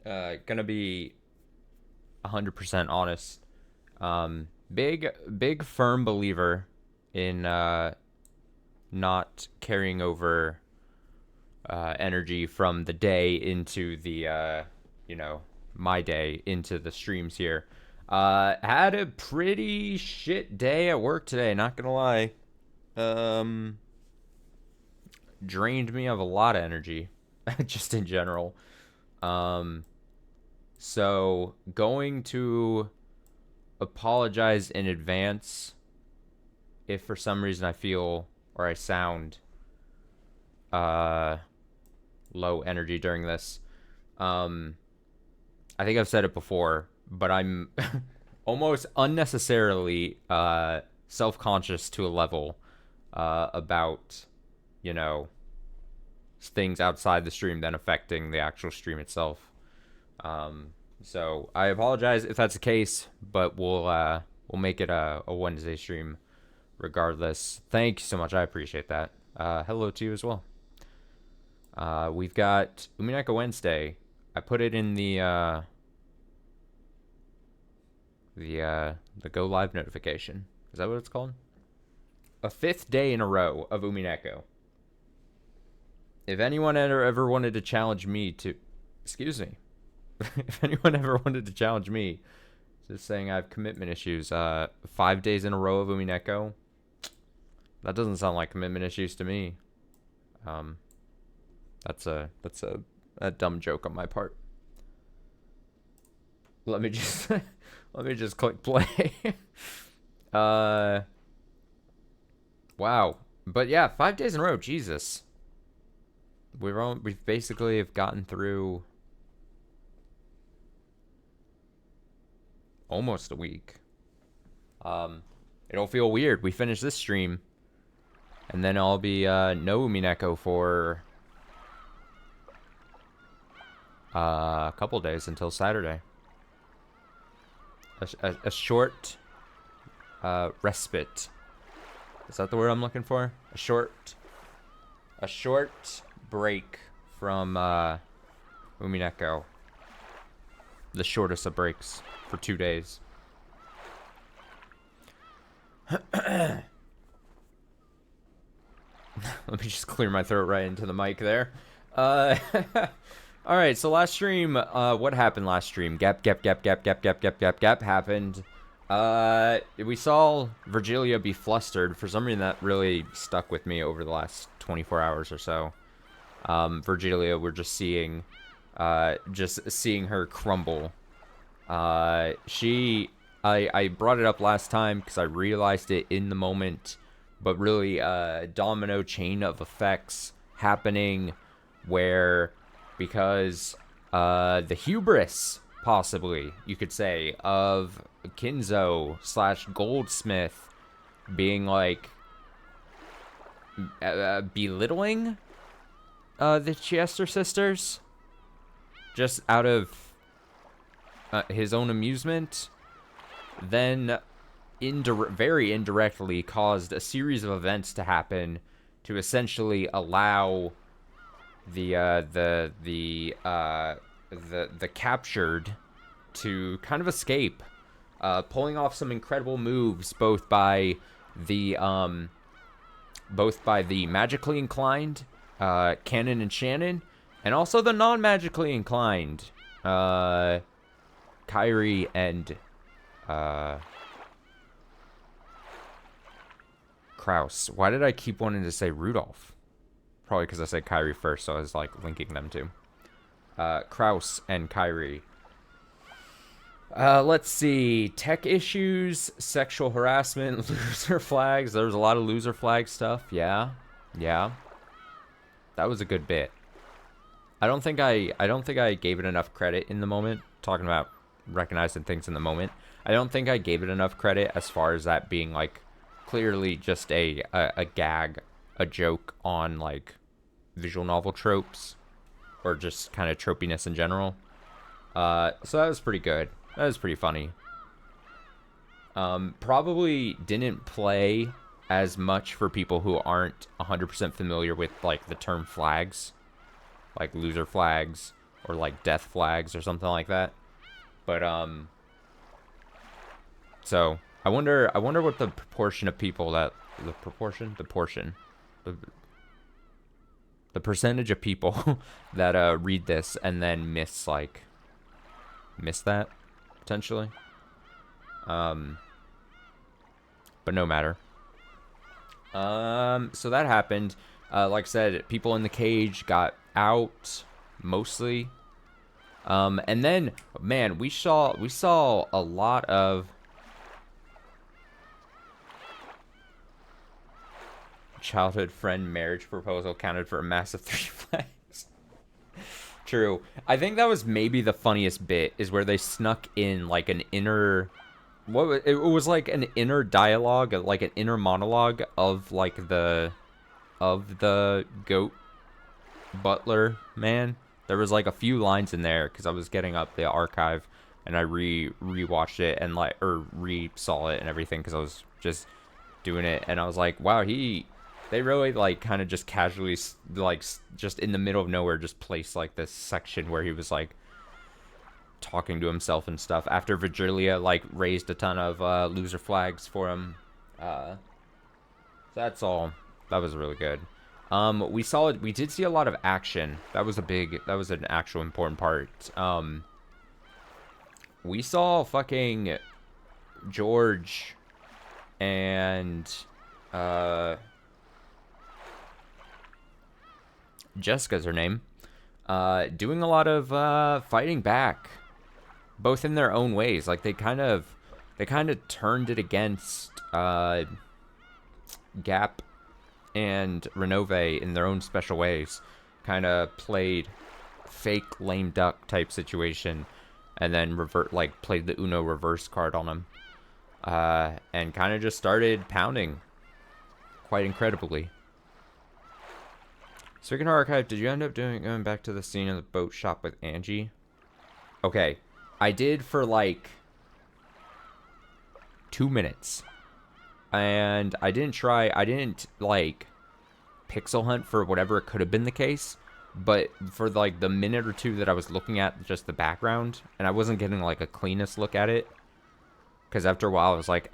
Gonna be 100% honest. Big firm believer in not carrying over energy from the day into the my day into the streams here. Had a pretty shit day at work today, not gonna lie. Um Drained me of a lot of energy just in general. Um so going to apologize in advance if for some reason I feel or I sound uh low energy during this. Um I think I've said it before, but I'm almost unnecessarily self-conscious to a level about, you know, things outside the stream then affecting the actual stream itself. So I apologize if that's the case, but we'll make it a Wednesday stream regardless. Thank you so much. I appreciate that. Hello to you as well. We've got Umineko Wednesday. I put it in the go live notification. Is that what it's called? A fifth day in a row of Umineko. If anyone ever wanted to challenge me to, excuse me, if anyone ever wanted to challenge me, just saying I have commitment issues. 5 days in a row of Umineko. That doesn't sound like commitment issues to me. That's a dumb joke on my part. Let me just let me just click play. Wow. But yeah, 5 days in a row. Jesus. We've basically have gotten through almost a week. It'll feel weird. We finish this stream, and then I'll be no Umineko for a couple days until Saturday. A short respite. Is that the word I'm looking for? A short break from Umineko. The shortest of breaks for 2 days. Let me just clear my throat right into the mic there. All right, so last stream, what happened last stream? Gap happened. We saw Virgilia be flustered. For some reason, that really stuck with me over the last 24 hours or so. Virgilia, we're just seeing her crumble. I brought it up last time because I realized it in the moment, but really, domino chain of effects happening where, because the hubris, possibly you could say, of Kinzo / Goldsmith being like belittling the Chester sisters just out of his own amusement, then very indirectly caused a series of events to happen to essentially allow the captured to kind of escape, pulling off some incredible moves both by the magically inclined Canon and Shannon, and also the non-magically inclined Kyrie and Kraus. Why did I keep wanting to say Rudolph? Probably because I said Kyrie first, so I was like linking them to Kraus and Kyrie. Let's see. Tech issues, sexual harassment, loser flags. There was a lot of loser flag stuff. Yeah. That was a good bit. I don't think I gave it enough credit in the moment. Talking about recognizing things in the moment. I don't think I gave it enough credit as far as that being like clearly just a gag, a joke on like visual novel tropes or just kind of tropiness in general. So that was pretty good. That was pretty funny. Probably didn't play as much for people who aren't 100% familiar with like the term flags, like loser flags or like death flags or something like that. But so I wonder what the proportion of people that the portion the percentage of people that read this and then miss that potentially. But no matter. So that happened. Like I said, people in the cage got out mostly. And then, man, we saw a lot of childhood friend marriage proposal counted for a massive 3 flags. True. I think that was maybe the funniest bit, is where they snuck in like an inner, it was like an inner dialogue, like an inner monologue of like the goat butler man. There was like a few lines in there because I was getting up the archive and I rewatched it and saw it and everything because I was just doing it, and I was like, wow, they really like kind of just casually like just in the middle of nowhere just placed like this section where he was like talking to himself and stuff after Virgilia like raised a ton of loser flags for him. So that's all. That was really good. We did see a lot of action. That was an actual important part. We saw fucking George and Jessica's her name, doing a lot of fighting back, both in their own ways. Like they kind of turned it against Gap and Renove in their own special ways. Kind of played fake lame duck type situation, and then played the Uno reverse card on him, and kind of just started pounding quite incredibly. Speaking of archive, did you end up going back to the scene of the boat shop with Angie? Okay, I did for like 2 minutes. And I didn't like pixel hunt for whatever it could have been the case, but for like the minute or two that I was looking at just the background, and I wasn't getting like a cleanest look at it, because after a while I was like,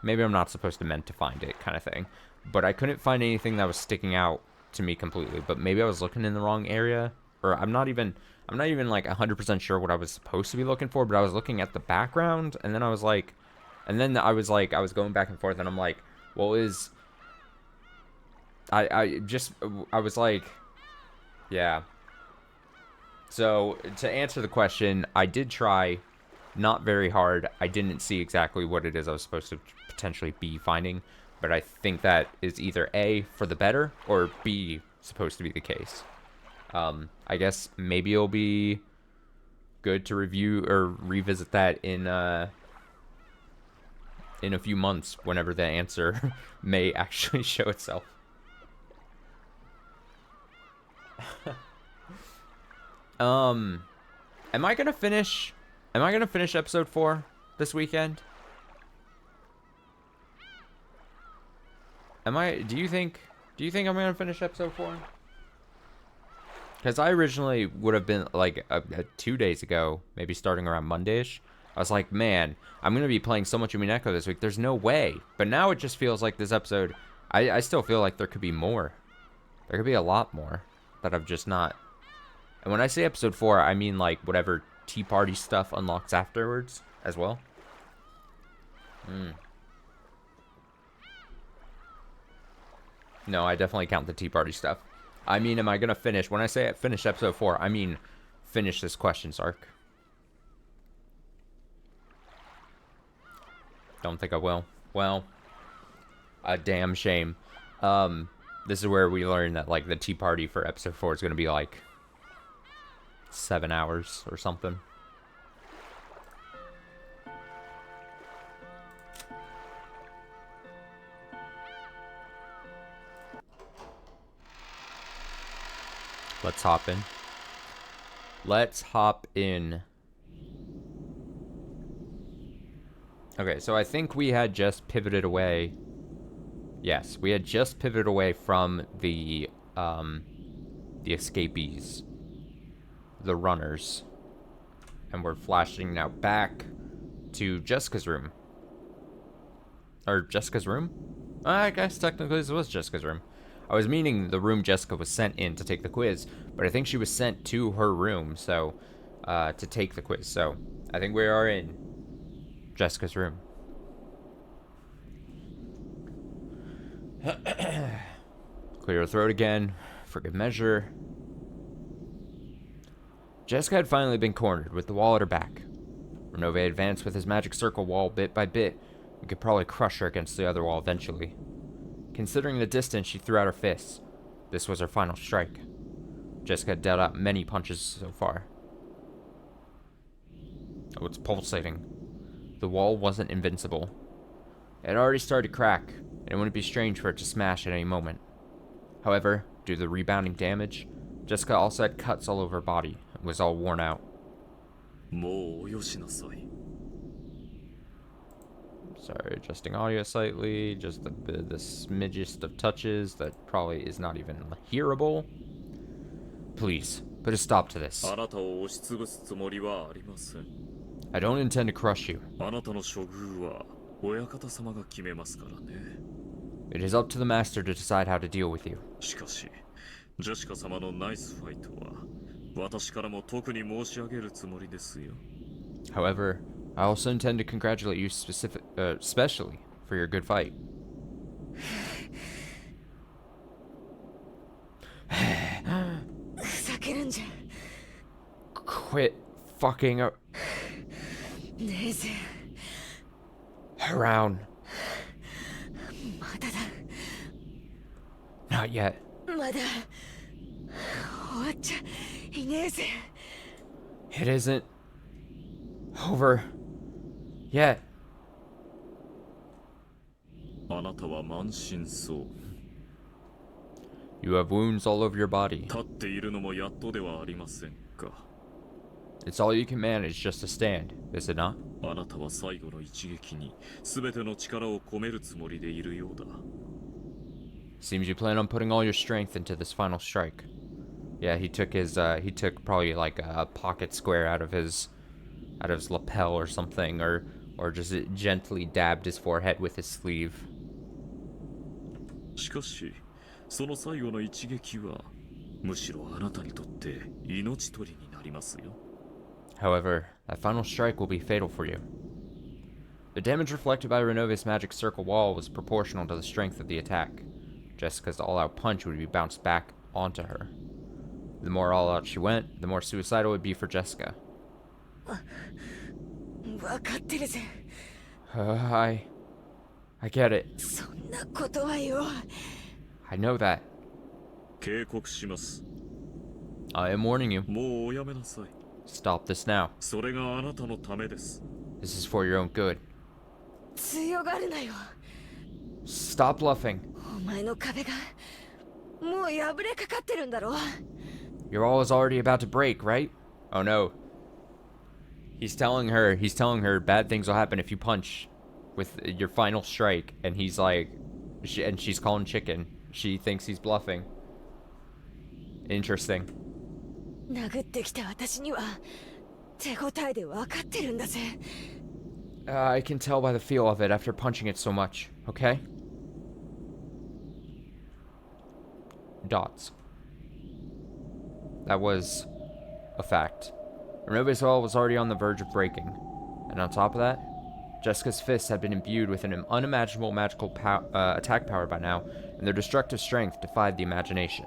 maybe I'm not supposed to meant to find it kind of thing. But I couldn't find anything that was sticking out to me completely, but maybe I was looking in the wrong area, or I'm not even like 100% sure what I was supposed to be looking for, but I was looking at the background, and then I was going back and forth, and I'm like, well, I was like, yeah. So to answer the question, I did try, not very hard. I didn't see exactly what it is I was supposed to potentially be finding, but I think that is either A, for the better, or B, supposed to be the case. I guess maybe it'll be good to review or revisit that in a few months, whenever the answer may actually show itself. Am I gonna finish episode 4 this weekend? Do you think I'm gonna finish episode 4? Because I originally would have been like 2 days ago, maybe starting around Monday-ish. I was like, man, I'm gonna be playing so much Umineko this week. There's no way. But now it just feels like this episode, I still feel like there could be more. There could be a lot more that I've just not. And when I say episode 4, I mean like whatever Tea Party stuff unlocks afterwards as well. No, I definitely count the Tea Party stuff. I mean, am I gonna finish? When I say finish episode 4, I mean finish this questions arc. Don't think I will. Well, a damn shame. This is where we learn that like the Tea Party for episode 4 is gonna be like 7 hours or something. Let's hop in. Let's hop in. Okay, so I think we had just pivoted away. Yes, we had just pivoted away from the escapees. the runners. And we're flashing now back to Jessica's room. Or Jessica's room? I guess technically this was Jessica's room. I was meaning the room Jessica was sent in to take the quiz, but I think she was sent to her room, so, to take the quiz. So, I think we are in Jessica's room. Clear her throat again, for good measure. Jessica had finally been cornered, with the wall at her back. Renove advanced with his magic circle wall bit by bit, and could probably crush her against the other wall eventually. Considering the distance, she threw out her fists. This was her final strike. Jessica had dealt out many punches so far. Oh, it's pulsating. The wall wasn't invincible. It had already started to crack, and it wouldn't be strange for it to smash at any moment. However, due to the rebounding damage, Jessica also had cuts all over her body and was all worn out. Sorry, adjusting audio slightly, just the smidgest of touches that probably is not even hearable. Please, put a stop to this. I don't intend to crush you. It is up to the master to decide how to deal with you. However, I also intend to congratulate you especially for your good fight. Quit fucking around. Not yet. It isn't over yet. You have wounds all over your body. It's all you can manage just to stand, is it not? Seems you plan on putting all your strength into this final strike. Yeah, he took probably like a pocket square out of his lapel or something, or just gently dabbed his forehead with his sleeve. However, that final strike will be fatal for you. The damage reflected by Renove's magic circle wall was proportional to the strength of the attack. Jessica's all-out punch would be bounced back onto her. The more all-out she went, the more suicidal it would be for Jessica. I get it. I know that. I am warning you. Stop this now. This is for your own good. Stop bluffing. Your wall is already about to break, right? Oh no. He's telling her bad things will happen if you punch with your final strike, and he's like, and she's calling chicken. She thinks he's bluffing. Interesting. I can tell by the feel of it after punching it so much, okay? Dots. That was a fact. Renove's wall was already on the verge of breaking, and on top of that, Jessica's fists had been imbued with an unimaginable magical attack power by now, and their destructive strength defied the imagination.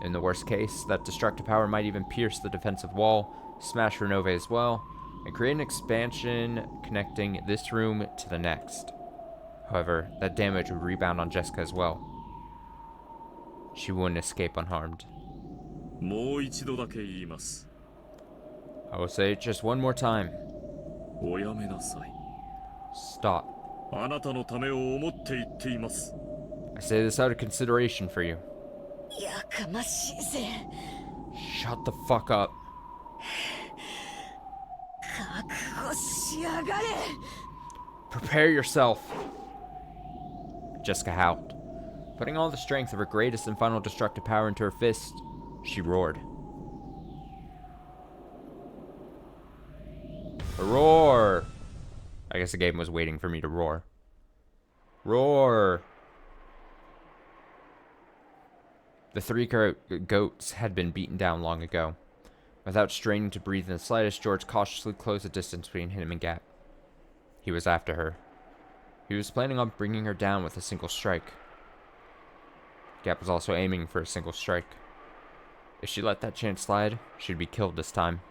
In the worst case, that destructive power might even pierce the defensive wall, smash Renove as well, and create an expansion connecting this room to the next. However, that damage would rebound on Jessica as well. She wouldn't escape unharmed. I will say it just one more time. Stop. I say this out of consideration for you. Shut the fuck up. Prepare yourself. Jessica howled. Putting all the strength of her greatest and final destructive power into her fist, she roared. Roar! I guess the game was waiting for me to roar. Roar! The three goats had been beaten down long ago. Without straining to breathe in the slightest, George cautiously closed the distance between him and Gap. He was after her. He was planning on bringing her down with a single strike. Gap was also aiming for a single strike. If she let that chance slide, she'd be killed this time.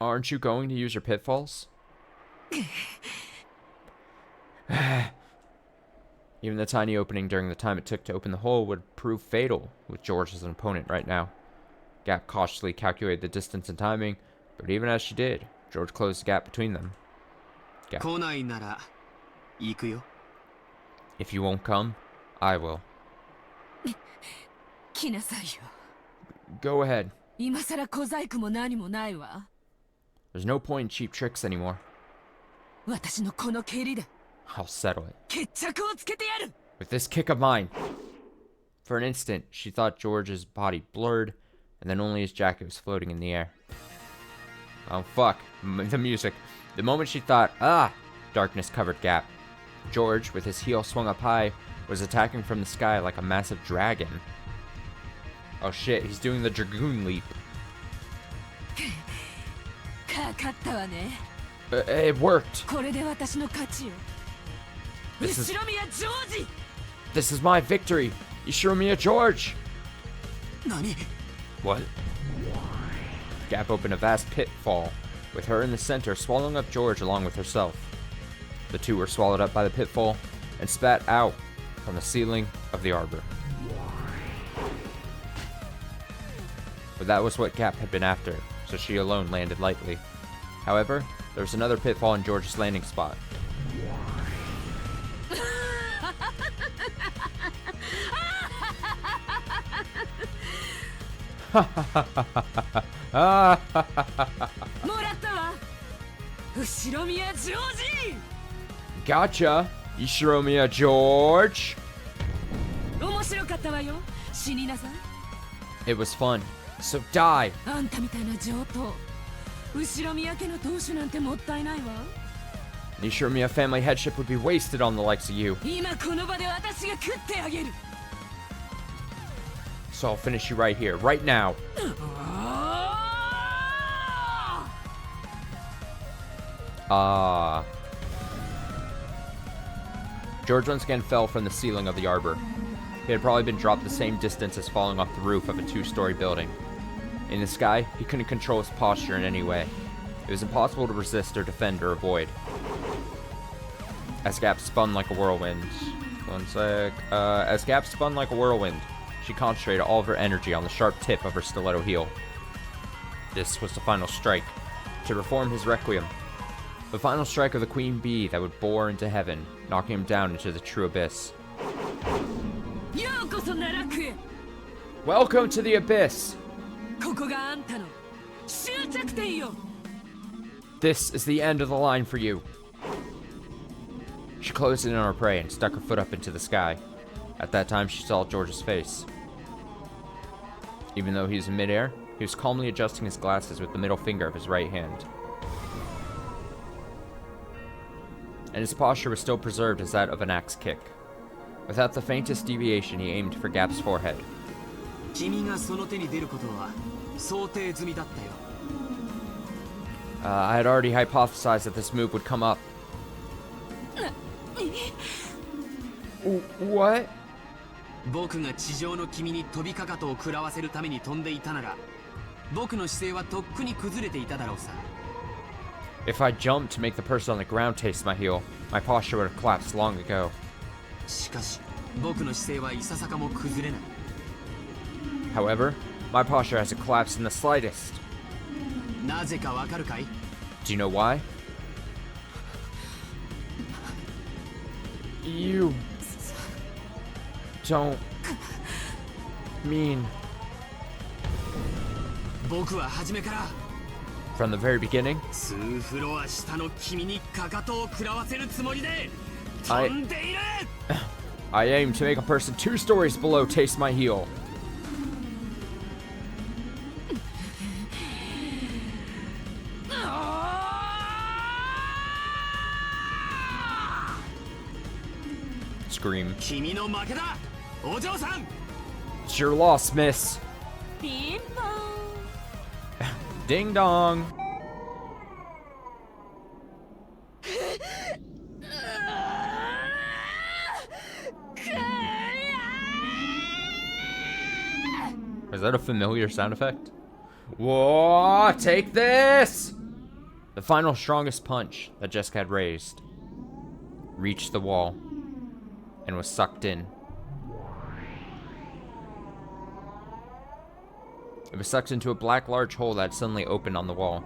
Aren't you going to use your pitfalls? Even the tiny opening during the time it took to open the hole would prove fatal with George as an opponent right now. Gap cautiously calculated the distance and timing, but even as she did, George closed the gap between them. Gap. If you won't come, I will. Go ahead. There's no point in cheap tricks anymore. I'll settle it. With this kick of mine. For an instant, she thought George's body blurred, and then only his jacket was floating in the air. Oh fuck, the music. The moment she thought, darkness covered Gap. George, with his heel swung up high, was attacking from the sky like a massive dragon. Oh shit, he's doing the Dragoon leap. It worked. This is my victory. Ishiromiya George. Nani? What? Gap opened a vast pitfall, with her in the center, swallowing up George along with herself. The two were swallowed up by the pitfall and spat out from the ceiling of the arbor. But that was what Gap had been after, so she alone landed lightly. However, there was another pitfall in George's landing spot. Gotcha, Ishiromiya George. It was fun, so die. Ishiromiya family headship would be wasted on the likes of you. So I'll finish you right here, right now. George once again fell from the ceiling of the arbor. He had probably been dropped the same distance as falling off the roof of a two-story building. In the sky, he couldn't control his posture in any way. It was impossible to resist or defend or avoid. As Gap spun like a whirlwind. As Gap spun like a whirlwind, she concentrated all of her energy on the sharp tip of her stiletto heel. This was the final strike, to perform his requiem. The final strike of the queen bee that would bore into heaven, knocking him down into the true abyss. Welcome to the abyss! This is the end of the line for you. She closed in on her prey and stuck her foot up into the sky. At that time, she saw George's face. Even though he was in midair, he was calmly adjusting his glasses with the middle finger of his right hand. And his posture was still preserved as that of an axe kick. Without the faintest deviation, he aimed for Gap's forehead. I had already hypothesized that this move would come up. What? If I jumped to make the person on the ground taste my heel, my posture would have collapsed long ago. However, my posture hasn't collapsed in the slightest. Do you know why? You don't mean... From the very beginning, I aim to make a person 2 stories below taste my heel. scream. It's your loss, miss. Ding dong. Is that a familiar sound effect? Whoa, take this! The final strongest punch that Jessica had raised reached the wall and was sucked in. It was sucked into a black large hole that suddenly opened on the wall.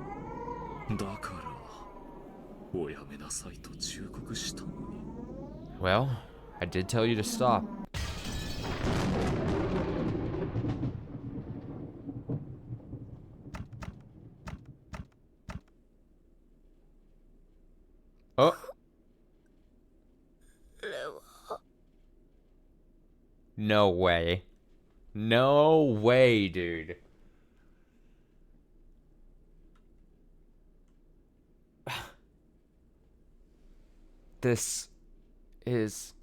Well, I did tell you to stop. Oh. No way. No way, dude. This is...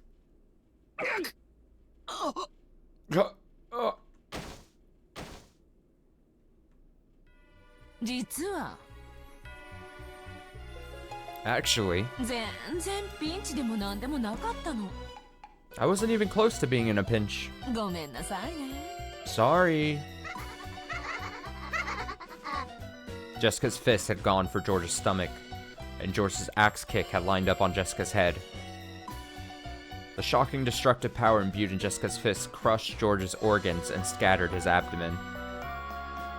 Actually, I wasn't even close to being in a pinch. Sorry. Jessica's fist had gone for George's stomach, and George's axe kick had lined up on Jessica's head. The shocking destructive power imbued in Jessica's fist crushed George's organs and scattered his abdomen.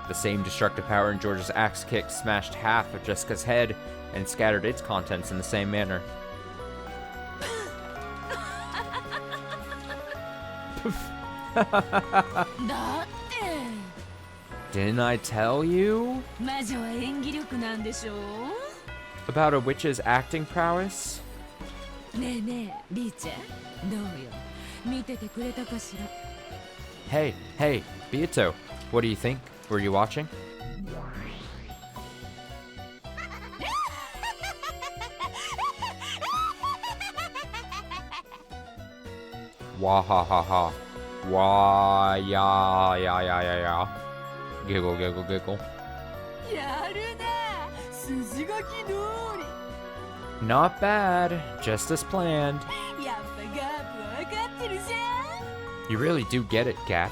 The same destructive power in George's axe kick smashed half of Jessica's head and scattered its contents in the same manner. Didn't I tell you? About a witch's acting prowess? Hey, Beato, what do you think? Were you watching? Wah ha ha ha. Wah ya ya ya ya ya. Giggle giggle giggle. Not bad, just as planned. You really do get it, Gap.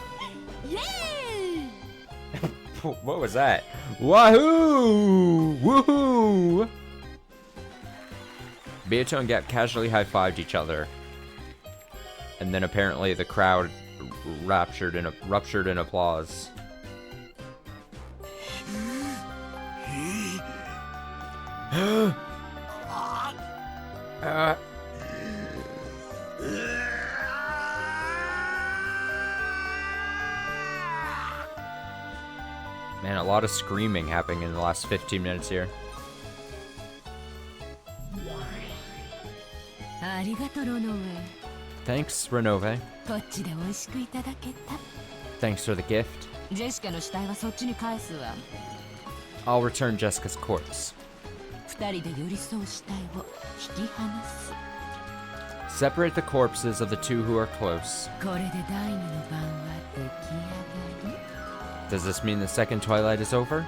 What was that? Wahoo! Woohoo! Beato and Gap casually high-fived each other. And then apparently the crowd ruptured in applause. Man, a lot of screaming happening in the last 15 minutes here. Thanks, Renove. Thanks for the gift. I'll return Jessica's corpse. Separate the corpses of the two who are close. Does this mean the second twilight is over?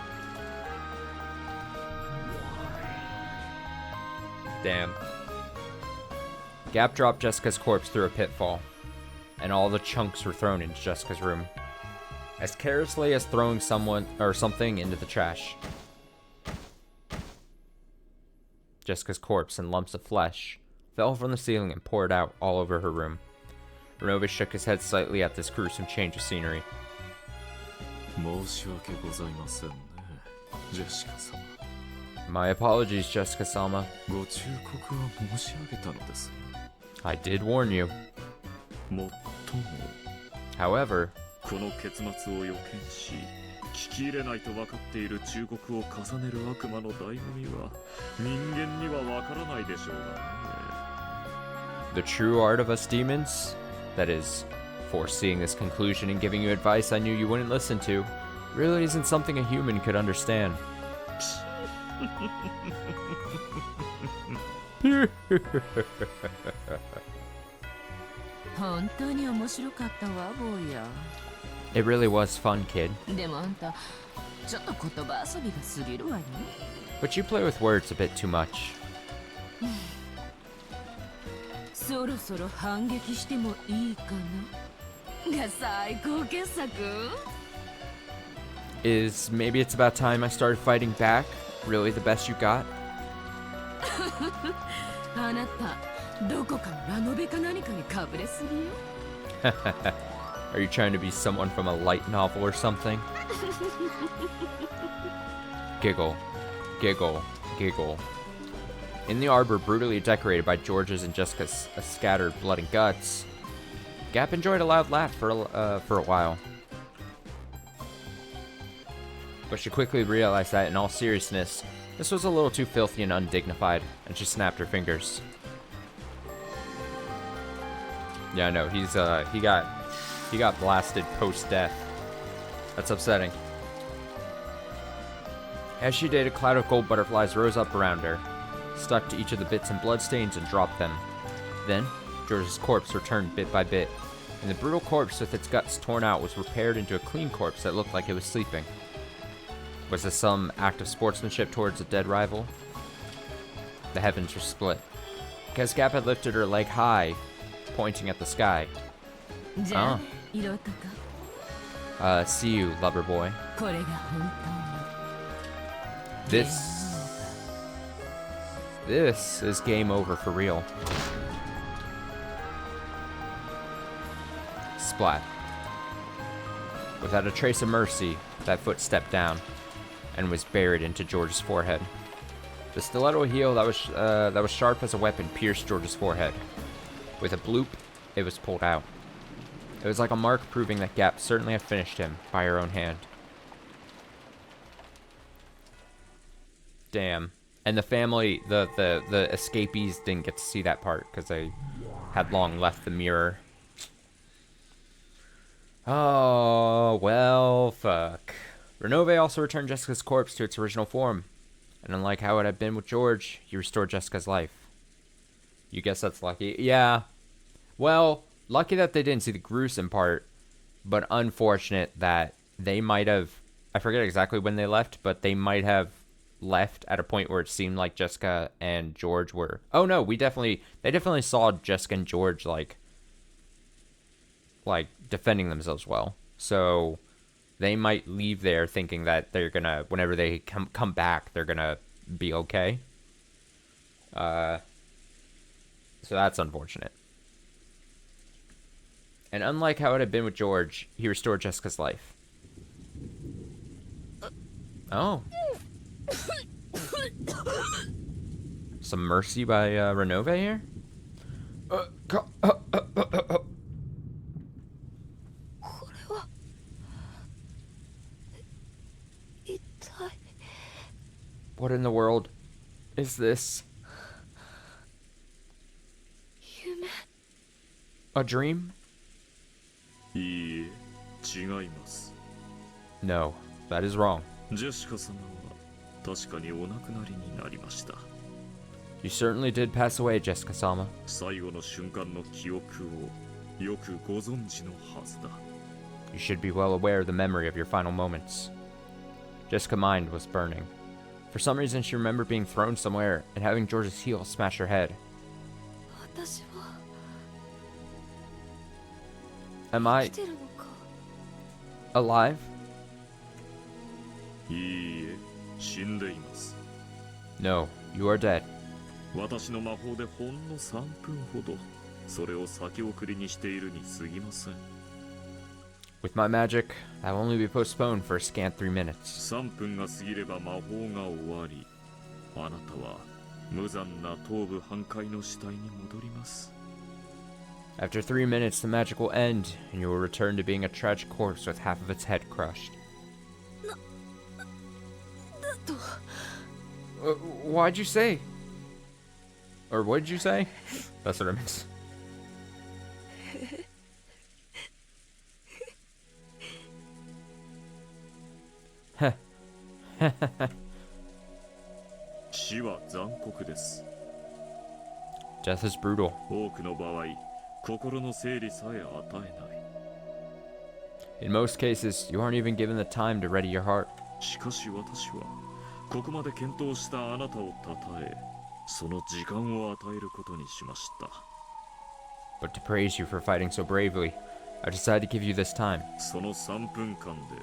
Damn. Gap dropped Jessica's corpse through a pitfall, and all the chunks were thrown into Jessica's room, as carelessly as throwing someone or something into the trash. Jessica's corpse and lumps of flesh fell from the ceiling and poured out all over her room. Renove shook his head slightly at this gruesome change of scenery. My apologies, Jessica-sama. I did warn you. However, the true art of us demons, that is, foreseeing this conclusion and giving you advice I knew you wouldn't listen to, really isn't something a human could understand. It really was fun, kid. But you play with words a bit too much. Is maybe it's about time I started fighting back really the best you got? Are you trying to be someone from a light novel or something? Giggle, giggle, giggle. In the arbor brutally decorated by George's and Jessica's scattered blood and guts, Gap enjoyed a loud laugh for a while. But she quickly realized that, in all seriousness, this was a little too filthy and undignified, and she snapped her fingers. Yeah, I know, he got blasted post-death. That's upsetting. As she did, a cloud of gold butterflies rose up around her, stuck to each of the bits and bloodstains and dropped them. Then, George's corpse returned bit by bit, and the brutal corpse with its guts torn out was repaired into a clean corpse that looked like it was sleeping. Was this some act of sportsmanship towards a dead rival? The heavens were split. Because Gap had lifted her leg high, pointing at the sky. See you, lover boy. This is game over for real. Splat. Without a trace of mercy, that foot stepped down and was buried into George's forehead. The stiletto heel that was sharp as a weapon pierced George's forehead. With a bloop, it was pulled out. It was like a mark proving that Gap certainly had finished him by her own hand. Damn. And the family, the escapees didn't get to see that part because they had long left the mirror. Oh, well, fuck. Renove also returned Jessica's corpse to its original form. And unlike how it had been with George, he restored Jessica's life. You guess that's lucky? Yeah. Well, lucky that they didn't see the gruesome part, but unfortunate that they might have, I forget exactly when they left, but they might have left at a point where it seemed like Jessica and George were, oh no, they definitely saw Jessica and George like defending themselves well. So they might leave there thinking that they're gonna, whenever they come back, they're gonna be okay. So that's unfortunate. And unlike how it had been with George, he restored Jessica's life. Oh. Some mercy by Renove here? What in the world is this? A dream? No, that is wrong. You certainly did pass away, Jessica-sama. You should be well aware of the memory of your final moments. Jessica's mind was burning. For some reason, she remembered being thrown somewhere and having George's heel smash her head. Am I alive? No, you are dead. With my magic, that will only be postponed for a scant 3 minutes. After 3 minutes, the magic will end, and you will return to being a tragic corpse with half of its head crushed. Why'd you say? Or what did you say? That's what I meant. Death is brutal. In most cases, you aren't even given the time to ready your heart. しかし私はここまで検討したあなたを称え、その時間を与えることにしました。 But to praise you for fighting so bravely, I decided to give you this time. その3分間で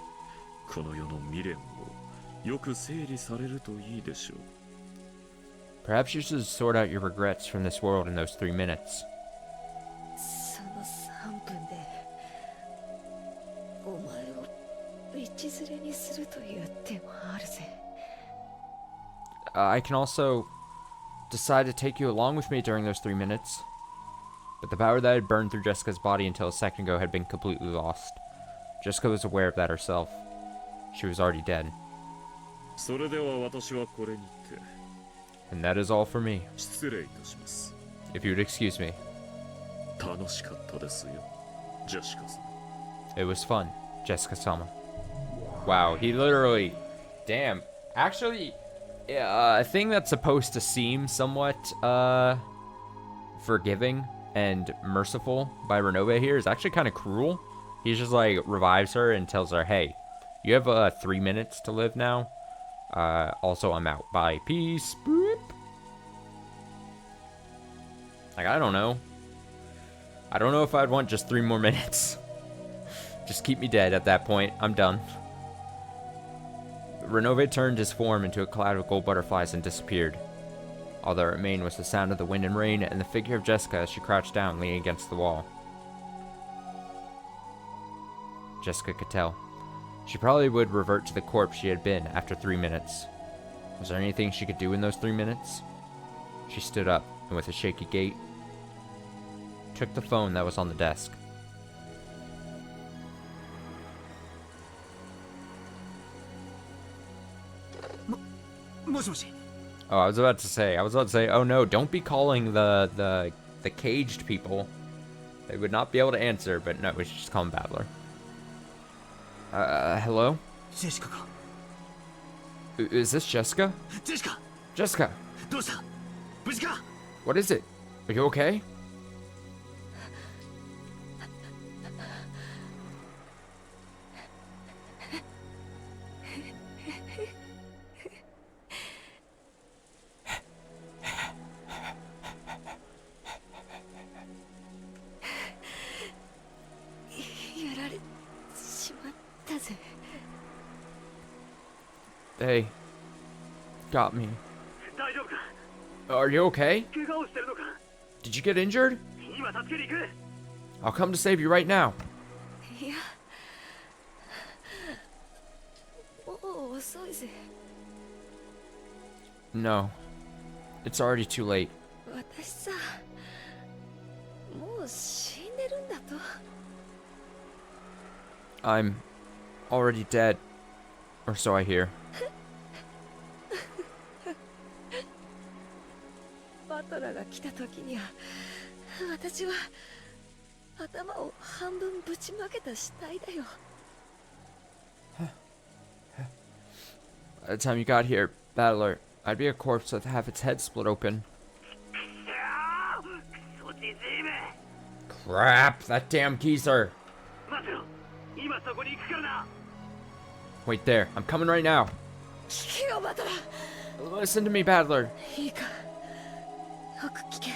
この世の未練をよく整理されるといいでしょう。 Perhaps you should sort out your regrets from this world in those 3 minutes. その3分でお前を道連れにするという手もあるぜ。I can also decide to take you along with me during those 3 minutes. But the power that had burned through Jessica's body until a second ago had been completely lost. Jessica was aware of that herself. She was already dead. それでは私はこれにて And that is all for me. 失礼いたします。 If you would excuse me. 楽しかったですよ、ジェシカさん。 It was fun, Jessica-sama. Wow, he literally... Damn. Actually, a thing that's supposed to seem somewhat, forgiving and merciful by Renove here is actually kind of cruel. He's just like, revives her and tells her, hey, you have, 3 minutes to live now. Also, I'm out. Bye. Peace. Boop. Like, I don't know. I don't know if I'd want just 3 more minutes. Just keep me dead at that point. I'm done. Renove turned his form into a cloud of gold butterflies and disappeared. All that remained was the sound of the wind and rain and the figure of Jessica as she crouched down, leaning against the wall. Jessica could tell. She probably would revert to the corpse she had been after 3 minutes. Was there anything she could do in those 3 minutes? She stood up, and with a shaky gait, took the phone that was on the desk. Oh, I was about to say, oh no, don't be calling the caged people. They would not be able to answer, but no, we should just call him Battler. Hello? Jessica. Is this Jessica? Jessica! Jessica! どうした？無事か？ What is it? Are you okay? They got me. 大丈夫か？ Are you okay? 怪我をしてるのか？ Did you get injured? 今助けに行く。 I'll come to save you right now. いや、もう遅いぜ。 No. It's already too late. 私さ、もう死んでるんだと。 I'm already dead. Or so I hear. バトラーが来た時には、私は頭を半分ぶちまけた死体だよ。 By the time you got here, Battler, I'd be a corpse with half its head split open. Crap! That damn geezer! 待てろ。今そこに行くからな。 Wait there, I'm coming right now. 聞けよ、バトラー。 Listen to me, Battler. いいか。よく聞け。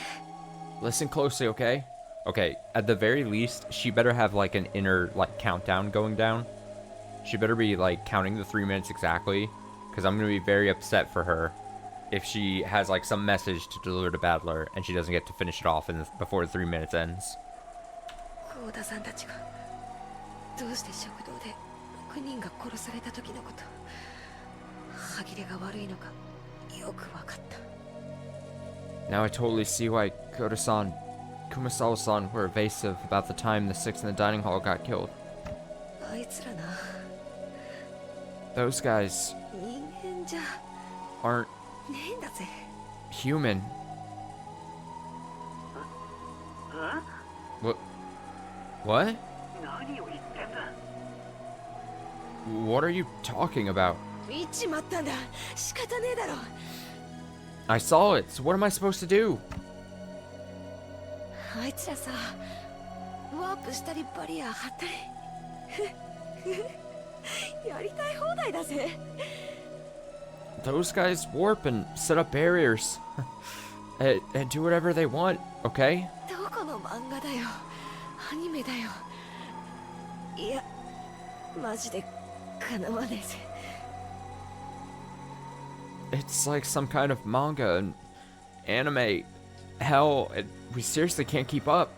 Listen closely, okay? Okay, at the very least, she better have like an inner like countdown going down. She better be like counting the 3 minutes exactly, because I'm gonna be very upset for her if she has like some message to deliver to Battler and she doesn't get to finish it off before the 3 minutes ends. 幸田さんたちがどうして食堂で6人が殺された時のこと、歯切れが悪いのかよく分かった。 Now I totally see why Koda-san, Kumasawa-san were evasive about the time the 6 in the dining hall got killed. あいつらな、 Those guys 人間じゃ aren't ねえんだぜ。 human. What? What? 何を言ってんだ。 What are you talking about? 見ちまったんだ。仕方ねえだろ。 I saw it, so what am I supposed to do? あいつらさ、ワープしたりバリア張ったりやりたい放題だぜ。 Those guys warp and set up barriers. and do whatever they want, okay? どこの漫画だよ、アニメだよ。いやマジでかなわねえぜ。 It's like some kind of manga and anime. Hell, we seriously can't keep up.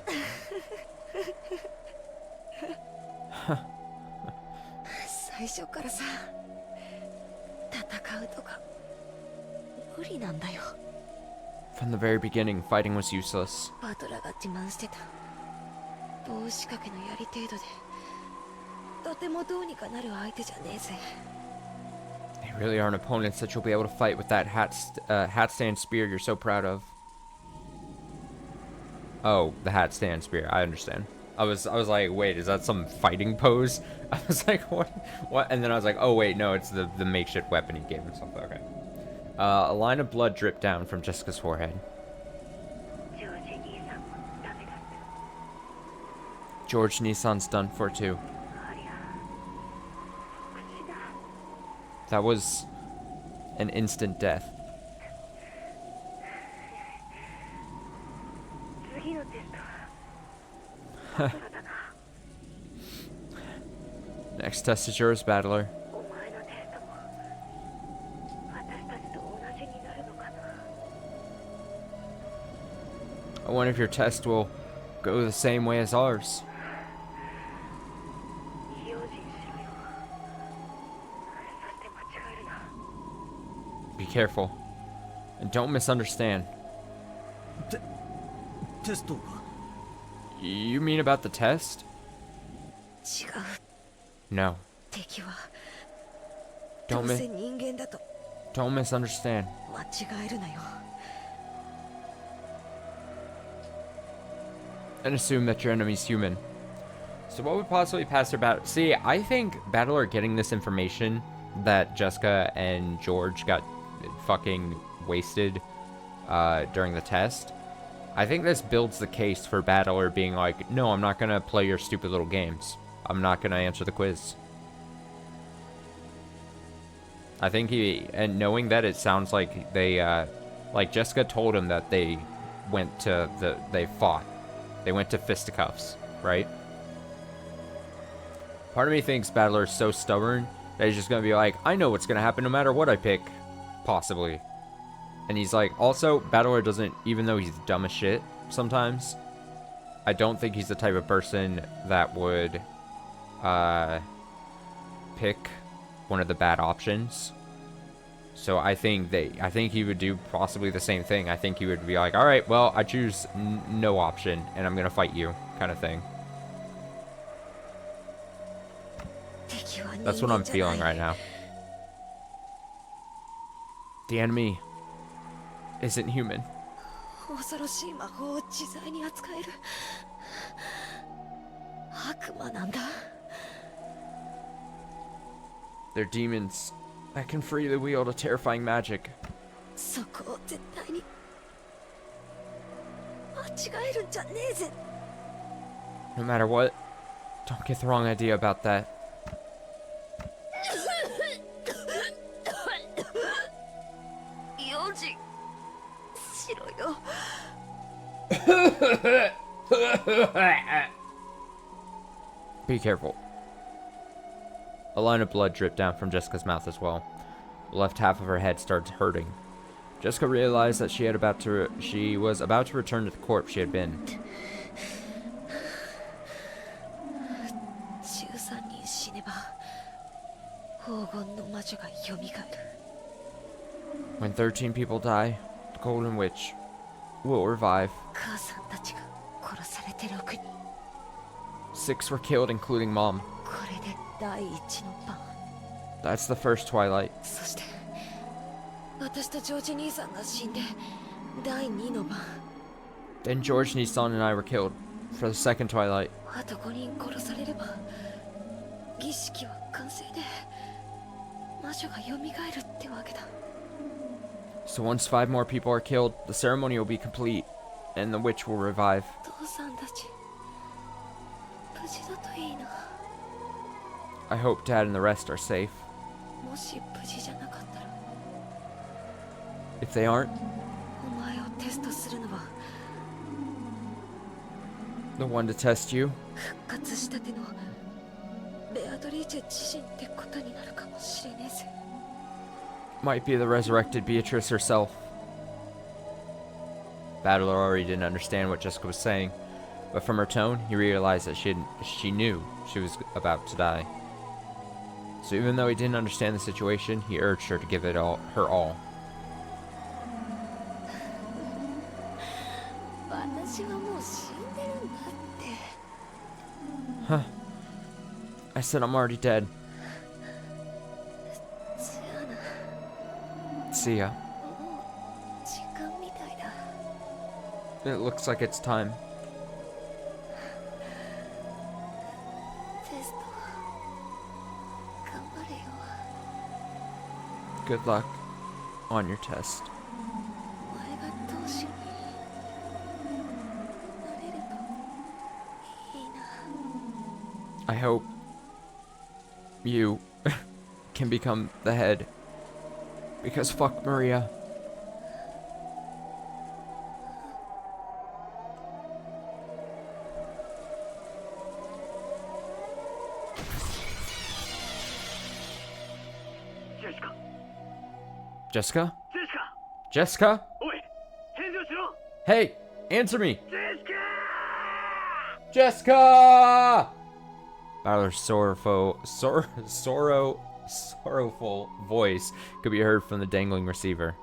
最初からさ、戦うとか無理なんだよ。 From the very beginning, fighting was useless. バトラが自慢してた棒仕掛けのやり程度でとてもどうにかなる相手じゃねえぜ。 They really aren't opponents that you'll be able to fight with that hat stand spear you're so proud of. Oh, the hat stand spear. I understand. I was like, wait, is that some fighting pose? I was like, what? And then I was like, oh wait, no, it's the makeshift weapon he gave himself. Okay. A line of blood dripped down from Jessica's forehead. George Nissan's done for too. That was an instant death. Next test is yours, battler. I wonder if your test will go the same way as ours. Be careful. And don't misunderstand. You mean about the test? 違う。 No. 敵は Don't どう mi- せ人間だと don't misunderstand. 間違えるなよ。 And assume that your enemy's human. So what would possibly pass their battle? See, I think Battler getting this information that Jessica and George got fucking wasted during the test, I think this builds the case for Battler being like, no, I'm not gonna play your stupid little games. I'm not gonna answer the quiz. I think and knowing that, it sounds like they, like Jessica told him that they went to they fought. They went to fisticuffs, right? Part of me thinks Battler is so stubborn that he's just gonna be like, I know what's gonna happen no matter what I pick. Possibly. And he's like, also, Battler doesn't, even though he's dumb as shit sometimes, I don't think he's the type of person that would pick one of the bad options. So I think he would do possibly the same thing. I think he would be like, all right, well, I choose no option and I'm gonna fight you, kind of thing. That's what I'm feeling right now. The enemy isn't human. 恐ろしい魔法を自在に扱える悪魔なんだ。 They're demons that can freely wield a terrifying magic. そこを絶対に間違えるんじゃねえぜ。 No matter what, don't get the wrong idea about that. 用心しろよ。 Be careful. A line of blood dripped down from Jessica's mouth as well. The left half of her head started hurting. Jessica realized that she was about to return to the corpse she had been. 13人死ねば黄金の魔女が蘇る。 When 13 people die, the Golden Witch will revive. 母さんたちが殺されて6人。 6 were killed, including Mom. これで第一の番。 That's the first Twilight. そして私とジョージ兄さんが死んで第二の番。 Then George, Nissan, and I were killed for the second Twilight. あと5人殺されれば儀式は完成で魔女が蘇るってわけだ。 So once 5 more people are killed, the ceremony will be complete, and the witch will revive. 父さんたち事だといいな。 I hope Dad and the rest are safe. もし無事じゃなかったら If they aren't, お前をテストするのは the one to test you. 復活したてのベアドリーチェ自身ってことになるかもしれねえぜ。 Might be the resurrected Beatrice herself. Battler already didn't understand what Jessica was saying, but from her tone, he realized that she knew she was about to die. So even though he didn't understand the situation, he urged her to give it all, her all. 私はもう死んでるんだって。 Huh. I said I'm already dead. じゃあな。 See ya. もう時間みたいだ。 It looks like it's time. テスト頑張れよ。 Good luck on your test. お前が当主になれるといいな。 I hope you can become the head. Because fuck Maria. Jessica? Jessica? おい返事をしろ Hey, answer me. ジェシカ Jessica! Battler's sorrowful voice could be heard from the dangling receiver.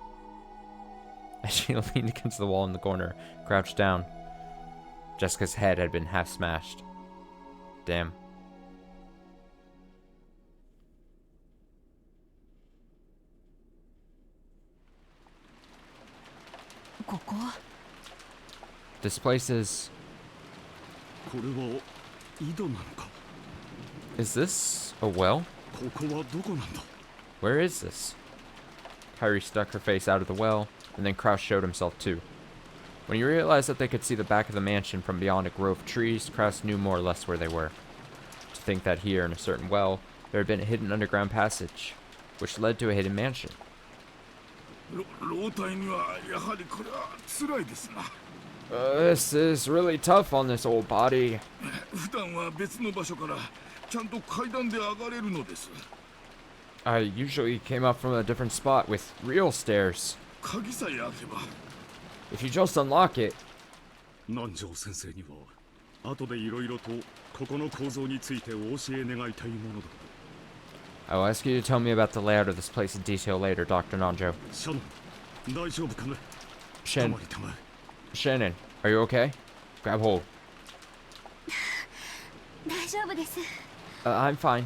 As she leaned against the wall in the corner, crouched down, Jessica's head had been half smashed. Damn. This place is... これは井戸なのか。 Is this a well? ここはどこなんだ。 Where is this? Kyrie stuck her face out of the well, and then Kraus showed himself too. When he realized that they could see the back of the mansion from beyond a grove of trees, Kraus knew more or less where they were. To think that here, in a certain well, there had been a hidden underground passage, which led to a hidden mansion. 老体にはやはりこれは辛いですな。 This is really tough on this old body. 普段は別の場所からちゃんと階段で上がれるのです。 I usually came up from a different spot with real stairs. 鍵さえ開けば。 If you just unlock it, 南條先生には後でいろいろとここの構造についてお教え願いたいものだ。 I will ask you to tell me about the layout of this place in detail later, Dr. Nanjo. シャノン、大丈夫かね。 Shannon, are you okay? Grab hold. 大丈夫です。 I'm fine.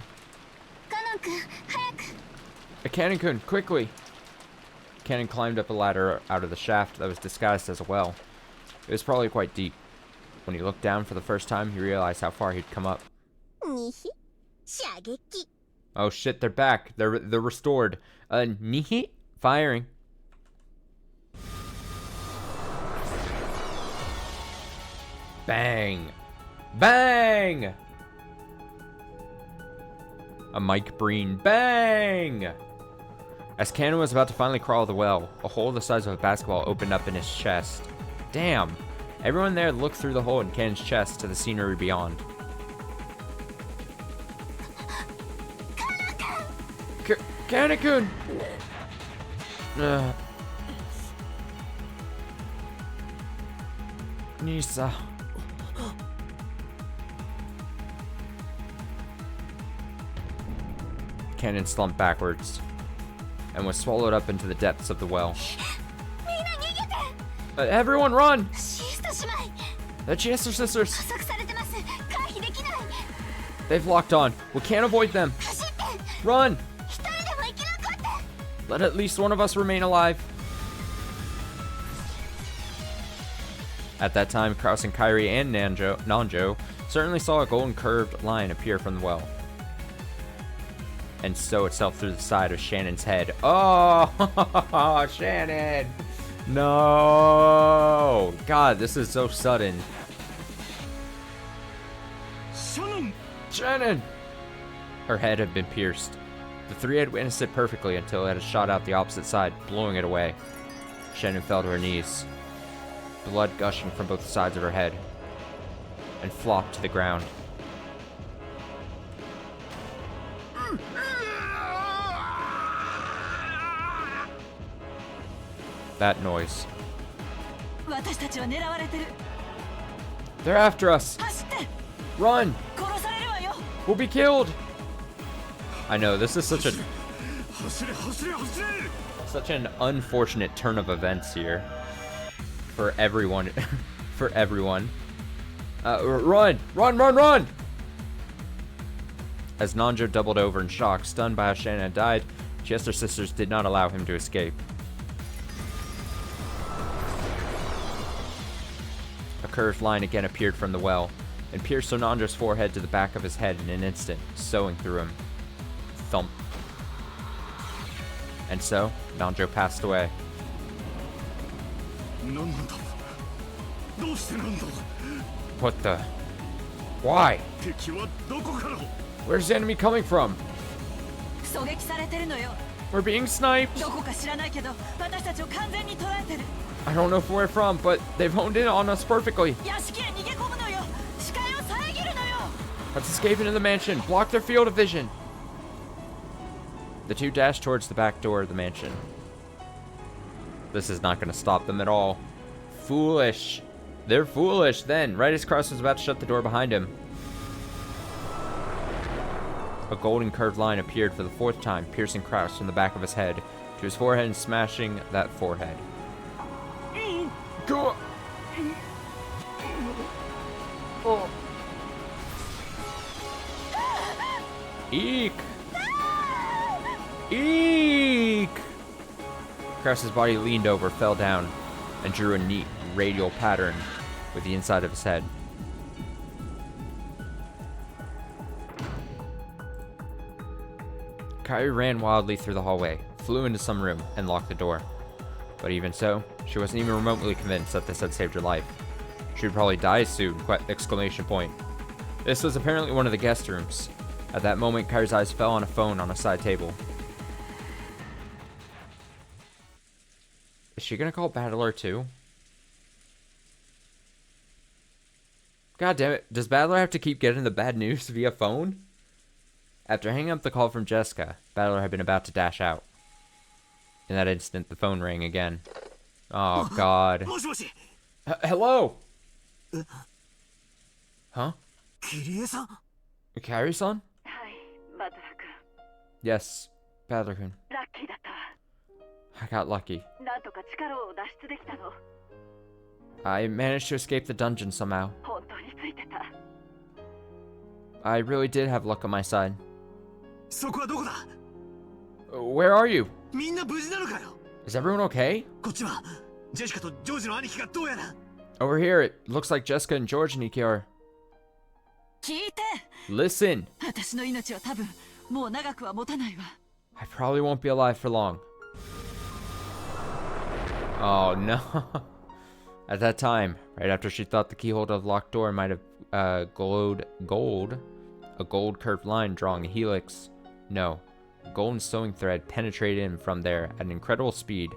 カノン君、早く。 Cannon-kun, quickly! Cannon climbed up a ladder out of the shaft that was disguised as a well. It was probably quite deep. When he looked down for the first time, he realized how far he'd come up. Oh shit, they're back. They're restored. Nihi? Firing. Bang! Bang! A Mike Breen bang! As Cannon was about to finally crawl the well, a hole the size of a basketball opened up in his chest. Damn! Everyone there looked through the hole in Cannon's chest to the scenery beyond. Cannon-kun! Nisa. Cannon slumped backwards and was swallowed up into the depths of the well. Everyone run! The Chester sisters! They've locked on. We can't avoid them. Run! Let at least one of us remain alive. At that time, Kraus and Kyrie and Nanjo certainly saw a golden curved line appear from the well and stow itself through the side of Shannon's head. Oh, Shannon! No! God, this is so sudden. シャノン Shannon! Her head had been pierced. The three had witnessed it perfectly until it had shot out the opposite side, blowing it away. Shannon fell to her knees, blood gushing from both sides of her head, and flopped to the ground. That noise. 私たちは狙われてる。 They're after us! 走って。 Run! 殺されるわよ。 We'll be killed! I know, this is such an unfortunate turn of events here. For everyone. For everyone. Run! Run, run, run! As Nanjo doubled over in shock, stunned by how Shannon had died, Chester's sisters did not allow him to escape. A curved line again appeared from the well, and pierced Nanjo's forehead to the back of his head in an instant, sewing through him. Thump. And so, Nanjo passed away. What the? Why? Where's the enemy coming from? 狙撃されてるのよ。 We're being sniped! どこか知らないけど、私たちを完全に捉えてる。 I don't know where from, but they've honed in on us perfectly. 屋敷へ逃げ込むのよ。視界を遮るのよ。 Let's escape into the mansion. Block their field of vision. The two dashed towards the back door of the mansion. This is not going to stop them at all. Foolish. They're foolish then. Right as Krauss was about to shut the door behind him, a golden curved line appeared for the fourth time, piercing Krauss from the back of his head to his forehead and smashing that forehead. Go! Oh. Eek! Eek! Krauss's body leaned over, fell down, and drew a neat radial pattern with the inside of his head. Kairi ran wildly through the hallway, flew into some room, and locked the door. But even so, she wasn't even remotely convinced that this had saved her life. She would probably die soon, exclamation point. This was apparently one of the guest rooms. At that moment, Kairi's eyes fell on a phone on a side table. Is she gonna call Battler too? God damn it, does Battler have to keep getting the bad news via phone? After hanging up the call from Jessica, Battler had been about to dash out. In that instant, the phone rang again. Oh, God. Hello? Huh? Kairi-san? Kairi-san? Yes, Battler-kun. I got lucky. I managed to escape the dungeon somehow. I really did have luck on my side. Where are you? Is everyone okay? Over here, it looks like Jessica and George and Nikki are. Listen! I probably won't be alive for long. Oh no. At that time, right after she thought the keyhole to the locked door might have glowed gold, a gold curved line drawing a helix. No, a golden sewing thread penetrated in from there at an incredible speed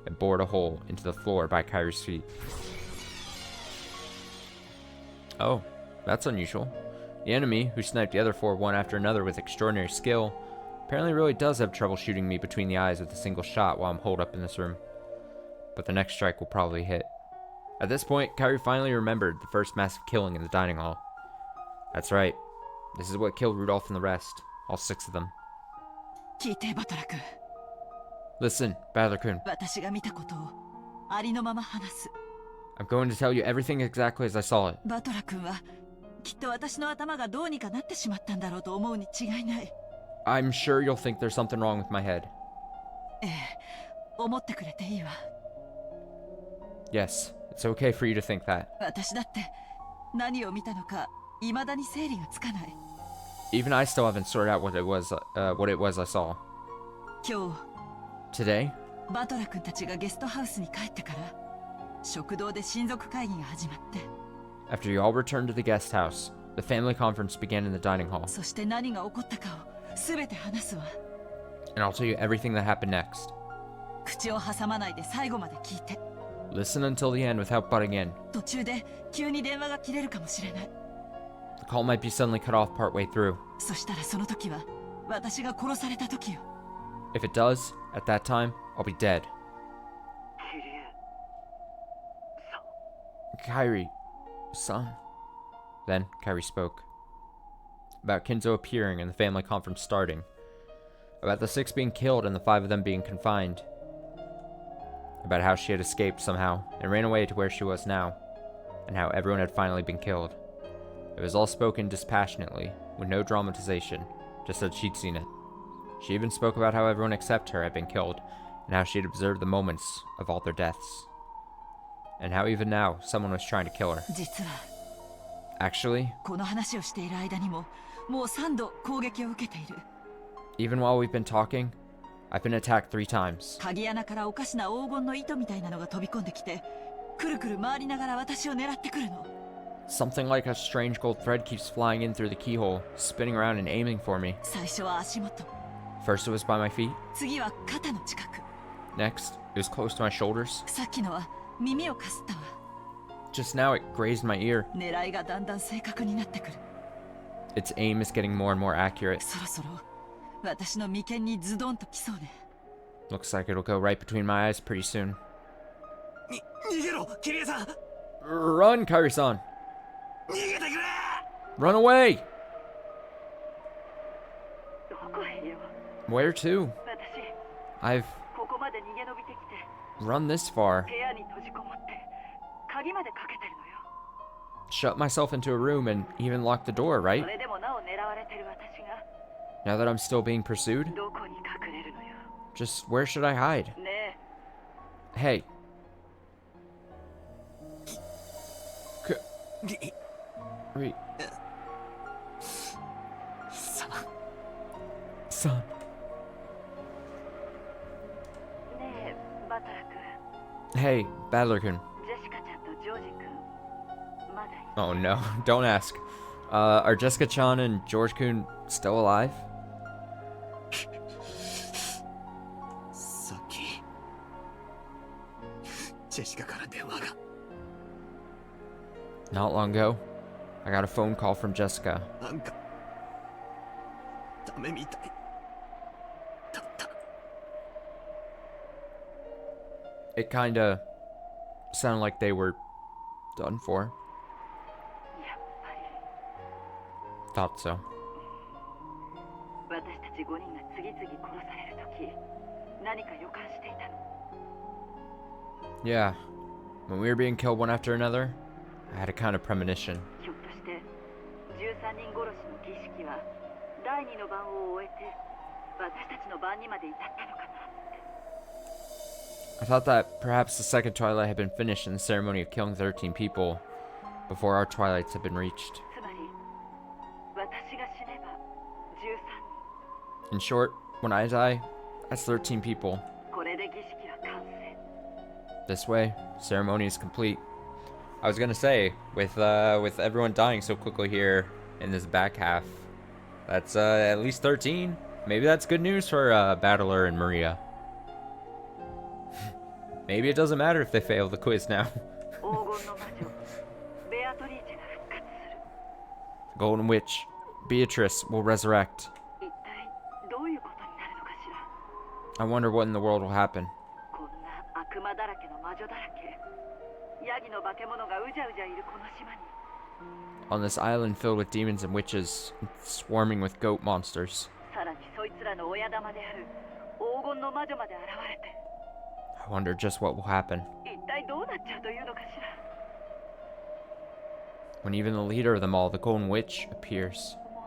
and bored a hole into the floor by Kairi's feet. Oh, that's unusual. The enemy, who sniped the other four one after another with extraordinary skill, apparently really does have trouble shooting me between the eyes with a single shot while I'm holed up in this room. But the next strike will probably hit. At this point, Kairi finally remembered the first massive killing in the dining hall. That's right. This is what killed Rudolph and the rest. All 6 of them. Listen, Battler-kun. I'm going to tell you everything exactly as I saw it. I'm sure you'll think there's something wrong with my head. Yes, it's okay for you to think that. Even I still haven't sorted out what it was I saw. Today? After you all returned to the guest house, The family conference began in the dining hall, そして何が起こったかを全て話すわ。 and I'll tell you everything that happened next. 口を挟まないで最後まで聞いて。 Listen until the end without butting in. 途中で急に電話が切れるかもしれない。 The call might be suddenly cut off partway through. そしたらその時は私が殺された時よ。 If it does, at that time, I'll be dead. キリエさ Kyrie, son. Then Kyrie spoke. About Kinzo appearing and the family conference starting. About the 6 being killed and the 5 of them being confined. About how she had escaped somehow and ran away to where she was now. And how everyone had finally been killed. It was all spoken dispassionately, with no dramatization, just that she'd seen it. She even spoke about how everyone except her had been killed, and how she had observed the moments of all their deaths. And how even now, someone was trying to kill her. 実は Actually, この話をしている間にももう3度攻撃を受けている。 even while we've been talking, I've been attacked 3 times. 鍵穴からおかしな黄金の糸みたいなのが飛び込んできて、くるくる回りながら私を狙ってくるの。 Something like a strange gold thread keeps flying in through the keyhole, spinning around and aiming for me. 最初は足元、 First it was by my feet, 次は肩の近く、 next it was close to my shoulders. さっきのは耳をかすったわ。 Just now it grazed my ear. 狙いがだんだん正確になってくる。 Its aim is getting more and more accurate. そろそろ私の眉間にズドンときそうね。 Looks like it'll go right between my eyes pretty soon. 逃げろキリエさん Run, Kairi-san! 逃げてくれ Run away! どこへよ。 Where to? 私 I've ここまで逃げ延びてきて run this far, 部屋に閉じこもって鍵までかけてるのよ。 shut myself into a room, and even locked the door, そ right? れでもなお狙われてる私が Now that I'm still being pursued? どこに隠れるのよ。 Just where should I hide? ね Hey. Wait. さ Son. え、ねえ、バトラ君、 Hey, Battler-kun. ジェシカちゃんとジョージ君、まだいる Oh no, don't ask. Are Jessica-chan and George-kun still alive? さっきジェシカから電話が Not long ago, I got a phone call from Jessica. なんかダメみたいだった It kinda sounded like they were done for. やっぱり Thought so. 私たち5人が次々殺されるとき、何か予感していたの。 Yeah. When we were being killed one after another, I had a kind of premonition. ひょっとして13人殺しの儀式は第2の番を終えて私たちの番にまで至ったのかなって。 I thought that perhaps the second twilight had been finished in the ceremony of killing 13 people before our twilights had been reached. つまり私が死ねば13 In short, when I die, that's 13 people. 人。これで儀式は完成。 This way, ceremony is complete. I was gonna say, with everyone dying so quickly here in this back half, that's at least 13. Maybe that's good news for Battler and Maria. Maybe it doesn't matter if they fail the quiz now. 黄金の魔女ベアトリーチェが復活する。 The Golden Witch, Beatrice, will resurrect. 一体どういうことになるのかしら。 I wonder what in the world will happen. こんな悪魔だらけの魔女だらけ、ヤギの化け物がうじゃうじゃいるこの島に。 On this island filled with demons and witches, swarming with goat monsters. さらにそいつらの親玉である黄金の魔女まで現れて、 I wonder just what will happen 一体どうなっちゃうというのかしら。 when even the leader of them all, the Golden Witch, appears. も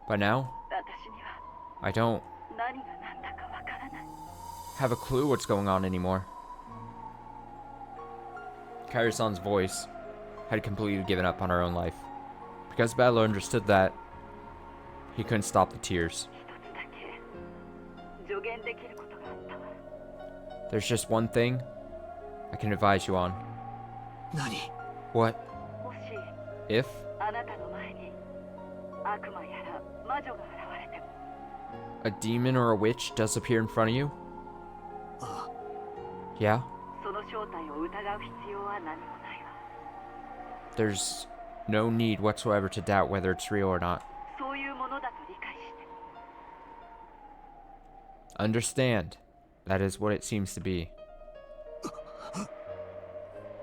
By now, う私には I don't 何が何だかわからない。 have a clue what's going on anymore. Kairi-san's voice had completely given up on her own life. Because Battler understood that, he couldn't stop the tears. 一つだけ助言できることがあったわ。 There's just one thing I can advise you on. 何 What もし if あなたの前 A demon or a witch does appear in front of you? Yeah? There's no need whatsoever to doubt whether it's real or not. Understand. That is what it seems to be.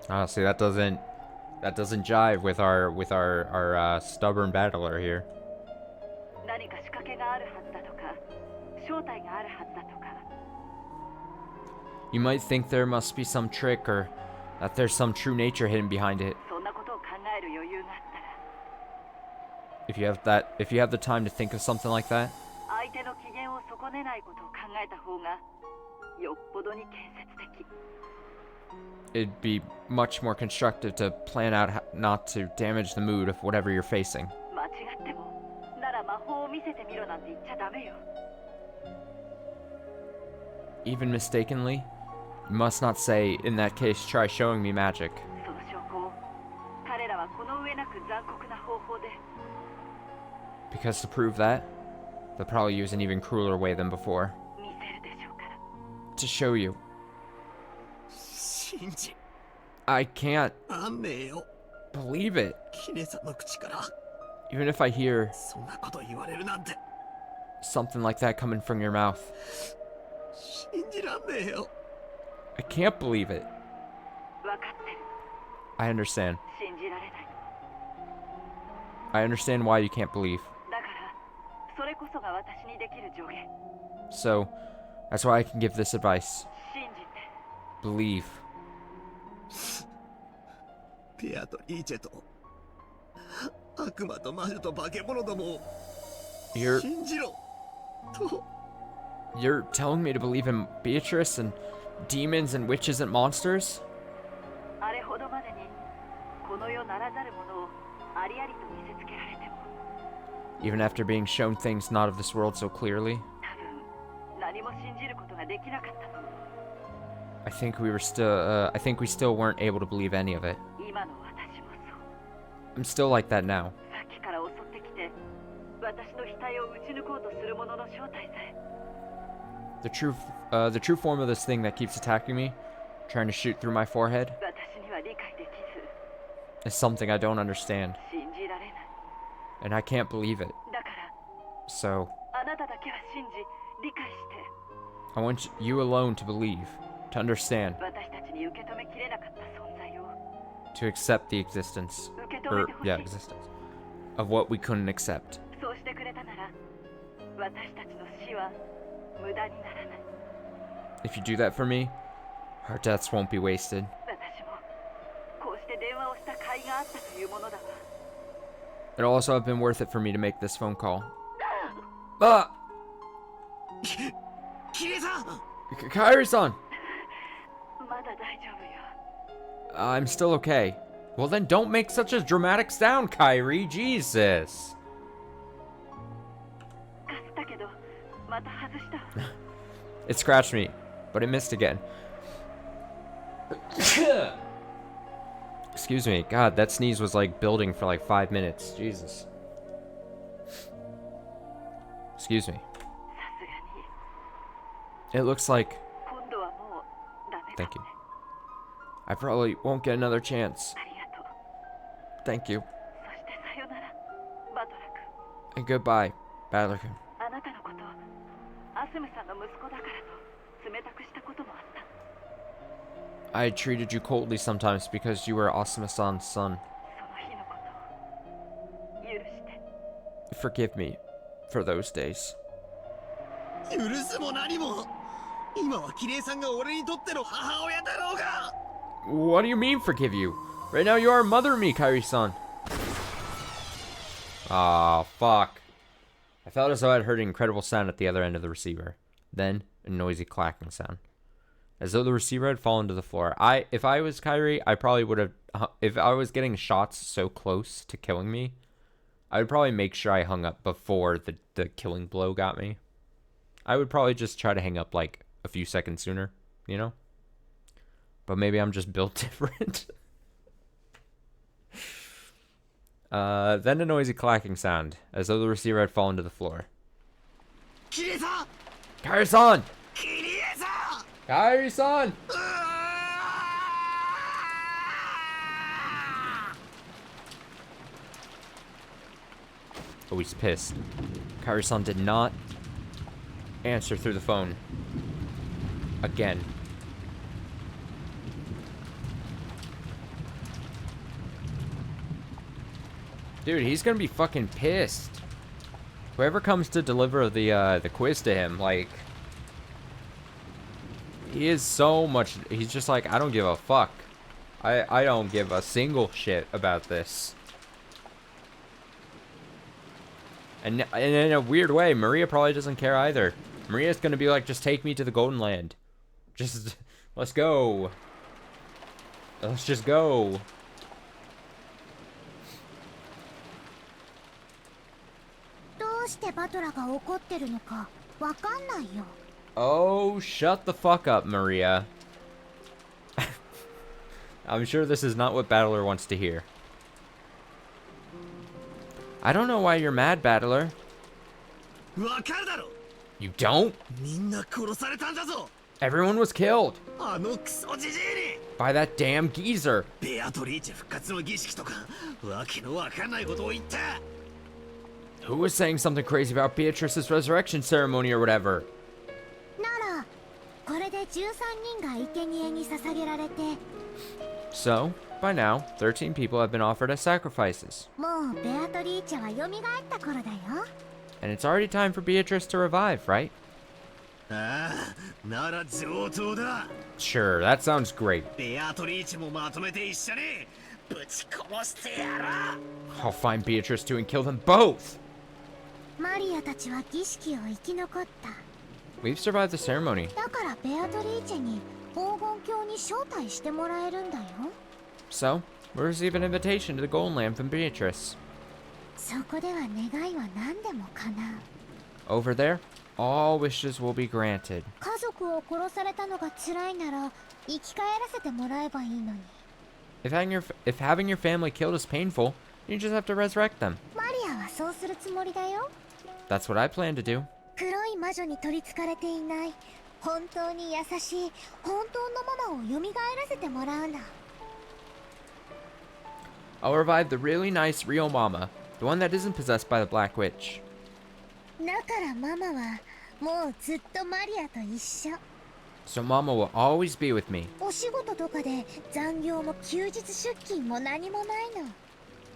Honestly, that doesn't jive with our stubborn battler here. You might think there must be some trick or that there's some true nature hidden behind it. If you have the time to think of something like that, it'd be much more constructive to plan out how not to damage the mood of whatever you're facing. Even mistakenly, you must not say, in that case, try showing me magic. Because to prove that, they'll probably use an even crueler way than before. To show you. I can't believe it. Even if I hear something like that coming from your mouth. I can't believe it. I understand. I understand why you can't believe. So, that's why I can give this advice. Believe. You're telling me to believe in Beatrice and demons and witches and monsters? Even after being shown things not of this world so clearly? I think we still weren't able to believe any of it. I'm still like that now. The true form of this thing that keeps attacking me, trying to shoot through my forehead, is something I don't understand. And I can't believe it. So, I want you alone to believe, to understand, to accept the existence, of what we couldn't accept. If you do that for me, our deaths won't be wasted. It'll also have been worth it for me to make this phone call. Ah! Kairi-san! I'm still okay. Well then don't make such a dramatic sound, Kairi. Jesus. It scratched me, but it missed again. Excuse me. God, that sneeze was like building for like 5 minutes. Jesus. Excuse me. It looks like... Thank you. I probably won't get another chance. Thank you. And goodbye, Battler-kun. I treated you coldly sometimes because you were Asuma-san's son. Forgive me for those days. What do you mean forgive you? Right now you are a mother to me, Kairi-san. Aw, fuck. I felt as though I'd heard an incredible sound at the other end of the receiver. Then, a noisy clacking sound. As though the receiver had fallen to the floor. If I was Kairi, I probably would have... If I was getting shots so close to killing me, I would probably make sure I hung up before the killing blow got me. I would probably just try to hang up like a few seconds sooner, you know? But maybe I'm just built different. Then a noisy clacking sound, as though the receiver had fallen to the floor. キリエさん Kairi-san! キリエさん Kairi-san! Oh, he's pissed. Kairi-san did not answer through the phone. Again. Dude, he's gonna be fucking pissed. Whoever comes to deliver the quiz to him, like, he is so much. He's just like, I don't give a fuck. I don't give a single shit about this. And in a weird way, Maria probably doesn't care either. Maria's gonna be like, just take me to the Golden Land. Just, let's go. Let's just go. Oh, shut the fuck up, Maria. I'm sure this is not what Battler wants to hear. I don't know why you're mad, Battler. わかるだろ You don't? みんな殺されたんだぞ Everyone was killed あのクソじじいに by that damn geezer. ベアトリーチェ復活の儀式とかわけのわかんないことを言った Who was saying something crazy about Beatrice's resurrection ceremony or whatever? ならこれで13人が生贄に捧げられて So, by now, 13 people have been offered as sacrifices. もうベアトリーチェは蘇った頃だよ And it's already time for Beatrice to revive, right? ああなら上等だ Sure, that sounds great. ベアトリーチェもまとめて一緒にぶち殺してやら I'll find Beatrice too and kill them both! マリアたちは儀式を生き残った We've survived the ceremony. だからベアトリーチェに黄金鏡に招待してもらえるんだよ So, we'll receive an invitation to the Golden Lamp from Beatrice. そこでは願いは何でも叶う Over there, all wishes will be granted. 家族を殺されたのが辛いなら生き返らせてもらえばいいのに If having your family killed is painful, you just have to resurrect them. マリアはそうするつもりだよ That's what I plan to do. 黒い魔女に取りつかれていない本当に優しい本当のママを蘇らせてもらうの I'll revive the really nice real mama, the one that isn't possessed by the Black Witch. だからママはもうずっとマリアと一緒 So mama will always be with me. お仕事とかで残業も休日出勤も何もないの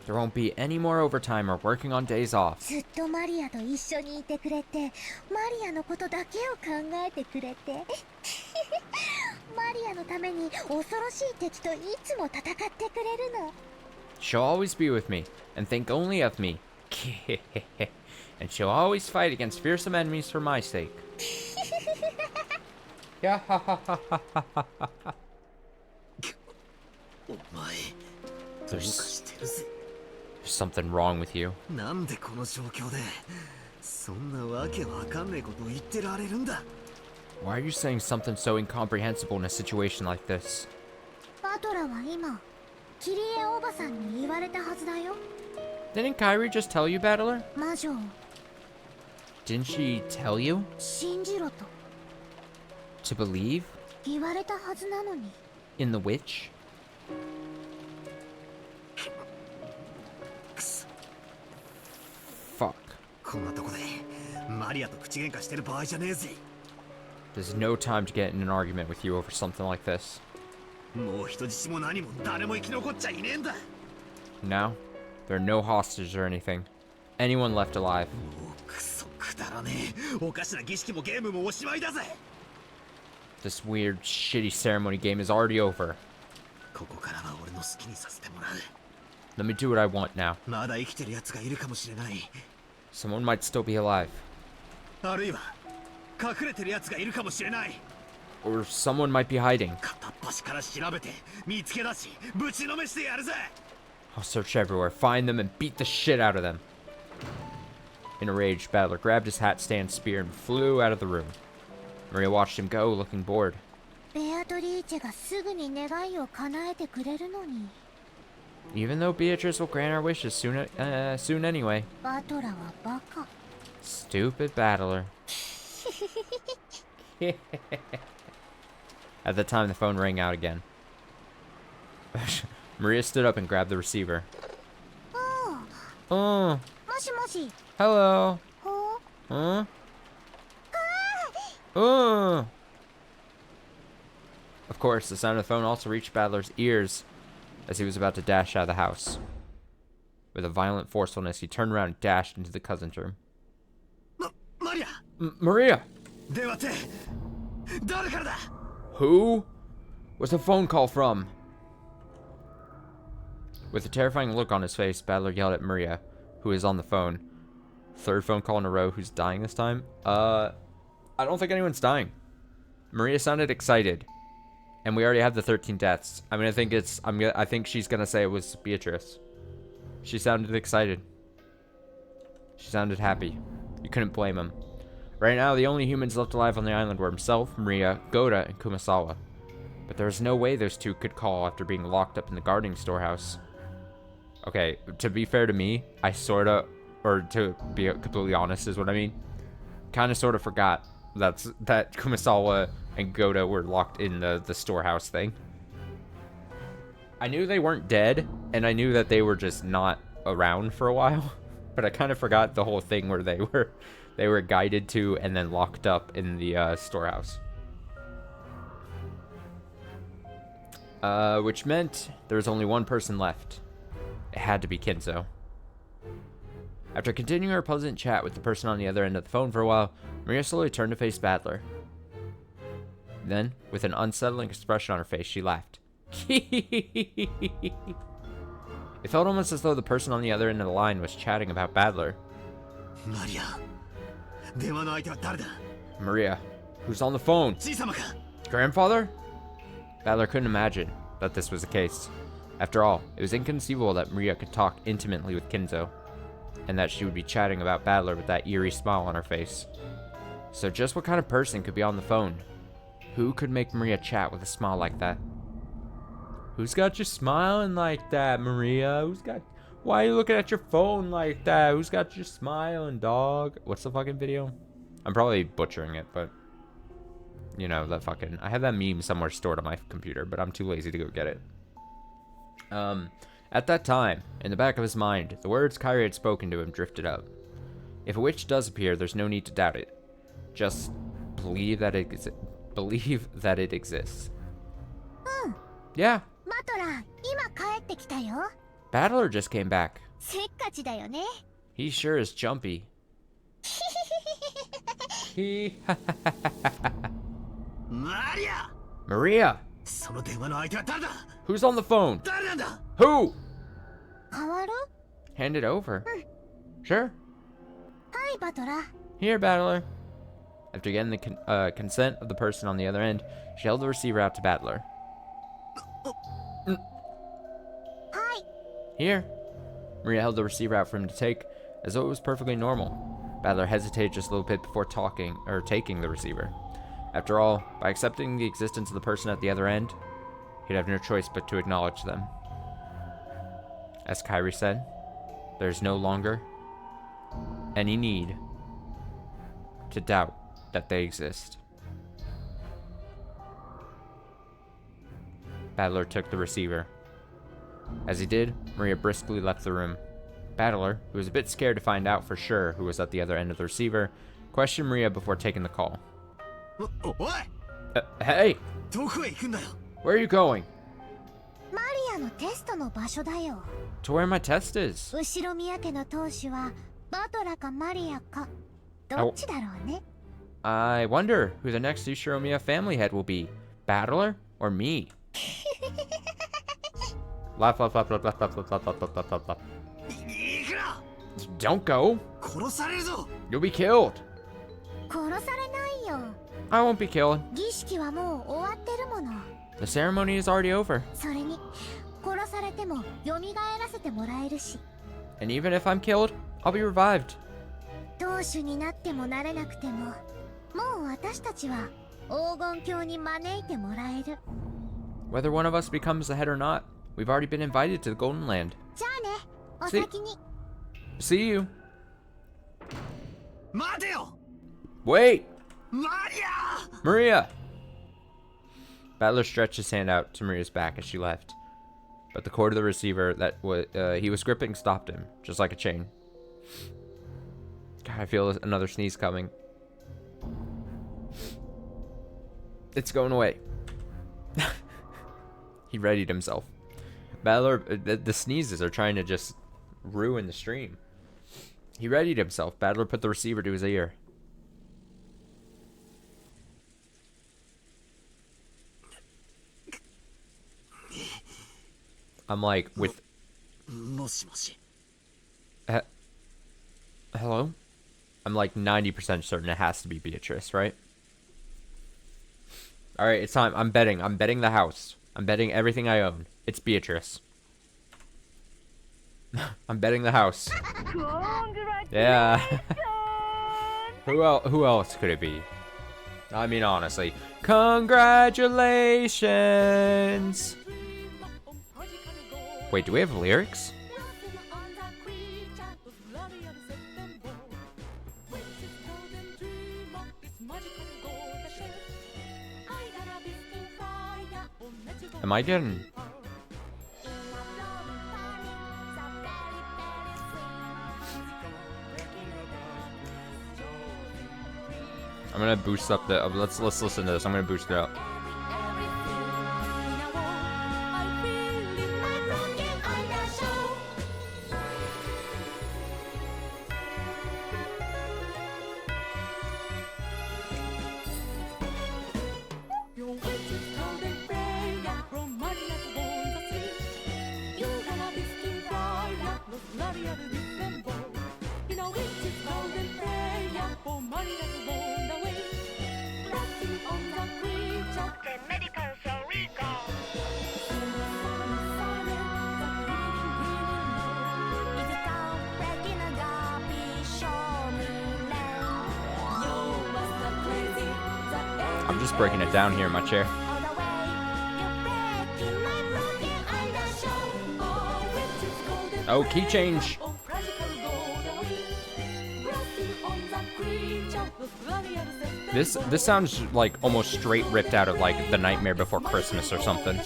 There won't be any more overtime or working on days off. ずっとマリアと一緒にいてくれてマリアのことだけを考えてくれてマリアのために恐ろしい敵といつも戦ってくれるの She'll always be with me and think only of me. And she'll always fight against fearsome enemies for my sake. Yeah, ha ha ha ha ha ha ha. お前どうかしてるぜ There's something wrong with you. なんでこの状況でそんなわけわかんねえことを言ってられるんだ Why are you saying something so incomprehensible in a situation like this? バトラは今キリエおばさんに言われたはずだよ Didn't Kyrie just tell you, Battler? 魔女を Didn't she tell you 信じろと to believe 言われたはずなのに in the witch? くそ Fuck. こんなとこでマリアと口喧嘩してる場合じゃねえぜ There's no time to get in an argument with you over something like this. もう人質も何も誰も生き残っちゃいねえんだ Now, there are no hostages or anything. Anyone left alive. もうクソくだらねえおかしな儀式もゲームもおしまいだぜ This weird, shitty ceremony game is already over. ここからは俺の好きにさせてもらう Let me do what I want now. まだ生きてる奴がいるかもしれない Someone might still be alive. あるいは隠れてる奴がいるかもしれない Or someone might be hiding. 片っ端から調べて見つけ出しぶちのめしてやるぜ I'll search everywhere, find them, and beat the shit out of them. In a rage, Battler grabbed his hat stand spear and flew out of the room. Maria watched him go, looking bored. ベアトリーチェがすぐに願いを叶えてくれるのに Even though Beatrice will grant our wishes soon anyway. バトラはバカ。 Stupid battler. At the time, the phone rang out again. Maria stood up and grabbed the receiver. おお、 Oh, もしもし。 hello. ほう。 Huh? Oh. Of course, the sound of the phone also reached Battler's ears as he was about to dash out of the house. With a violent forcefulness, he turned around and dashed into the cousin's room. マリア Maria! 電話って誰からだ Who was the phone call from? With a terrifying look on his face, Battler yelled at Maria, who is on the phone. Third phone call in a row. Who's dying this time? I don't think anyone's dying. Maria sounded excited, and we already have the 13 deaths. I mean, I think she's gonna say it was Beatrice. She sounded excited. She sounded happy. You couldn't blame him. Right now, the only humans left alive on the island were himself, Maria, Goda, and Kumasawa. But there was no way those two could call after being locked up in the guarding storehouse. Okay, to be fair to me, I sorta, or to be completely honest is what I mean, kinda sorta forgot that Kumasawa and Goda were locked in the storehouse thing. I knew they weren't dead, and I knew that they were just not around for a while, but I kind of forgot the whole thing where they were guided to and then locked up in the storehouse. Which meant there was only one person left. It had to be Kinzo. After continuing her pleasant chat with the person on the other end of the phone for a while, Maria slowly turned to face Battler. Then, with an unsettling expression on her face, she laughed. It felt almost as though the person on the other end of the line was chatting about Battler. マリア電話の相手は誰だ Maria, who's on the phone? じい様か Grandfather? Battler couldn't imagine that this was the case. After all, it was inconceivable that Maria could talk intimately with Kinzo, and that she would be chatting about Battler with that eerie smile on her face. So just what kind of person could be on the phone? Who could make Maria chat with a smile like that? Who's got you smiling like that, Maria? Why are you looking at your phone like that? Who's got you smiling, dog? What's the fucking video? I'm probably butchering it, but you know, I have that meme somewhere stored on my computer, but I'm too lazy to go get it. At that time, in the back of his mind, the words Kairi had spoken to him drifted up. If a witch does appear, there's no need to doubt it. Just believe that it exists. Yeah. バトラー、今帰ってきたよ。 Battler just came back. せっかちだよね。 He sure is jumpy. He マリア Maria, その電話の相手は誰だ who's on the phone? 誰なんだ Who? 変わる Hand it over. Sure. はい、バトラー。 Here, Battler. After getting the consent of the person on the other end, she held the receiver out to Battler. はい。 Here. Maria held the receiver out for him to take, as though it was perfectly normal. Battler hesitated just a little bit before taking the receiver. After all, by accepting the existence of the person at the other end, he'd have no choice but to acknowledge them. As Kairi said, there's no longer any need to doubt that they exist. Battler took the receiver. As he did, Maria briskly left the room. Battler, who was a bit scared to find out for sure who was at the other end of the receiver, questioned Maria before taking the call. おい Hey! どこへ行くんだよ Where are you going? マリアのテストの場所だよ。 To where my test is. 後ろ宮家の当主はバトラかマリアか。どっちだろうね。 I wonder who the next Ushiromiya family head will be. Battler or me? Laugh, laugh, laugh, laugh, laugh, laugh, laugh, laugh, laugh, laugh, laugh, laugh. 行くな Don't go. 殺されるぞ You'll be killed. 殺されないよ。 I won't be killed. 儀式はもう終わってるもの。 The ceremony is already over. それに殺されても蘇らせてもらえるし、 And even if I'm killed, I'll be revived. 当主になってもなれなくても、もう私たちは黄金鏡に招いてもらえる。 Whether one of us becomes the head or not, We've already been invited to the Golden Land. じゃあね、お See- 先に。 See you. 待てよ Wait! マリア Maria! Battler stretched his hand out to Maria's back as she left. But the cord of the receiver that he was gripping stopped him, just like a chain. God, I feel another sneeze coming. It's going away. He readied himself. Battler, the sneezes are trying to just ruin the stream. He readied himself. Battler put the receiver to his ear. I'm like, with... もしもし Hello? I'm like 90% certain it has to be Beatrice, right? Alright, it's time. I'm betting. I'm betting the house. I'm betting everything I own. It's Beatrice. I'm betting the house. Yeah. Who else could it be? I mean, honestly. Congratulations! Wait, do we have lyrics? Am I getting... I'm gonna boost up the... let's listen to this. I'm gonna boost it up. I'm just breaking it down here in my chair. Oh, key change. This sounds like almost straight ripped out of like The Nightmare Before Christmas or something.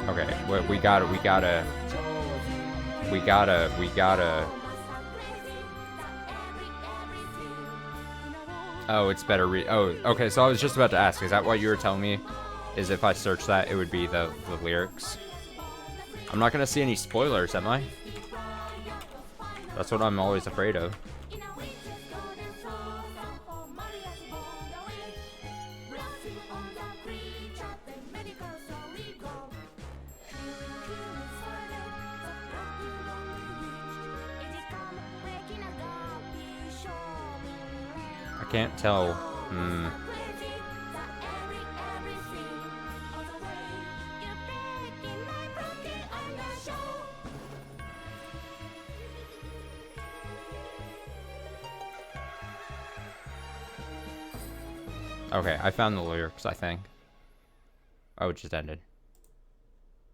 Okay, we gotta. Oh, it's better oh, okay, so I was just about to ask, is that what you were telling me? Is if I search that, it would be the lyrics? I'm not gonna see any spoilers, am I? That's what I'm always afraid of. I can't tell. Okay, I found the lyrics, I think. Oh, it just ended.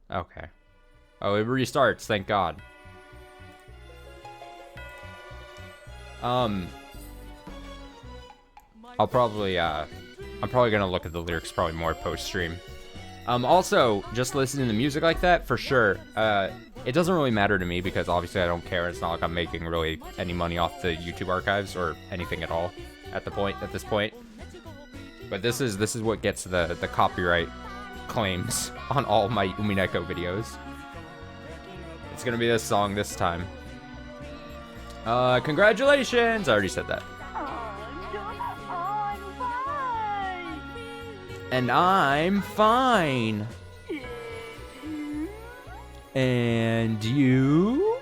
Okay. Oh, it restarts, thank God. I'm probably gonna look at the lyrics probably more post-stream. Also, just listening to music like that, for sure, it doesn't really matter to me because obviously I don't care. It's not like I'm making really any money off the YouTube archives or anything at all at this point. But this is what gets the copyright claims on all my Umineko videos. It's gonna be this song this time. Congratulations! I already said that. And I'm fine. And you?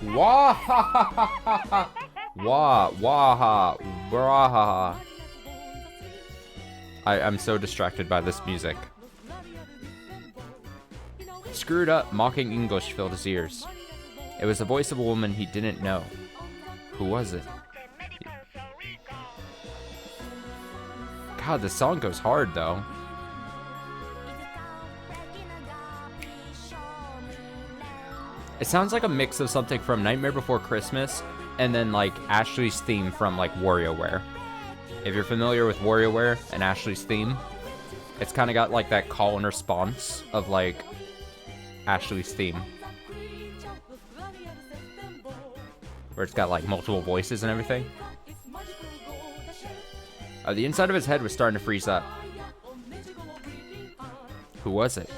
Wah ha ha ha ha. Wah wah ha braha. I'm so distracted by this music. Screwed up, mocking English filled his ears. It was the voice of a woman he didn't know. Who was it? God, the song goes hard though. It sounds like a mix of something from Nightmare Before Christmas and then like Ashley's theme from like WarioWare. If you're familiar with WarioWare and Ashley's theme, it's kind of got like that call and response of like Ashley's theme. Where it's got like multiple voices and everything. The inside of his head was starting to freeze up. Who was it?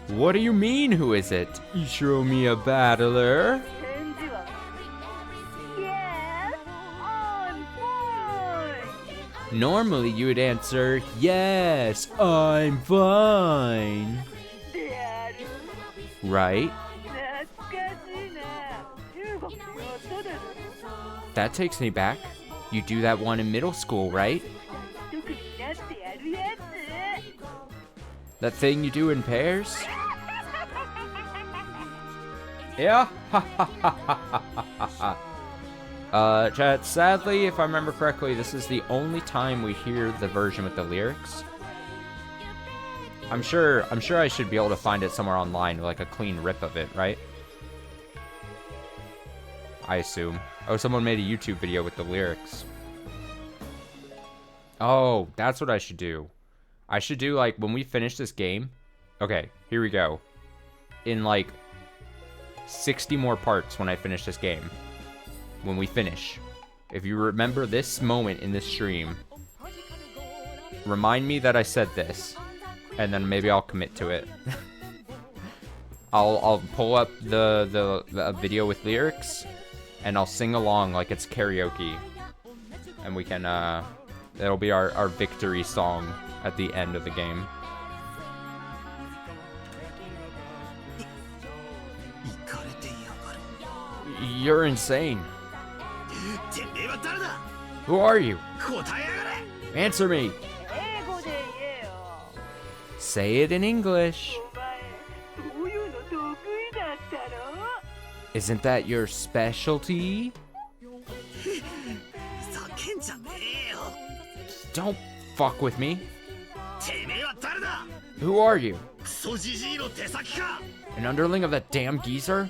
What do you mean, who is it? Ishiromiya Battler? Normally you would answer, yes, I'm fine. Right? That takes me back. You do that one in middle school, right? That thing you do in pairs? Yeah? Chat, sadly, if I remember correctly, this is the only time we hear the version with the lyrics. I'm sure I should be able to find it somewhere online, like a clean rip of it, right? I assume. Oh, someone made a YouTube video with the lyrics. Oh, that's what I should do. I should do, like, when we finish this game. Okay, here we go. In, like, 60 more parts when I finish this game. When we finish. If you remember this moment in this stream, remind me that I said this. And then maybe I'll commit to it. I'll pull up the video with lyrics. And I'll sing along like it's karaoke. And we can, that'll be our victory song at the end of the game. You're insane. Who are you? Answer me. Say it in English. Isn't that your specialty? Don't fuck with me. Who are you? An underling of that damn geezer?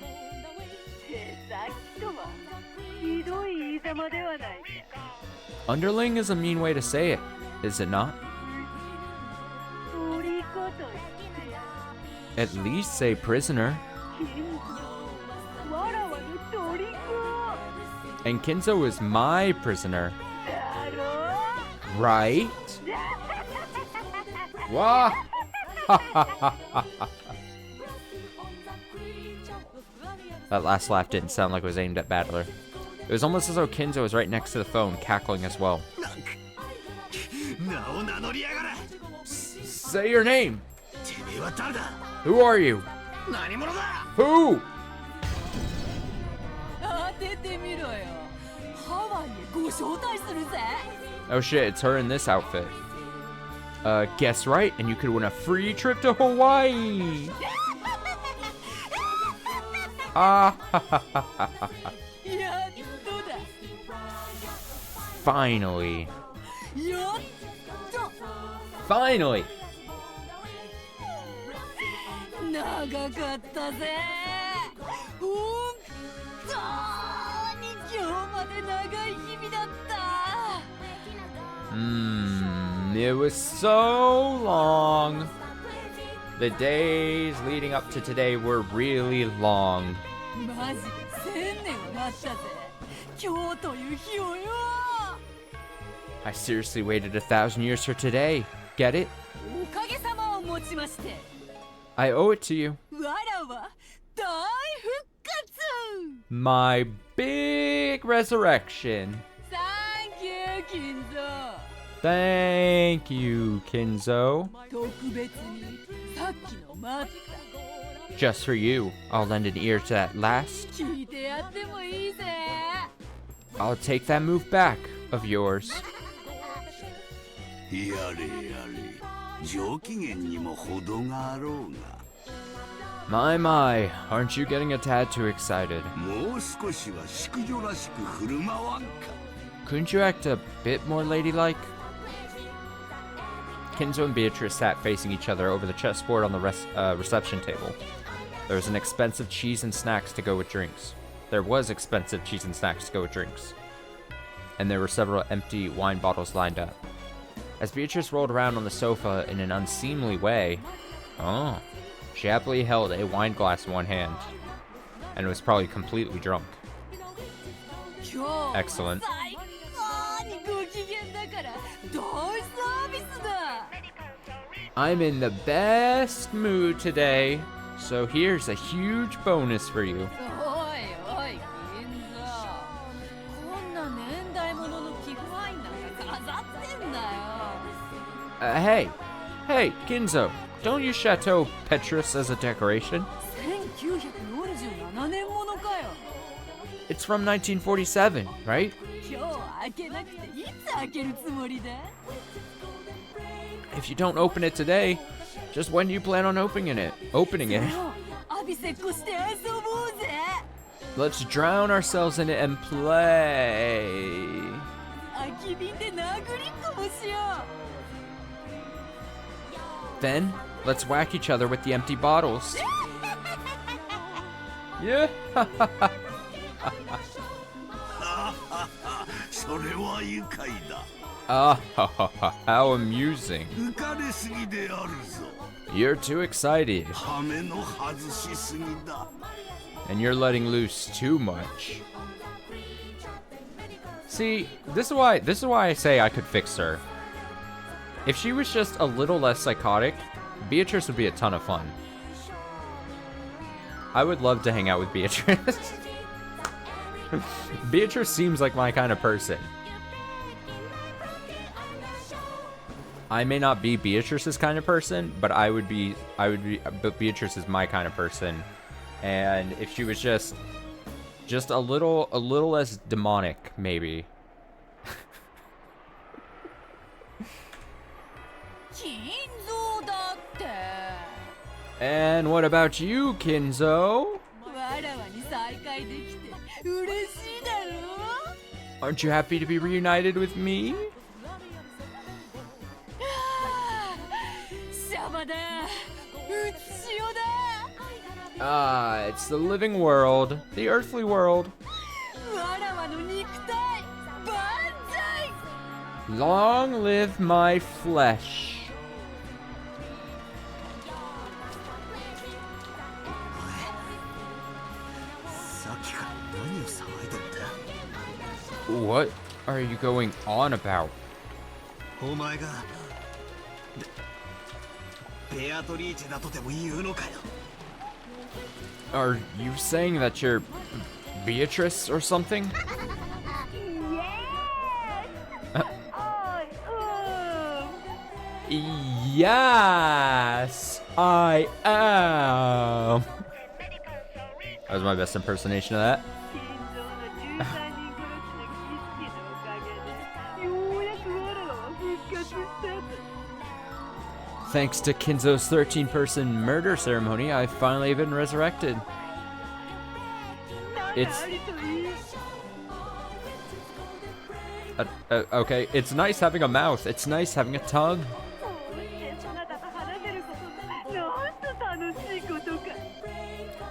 Underling is a mean way to say it, is it not? At least say prisoner. And Kinzo is my prisoner. Right? Wah! That last laugh didn't sound like it was aimed at Battler. It was almost as though Kinzo was right next to the phone, cackling as well. Say your name! Who are you? Who? Oh shit, it's her in this outfit. Guess right, and you could win a free trip to Hawaii! Finally. Finally! It was so long. The days leading up to today were really long. I seriously waited 1,000 years for today. Get it? I owe it to you. My big resurrection. Thank you, Kinzo. Just for you, I'll lend an ear to that last. I'll take that move back of yours. My, aren't you getting a tad too excited? もう少しは淑女らしく振る舞わんか。 Couldn't you act a bit more ladylike? Kinzo and Beatrice sat facing each other over the chessboard on the reception table. There was expensive cheese and snacks to go with drinks. And there were several empty wine bottles lined up. As Beatrice rolled around on the sofa in an unseemly way, she happily held a wine glass in one hand, and was probably completely drunk. Excellent. I'm in the best mood today, so here's a huge bonus for you. Hey, Ginzo, don't use Chateau Petrus as a decoration. It's from 1947, right? If you don't open it today, just when do you plan on opening it? Let's drown ourselves in it and play. Then, let's whack each other with the empty bottles. Yeah. それは愉快だ。 How amusing. 浮かれすぎであるぞ。 You're too excited. 羽目の外しすぎだ。 And you're letting loose too much. See, this is why I say I could fix her. If she was just a little less psychotic, Beatrice would be a ton of fun. I would love to hang out with Beatrice. Beatrice seems like my kind of person. I may not be Beatrice's kind of person, but but Beatrice is my kind of person. And if she was just a little less demonic, maybe. And what about you, Kinzo? Aren't you happy to be reunited with me? It's the living world, the earthly world. Long live my flesh. What are you going on about? お前がベアトリーチェだとでも言うのかよ。 Are you saying that you're Beatrice or something? Yes, I am. That was my best impersonation of that. Thanks to Kinzo's 13-person murder ceremony, I've finally been resurrected. It's... okay, it's nice having a mouth. It's nice having a tongue.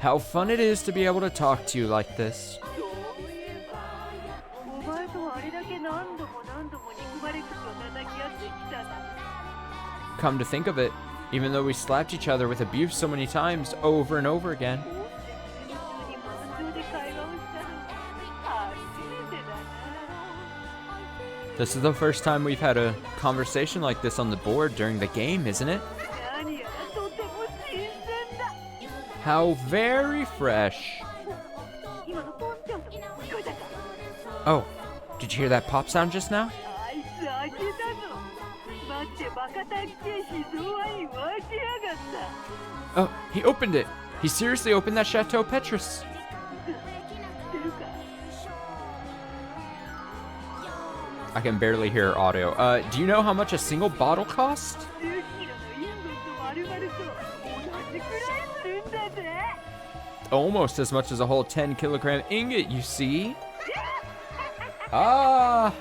How fun it is to be able to talk to you like this. Come to think of it, even though we slapped each other with abuse so many times over and over again. This is the first time we've had a conversation like this on the board during the game, isn't it? How very fresh. Oh, did you hear that pop sound just now? Oh, he opened it. He seriously opened that Chateau Petrus. I can barely hear audio. Do you know how much a single bottle costs? Almost as much as a whole 10-kilogram ingot, you see? Ah!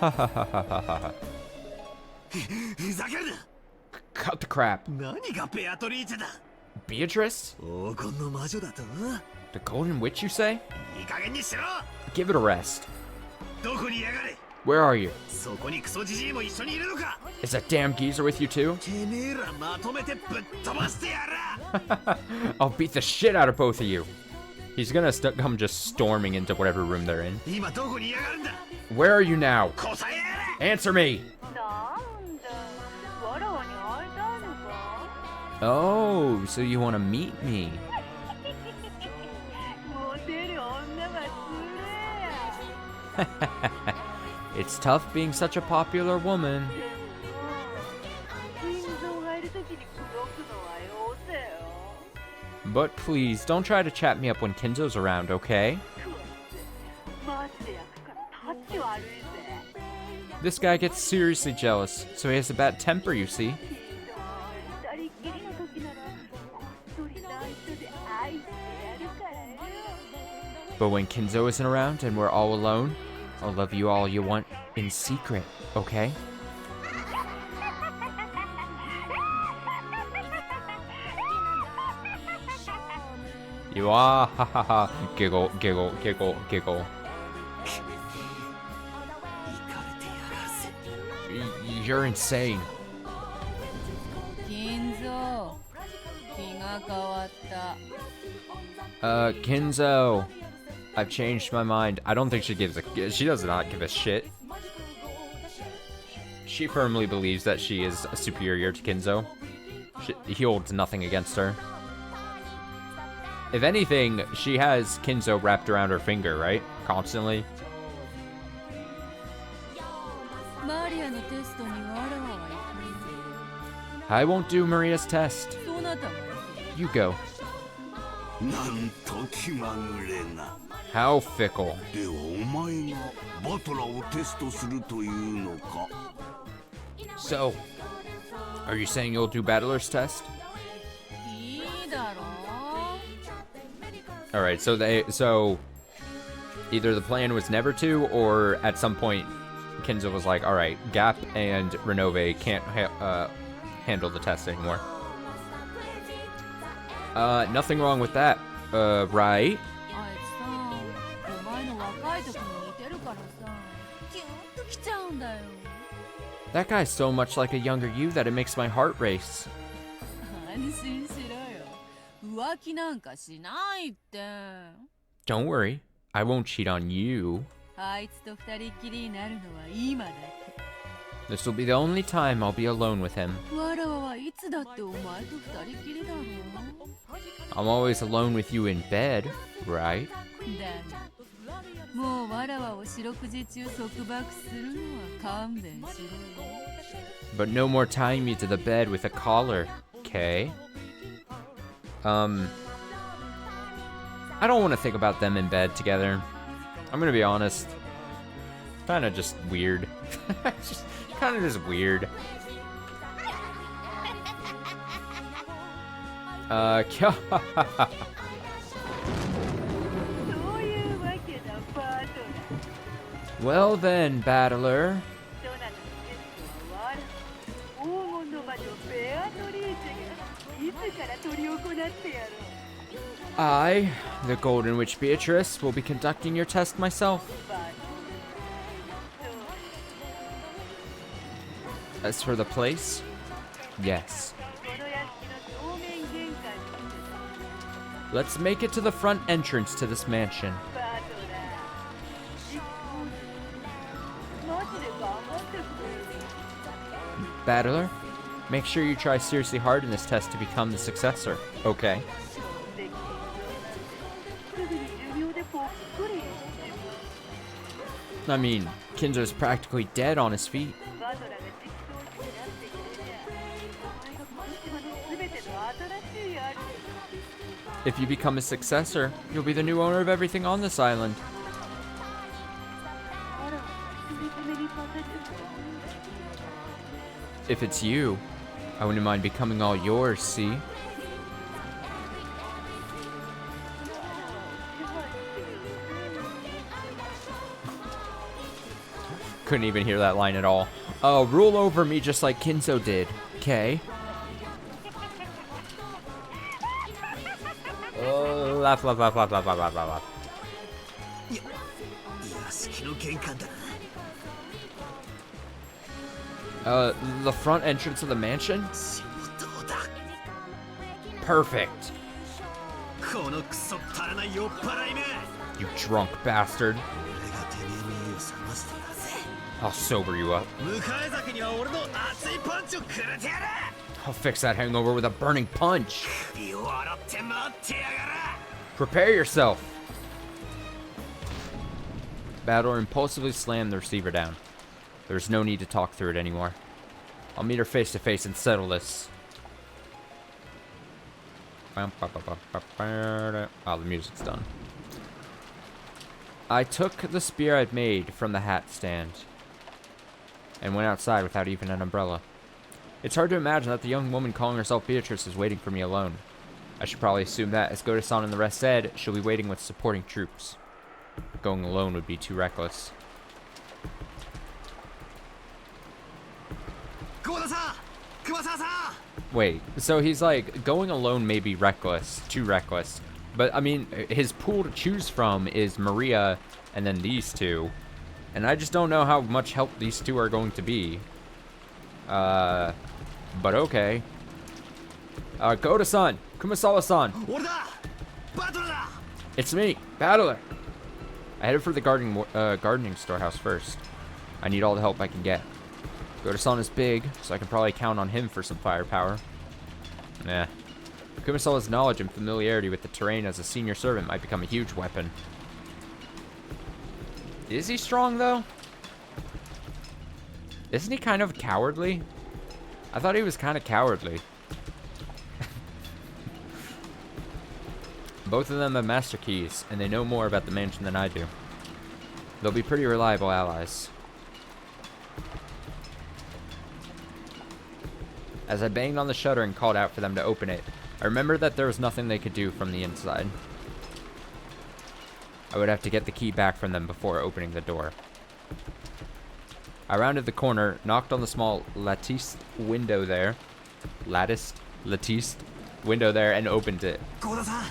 Cut the crap. 何がベアトリーチェだ Beatrice? 黄金の魔女だと The Golden Witch, you say? いい加減にしろ Give it a rest. どこにやがれ Where are you? そこにクソジジイも一緒にいるのか Is that damn geezer with you too? てめえらまとめてぶっ飛ばしてやら I'll beat the shit out of both of you. He's gonna come just storming into whatever room they're in. 今どこにやがるんだ Where are you now? 答えやがれ Answer me! なんだわらわに会いたいのか Oh, so you want to meet me? モテる女はつれや It's tough being such a popular woman. 心臓がいる時に口説くのはよせよ But please, don't try to chat me up when Kinzo's around, okay? マジで焼くからタッチ悪いぜ This guy gets seriously jealous, so he has a bad temper, you see. 二人っきりの時ならこっそり内緒で愛してやるからよ But when Kinzo isn't around and we're all alone, I'll love you all you want in secret, okay? You are, ha ha ha, giggle, giggle, giggle, giggle. いかれてやがるぜ You're insane. 金蔵気が変わった Kinzo, I've changed my mind. I don't think she does not give a shit. She firmly believes that she is superior to Kinzo. He holds nothing against her. If anything, she has Kinzo wrapped around her finger, right? Constantly. マリアのテストにわらわは行く I won't do Maria's test. そなたも You go. なんと気まぐれな How fickle. ではお前がバトラーをテストするというのか So, are you saying you'll do Battler's test? いいだろ Alright, so either the plan was never to, or at some point Kinzo was like, alright, Gap and Renove can't handle the test anymore. Nothing wrong with that, right? あいつさお前の若い時に似てるからさキュンときちゃうんだよ That guy's so much like a younger you that it makes my heart race. 安心しろよ浮気なんかしないって Don't worry, I won't cheat on you. あいつと二人っきりになるのは今だけ This will be the only time I'll be alone with him. わらわはいつだってお前と二人っきりだろ I'm always alone with you in bed, right? だがもうわらわを四六時中束縛するのは勘弁しろよ But no more tying me to the bed with a collar, okay? I don't want to think about them in bed together. I'm gonna be honest. Kinda just weird. Just kinda just weird. そういうわけだバートラ Well then, Battler. ドナのテストはわら黄金の魔女ベアトリーチェが自ら執り行ってやろう I, the Golden Witch Beatrice, will be conducting your test myself. バート As for the place, yes. この屋敷の正面玄関に Let's make it to the front entrance to this mansion. バートラ実行マジで頑張ってくれ Battler, make sure you try seriously hard in this test to become the successor, okay? すぐに寿命でぽっくり I mean, Kinzo's practically dead on his feet. バトラが実装士になってくれりゃお前がこの島の全ての新しい主 If you become his successor, you'll be the new owner of everything on this island. あら一人ためにさせて If it's you, I wouldn't mind becoming all yours, see? Couldn't even hear that line at all. Oh, rule over me just like Kinzo did. Okay. Laugh, laugh, laugh, laugh, laugh, laugh, laugh, laugh. 屋敷の玄関だな。 The front entrance of the mansion? 仕事だ。 Perfect. このクソったらない酔っ払いめ。 You drunk bastard. 俺がてめえの家を覚ましてやるぜ。 I'll sober you up. 迎え酒には俺の熱いパンチをくれてやる。 I'll fix that hangover with a burning punch. 首を洗って待ってやがる。 Prepare yourself. Battler impulsively slammed the receiver down. There's no need to talk through it anymore. I'll meet her face to face and settle this. Oh, the music's done. I took the spear I'd made from the hat stand and went outside without even an umbrella. It's hard to imagine that the young woman calling herself Beatrice is waiting for me alone. I should probably assume that, as Goda-san and the rest said, she'll be waiting with supporting troops. Going alone would be too reckless. Wait, so he's like, going alone may be reckless, too reckless. But, I mean, his pool to choose from is Maria and then these two. And I just don't know how much help these two are going to be. But okay. Goda-san! Kumasawa-san! It's me, Battler! I headed for the gardening storehouse first. I need all the help I can get. Goda-san is big, so I can probably count on him for some firepower. Nah. Kumasawa's knowledge and familiarity with the terrain as a senior servant might become a huge weapon. Is he strong, though? Isn't he kind of cowardly? I thought he was kind of cowardly. Both of them have master keys, and they know more about the mansion than I do. They'll be pretty reliable allies. As I banged on the shutter and called out for them to open it, I remembered that there was nothing they could do from the inside. I would have to get the key back from them before opening the door. I rounded the corner, knocked on the small latticed window there. Latticed window there, and opened it. Goda-san!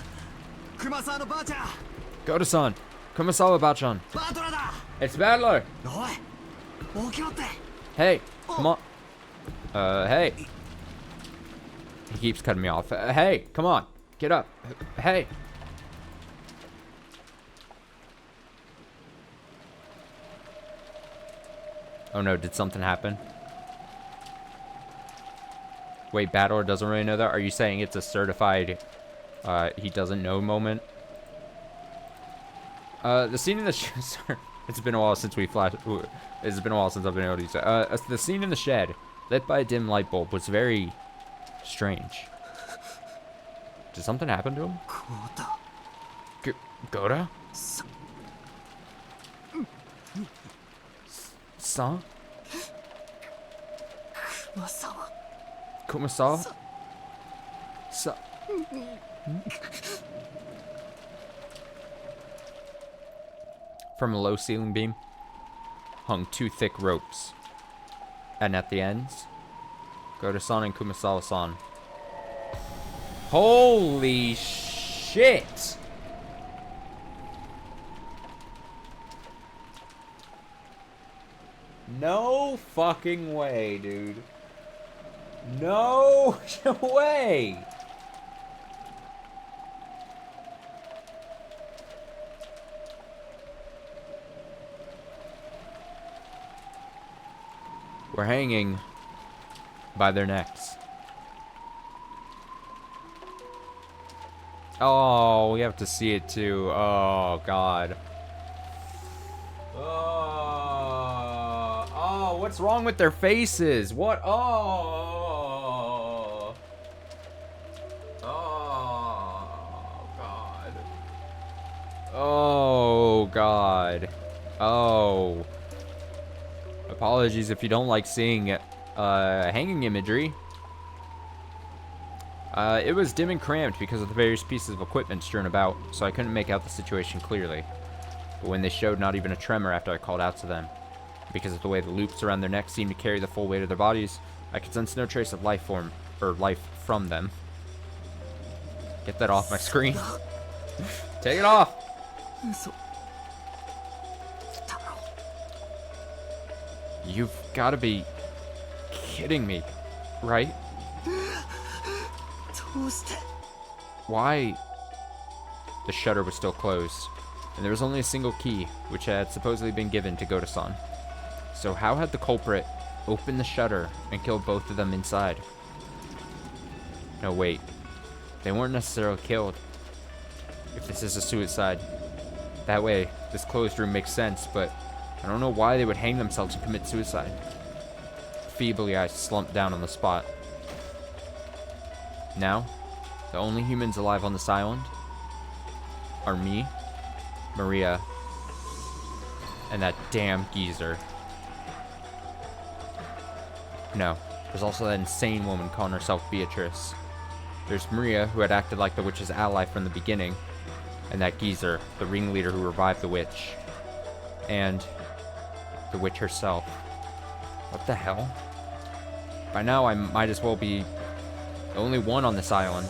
Goda-san! Kumasawa-bachan! It's Battler! Hey! Come on! Hey! He keeps cutting me off. Hey! Come on! Get up! Hey! Oh no, did something happen? Wait, Battler doesn't really know that? Are you saying it's a certified, he doesn't know moment? The scene in the sorry, it's been a while since we flashed. It's been a while since I've been able to use it. The scene in the shed, lit by a dim light bulb, was very strange. Did something happen to him? Goda? Son? Kumasawa? From a low ceiling beam hung two thick ropes. And at the ends, Goda-san and Kumasawa-san. Holy shit! No fucking way, dude. No way! We're hanging by their necks. Oh, we have to see it too. Oh, God. Oh, what's wrong with their faces? What? Oh. Oh, God. Oh, God. Oh. Apologies if you don't like seeing hanging imagery. It was dim and cramped because of the various pieces of equipment strewn about, so I couldn't make out the situation clearly. But when they showed not even a tremor after I called out to them, Because of the way the loops around their necks seemed to carry the full weight of their bodies, I could sense no trace of life from them. Get that off my screen. Take it off! You've got to be kidding me, right? Why? The shutter was still closed, and there was only a single key, which had supposedly been given to Goto-san. So how had the culprit opened the shutter and killed both of them inside? No, wait. They weren't necessarily killed. If this is a suicide, that way, this closed room makes sense, but I don't know why they would hang themselves and commit suicide. Feebly, I slumped down on the spot. Now, the only humans alive on this island are me, Maria, and that damn geezer. No, there's also that insane woman calling herself Beatrice. There's Maria, who had acted like the witch's ally from the beginning, and that geezer, the ringleader who revived the witch, and the witch herself. What the hell? By now, I might as well be the only one on this island.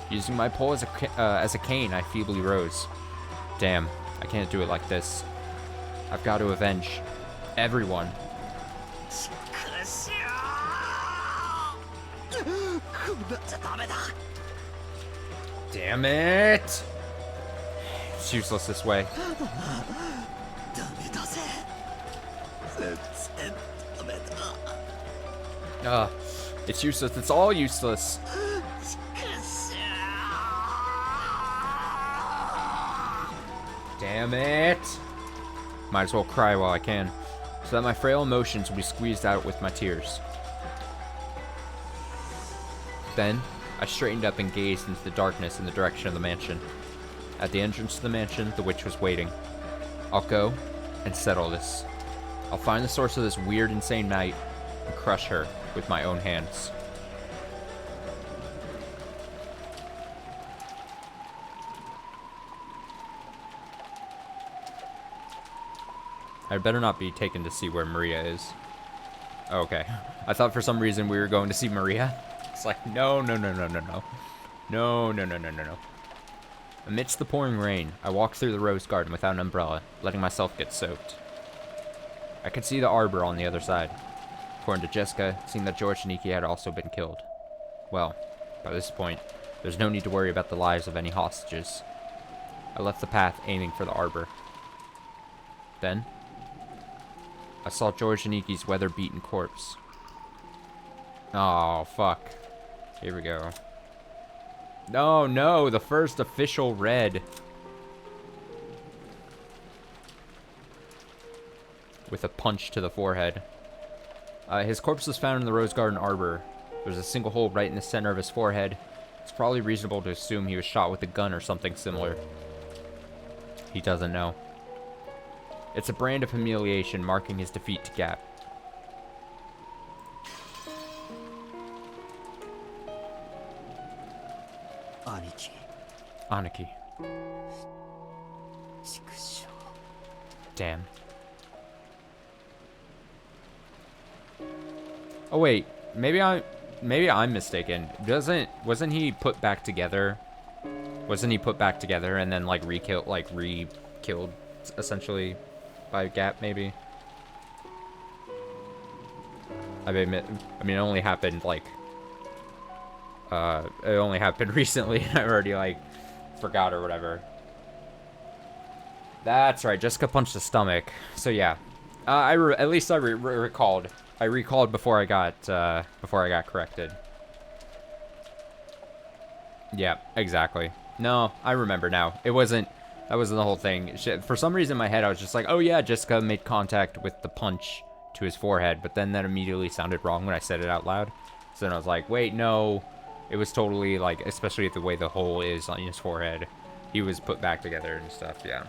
Using my pole as a cane, I feebly rose. Damn, I can't do it like this. I've got to avenge everyone. Damn it! It's useless this way. It's useless. It's all useless. Damn it! Might as well cry while I can, so that my frail emotions will be squeezed out with my tears. Then, I straightened up and gazed into the darkness in the direction of the mansion. At the entrance to the mansion, the witch was waiting. I'll go and settle this. I'll find the source of this weird, insane night and crush her with my own hands. I'd better not be taken to see where Maria is. Okay. I thought for some reason we were going to see Maria. It's like, no. No. Amidst the pouring rain, I walked through the rose garden without an umbrella, letting myself get soaked. I could see the arbor on the other side. According to Jessica, it seemed that George Niki had also been killed. Well, by this point, there's no need to worry about the lives of any hostages. I left the path aiming for the arbor. Then, I saw George Niki's weather-beaten corpse. Oh, fuck. Here we go. No, the first official red. With a punch to the forehead. His corpse was found in the Rose Garden Arbor. There's a single hole right in the center of his forehead. It's probably reasonable to assume he was shot with a gun or something similar. He doesn't know. It's a brand of humiliation marking his defeat to Gap. Aniki. Damn. Oh wait, maybe I'm mistaken. Wasn't he put back together? Wasn't he put back together and then like re-killed essentially by Gap maybe? I mean it only happened like it only happened recently and I already like forgot or whatever. That's right, Jessica punched the stomach. So yeah, at least I recalled. I recalled before I got corrected. Yeah, exactly. No, I remember now. That wasn't the whole thing. For some reason in my head I was just like, oh yeah, Jessica made contact with the punch to his forehead, but then that immediately sounded wrong when I said it out loud. So then I was like, wait, no. It was totally like, especially the way the hole is on his forehead. He was put back together and stuff, yeah.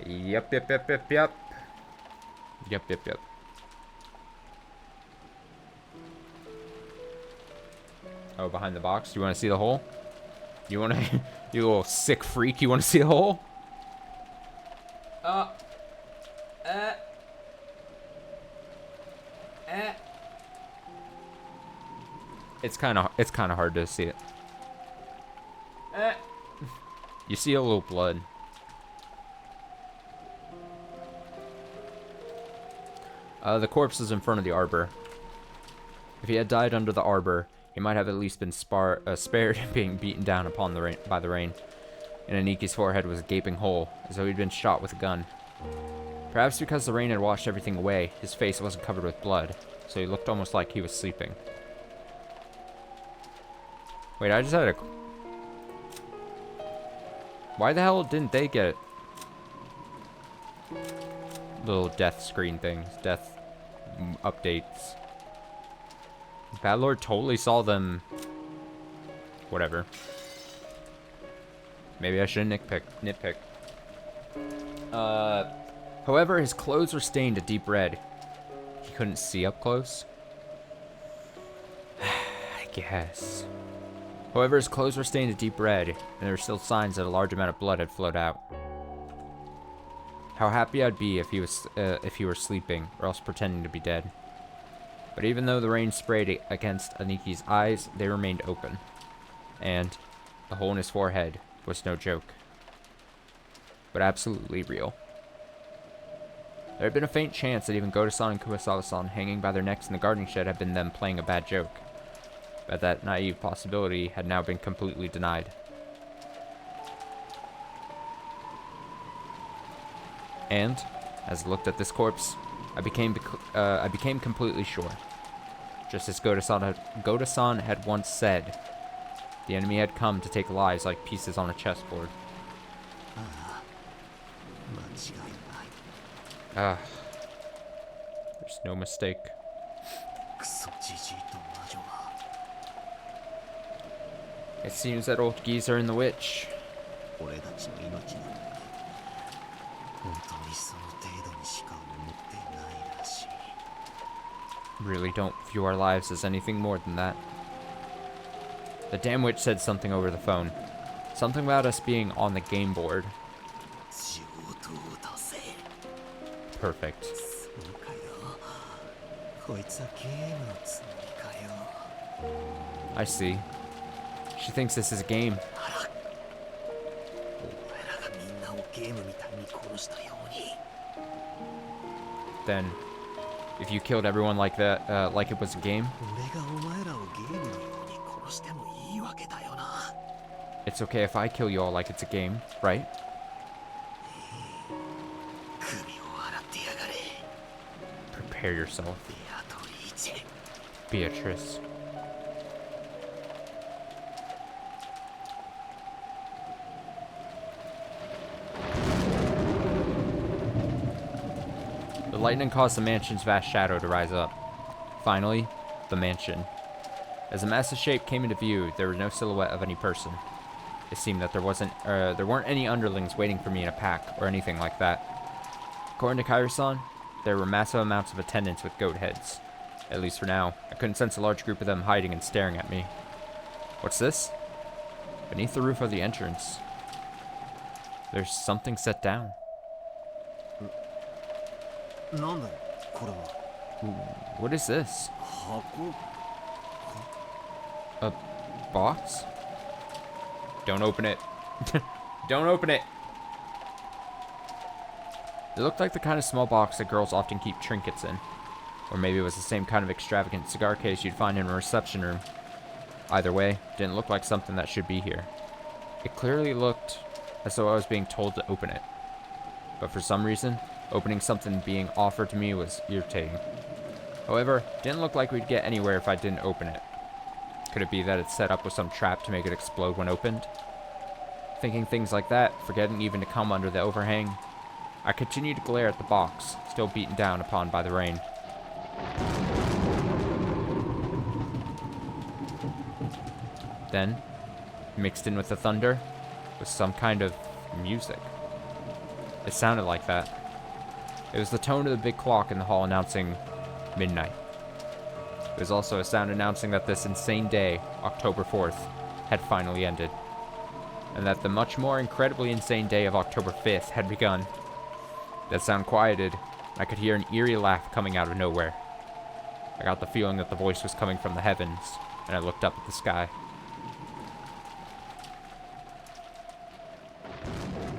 Yep. Oh, behind the box? Do you want to see the hole? You wanna, you little sick freak, you wanna see the hole? It's kind of hard to see it. You see a little blood. The corpse is in front of the arbor. If he had died under the arbor, he might have at least been spared being beaten down upon by the rain. In Aniki's forehead was a gaping hole, as though he'd been shot with a gun. Perhaps because the rain had washed everything away, his face wasn't covered with blood, so he looked almost like he was sleeping. Wait, I just had a... Why the hell didn't they get it? Little death screen things, death updates. Bad Lord totally saw them. Whatever. Maybe I should nitpick. However, his clothes were stained a deep red. He couldn't see up close. I guess. However, his clothes were stained a deep red, and there were still signs that a large amount of blood had flowed out. How happy I'd be if he were sleeping, or else pretending to be dead. But even though the rain sprayed against Aniki's eyes, they remained open. And the hole in his forehead was no joke, but absolutely real. There had been a faint chance that even Goto-san and Kurosawa-san hanging by their necks in the gardening shed had been them playing a bad joke. But that naive possibility had now been completely denied. And, as I looked at this corpse, I became completely sure. Just as Goto-san had once said, the enemy had come to take lives like pieces on a chessboard. Ah, there's no mistake. It seems that old geezer and the witch really don't view our lives as anything more than that. The damn witch said something over the phone. Something about us being on the game board. Perfect. I see. She thinks this is a game. Then, if you killed everyone like that, like it was a game, it's okay if I kill you all like it's a game, right? Prepare yourself, Beatrice. The lightning caused the mansion's vast shadow to rise up. Finally, the mansion. As the massive shape came into view, there was no silhouette of any person. It seemed that there weren't any underlings waiting for me in a pack or anything like that. According to Kairo-san, there were massive amounts of attendants with goat heads. At least for now, I couldn't sense a large group of them hiding and staring at me. What's this? Beneath the roof of the entrance, there's something set down. What is this? A box? Don't open it. Don't open it. It looked like the kind of small box that girls often keep trinkets in. Or maybe it was the same kind of extravagant cigar case you'd find in a reception room. Either way, it didn't look like something that should be here. It clearly looked as though I was being told to open it. But for some reason, opening something being offered to me was irritating. However, it didn't look like we'd get anywhere if I didn't open it. Could it be that it's set up with some trap to make it explode when opened? Thinking things like that, forgetting even to come under the overhang, I continued to glare at the box, still beaten down upon by the rain. Then, mixed in with the thunder, was some kind of music. It sounded like that. It was the tone of the big clock in the hall announcing midnight. It was also a sound announcing that this insane day, October 4th, had finally ended. and that the much more incredibly insane day of October 5th had begun. That sound quieted. I could hear an eerie laugh coming out of nowhere. I got the feeling that the voice was coming from the heavens, and I looked up at the sky.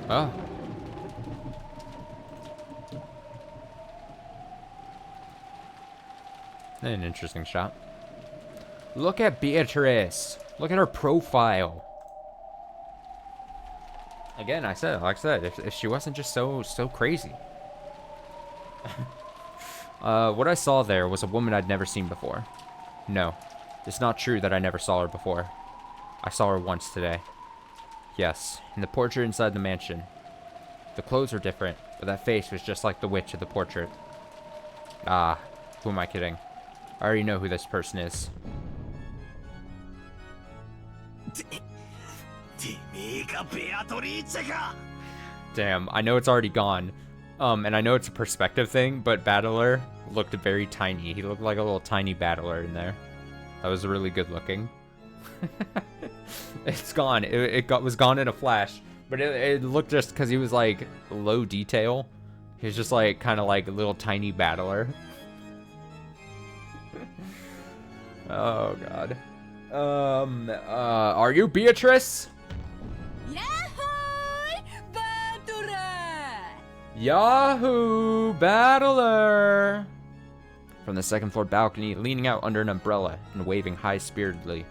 Oh. An interesting shot. Look at Beatrice. Look at her profile. Again, like I said, if she wasn't just so crazy. What I saw there was a woman I'd never seen before. No, it's not true that I never saw her before. I saw her once today. Yes, in the portrait inside the mansion. The clothes were different, but that face was just like the witch of the portrait. Ah, who am I kidding? I already know who this person is. Damn, I know it's already gone. And I know it's a perspective thing, but Battler looked very tiny. He looked like a little tiny Battler in there. That was really good looking. It's gone. It was gone in a flash. But it looked just because he was like low detail. He was just like kind of like a little tiny Battler. Oh god. Are you Beatrice? Yahoo! Battler! From the second floor balcony, leaning out under an umbrella and waving high-spiritedly,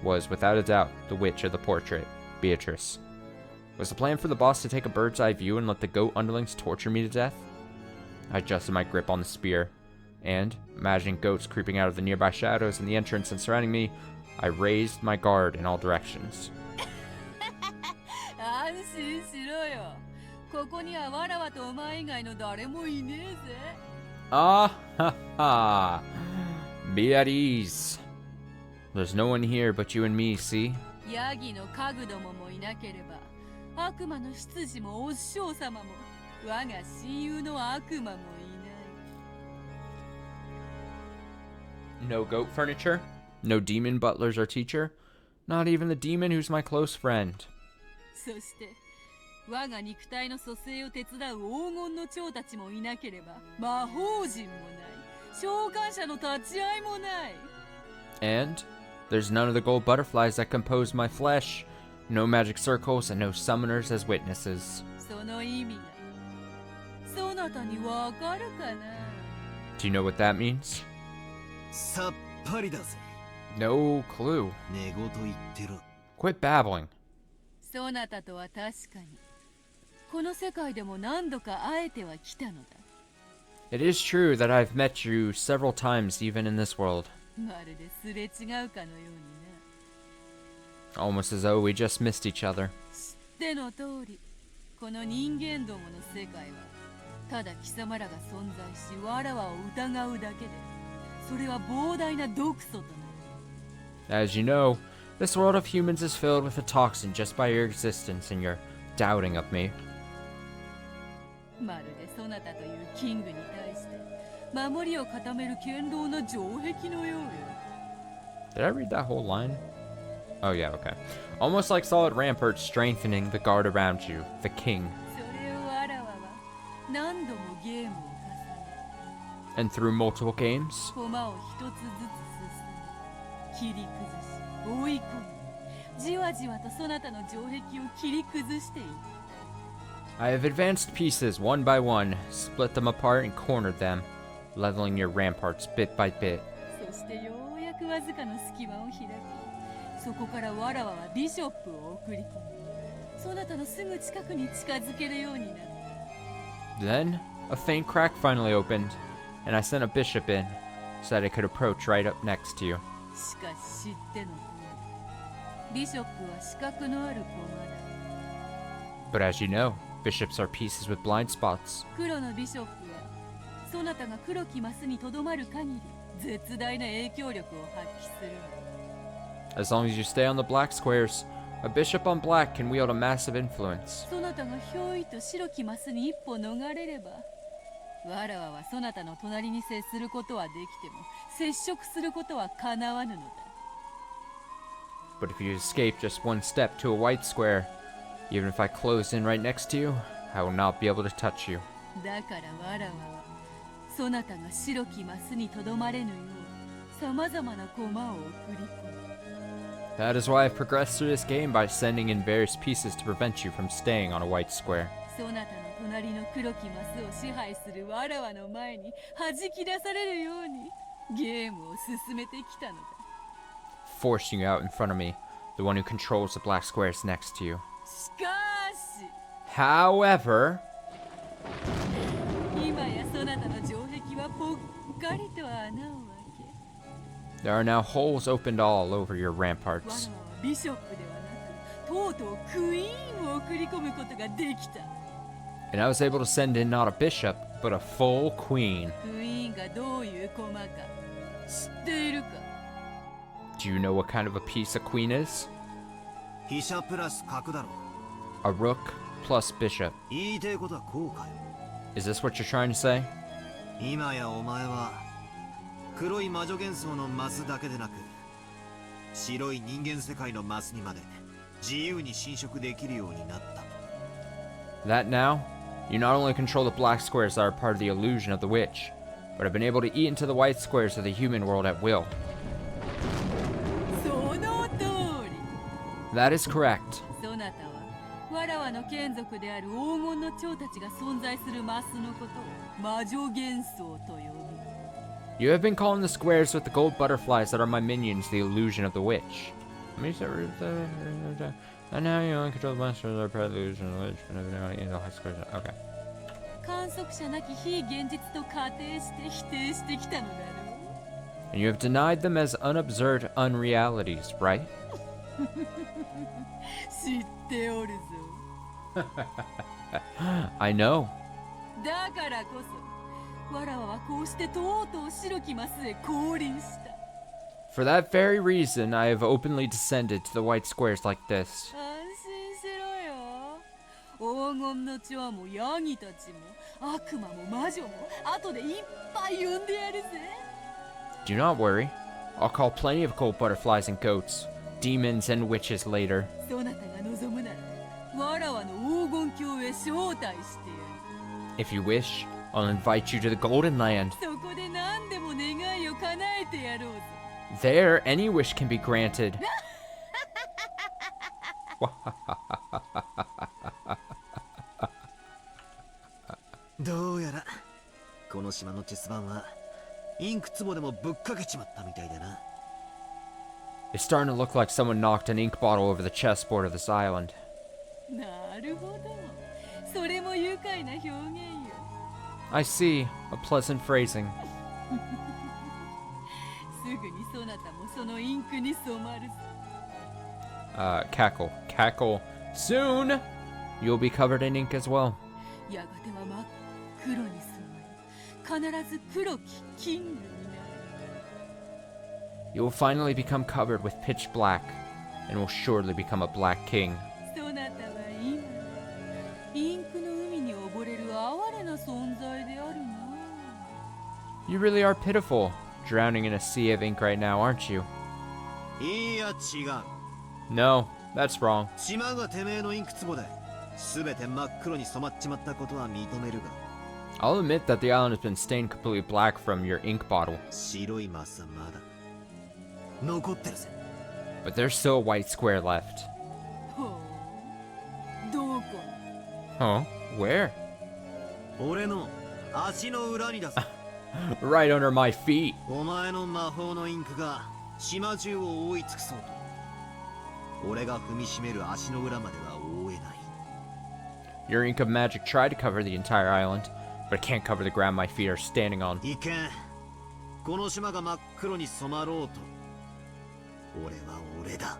was, without a doubt, the witch of the portrait, Beatrice. Was the plan for the boss to take a bird's-eye view and let the goat underlings torture me to death? I adjusted my grip on the spear, and, imagining goats creeping out of the nearby shadows in the entrance and surrounding me, I raised my guard in all directions. Ah ha ha! Be at ease. There's no one here but you and me, see? No goat furniture? No demon butlers or teacher? Not even the demon who's my close friend. And there's none of the gold butterflies that compose my flesh, no magic circles, and no summoners as witnesses. Do you know what that means? No clue. Quit babbling. It is true that I've met you several times even in this world. Almost as though we just missed each other. As you know, this world of humans is filled with a toxin just by your existence and your doubting of me. Did I read that whole line? Oh yeah, okay. Almost like solid ramparts strengthening the guard around you, the king. And through multiple games? I have advanced pieces one by one, split them apart and cornered them, leveling your ramparts bit by bit. Then, a faint crack finally opened, and I sent a bishop in, so that it could approach right up next to you. But as you know, bishops are pieces with blind spots. As long as you stay on the black squares, a bishop on black can wield a massive influence. But if you escape just one step to a white square, Even if I close in right next to you, I will not be able to touch you. だからわらわはそなたが白きマスにとどまれぬようさまざまな駒を送り込む。 That is why I've progressed through this game by sending in various pieces to prevent you from staying on a white square. そなたの隣の黒きマスを支配するわらわの前に弾き出されるようにゲームを進めてきたのだ。 Forcing you out in front of me, the one who controls the black squares next to you. しかし However, 今やそなたの城壁はぽっかりと穴を開け there are now holes opened all over your わら ramparts. わはビショップではなくとうとうクイーンを送り込むことができた。 And I was able to send in not a bishop, but a full queen. クイーンがどういう駒か知っているか。 Do you know what kind of a piece a queen is? 飛車プラス角だろ。 A rook plus bishop. 言いてえことはこうかよ。 Is this what you're trying to say? 今やお前は黒い魔女幻想のマスだけでなく白い人間世界のマスにまで自由に侵食できるようになった。 That now, you not only control the black squares that are part of the illusion of the witch, but have been able to eat into the white squares of the human world at will. その通り。 That is correct. そなたはわらわの眷属である黄金の蝶たちが存在するマスのことを魔女幻想と呼ぶ。 You have been calling the squares with the gold butterflies that are my minions the illusion of the witch. And now you only control the monsters that are part of the illusion of the witch, but never know any of the high squares. Okay. 観測者なき非現実と仮定して否定してきたのだろう。 And you have denied them as unobserved unrealities, right? 知っておるぞ。 I know. だからこそわらわはこうしてとうとう白きマスへ降臨した。 For that very reason, I have openly descended to the white squares like this. 安心しろよ。黄金の蝶もヤギたちも悪魔も魔女も後でいっぱい呼んでやるぜ。 Do not worry. I'll call plenty of gold butterflies and goats, demons and witches later. そなたが望むならわらわの黄金鏡へ招待してやる。 If you wish, I'll invite you to the Golden Land. そこで何でも願いを叶えてやろうぜ。 There, any wish can be granted. どうやらこの島のチェス盤はインク壺でもぶっかけちまったみたいだな。 It's starting to look like someone knocked an ink bottle over the chessboard of this island. なるほど。それも愉快な表現よ。 I see. A pleasant phrasing. すぐにそなたもそのインクに染まるぞ。 Cackle. Cackle. Soon, you'll be covered in ink as well. やがては真っ黒に染まり、必ず黒きキングになる。 You will finally become covered with pitch black, and will surely become a black king. そなたは今、インクの海に溺れる哀れな存在であるな。 You really are pitiful, drowning in a sea of ink right now, aren't you? いや違う。 No, that's wrong. 島がてめえのインク壺で全て真っ黒に染まっちまったことは認めるが I'll admit that the island has been stained completely black from your ink bottle, 白いマスはまだ残ってるぜ。 but there's still a white square left. ほう、どこに？ Huh? Where? 俺の足の裏にだぜ。 Right under my feet. お前の魔法のインクが島中を覆い尽くそうと俺が踏みしめる足の裏までは覆えない。 Your ink of magic tried to cover the entire island, but it can't cover the ground my feet are standing on. いけん。この島が真っ黒に染まろうと俺は俺だ。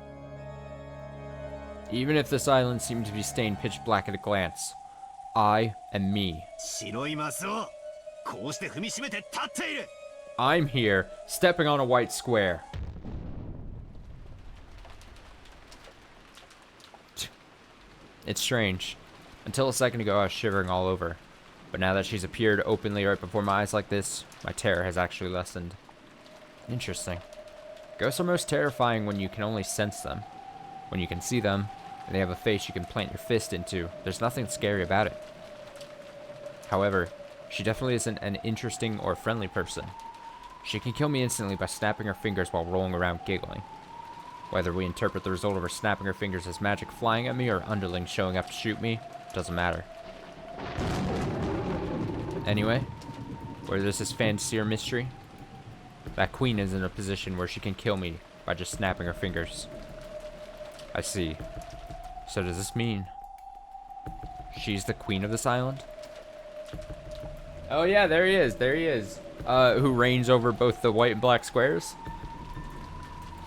Even if this island seemed to be stained pitch black at a glance, I am me. 白いマスをこうして踏みしめて立っている。 I'm here, stepping on a white square. It's strange. Until a second ago, I was shivering all over. But now that she's appeared openly right before my eyes like this, my terror has actually lessened. Interesting. Ghosts are most terrifying when you can only sense them. When you can see them, and they have a face you can plant your fist into. There's nothing scary about it. However, she definitely isn't an interesting or friendly person. She can kill me instantly by snapping her fingers while rolling around giggling. Whether we interpret the result of her snapping her fingers as magic flying at me or underlings showing up to shoot me, doesn't matter. Anyway, whether this is fantasy or mystery, that queen is in a position where she can kill me by just snapping her fingers. I see. So does this mean she's the queen of this island? Oh yeah, there he is. There he is. Who reigns over both the white and black squares?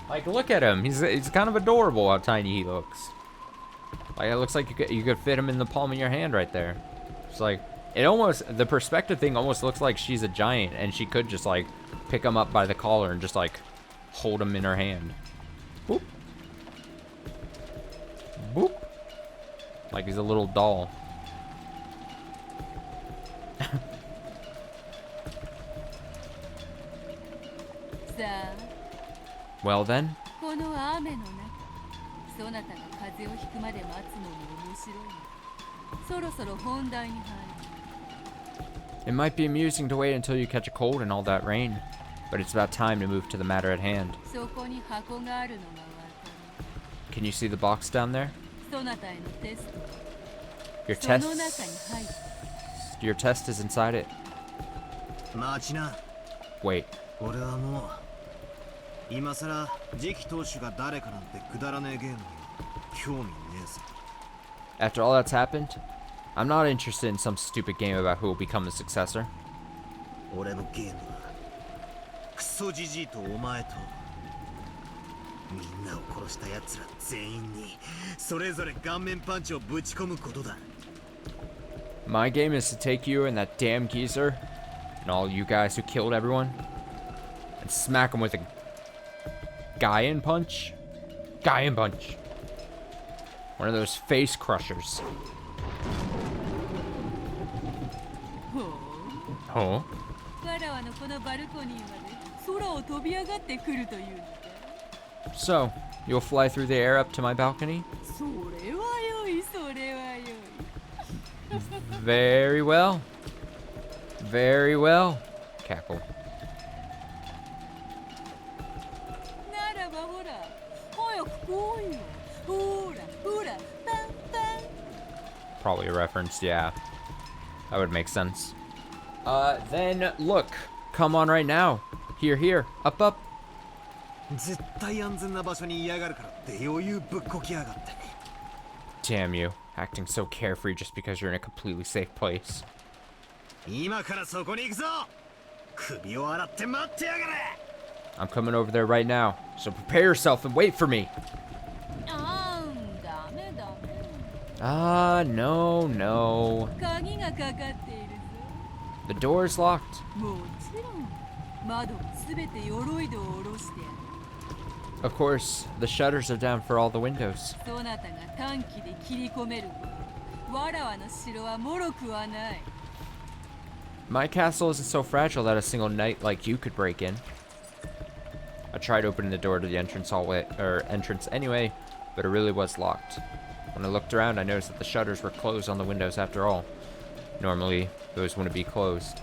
Like, look at him. He's kind of adorable how tiny he looks. Like, it looks like you could fit him in the palm of your hand right there. It's like, the perspective thing almost looks like she's a giant and she could just like pick him up by the collar and just like hold him in her hand. Boop. Boop. Like he's a little doll. Well then. It might be amusing to wait until you catch a cold in all that rain, but it's about time to move to the matter at hand. Can you see the box down there? Your test is inside it. Wait. After all that's happened, I'm not interested in some stupid game about who will become the successor. My game is to take you and that damn geezer and all you guys who killed everyone and smack them with a Gaian punch. Gaian punch. One of those face crushers. Huh? So, you'll fly through the air up to my balcony? Very well. Very well. Cackle. Probably a reference, yeah. That would make sense. Then look. Come on right now. Here, here. Up, up. Damn you. Acting so carefree just because you're in a completely safe place. I'm coming over there right now, so prepare yourself and wait for me. Ah, no, no. The door is locked. Of course, the shutters are down for all the windows. My castle isn't so fragile that a single knight like you could break in. I tried opening the door to the entrance anyway, but it really was locked. When I looked around, I noticed that the shutters were closed on the windows after all. Normally, those wouldn't be closed.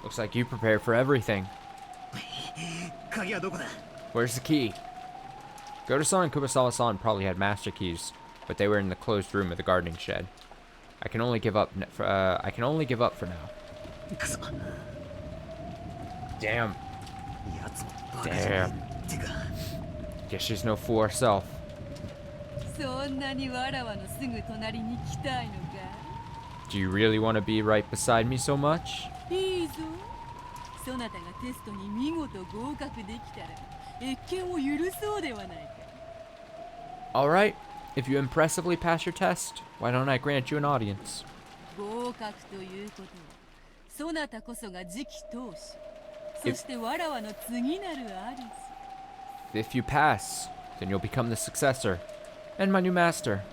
Looks like you prepared for everything. Where's the key? Goto-san and Kumasawa-san probably had master keys, but they were in the closed room of the gardening shed. I can only give up for now. Damn. Damn. Guess she's no fool herself. Do you really want to be right beside me so much? Alright, if you impressively pass your test, why don't I grant you an audience? If you pass, then you'll become the successor, and my new master.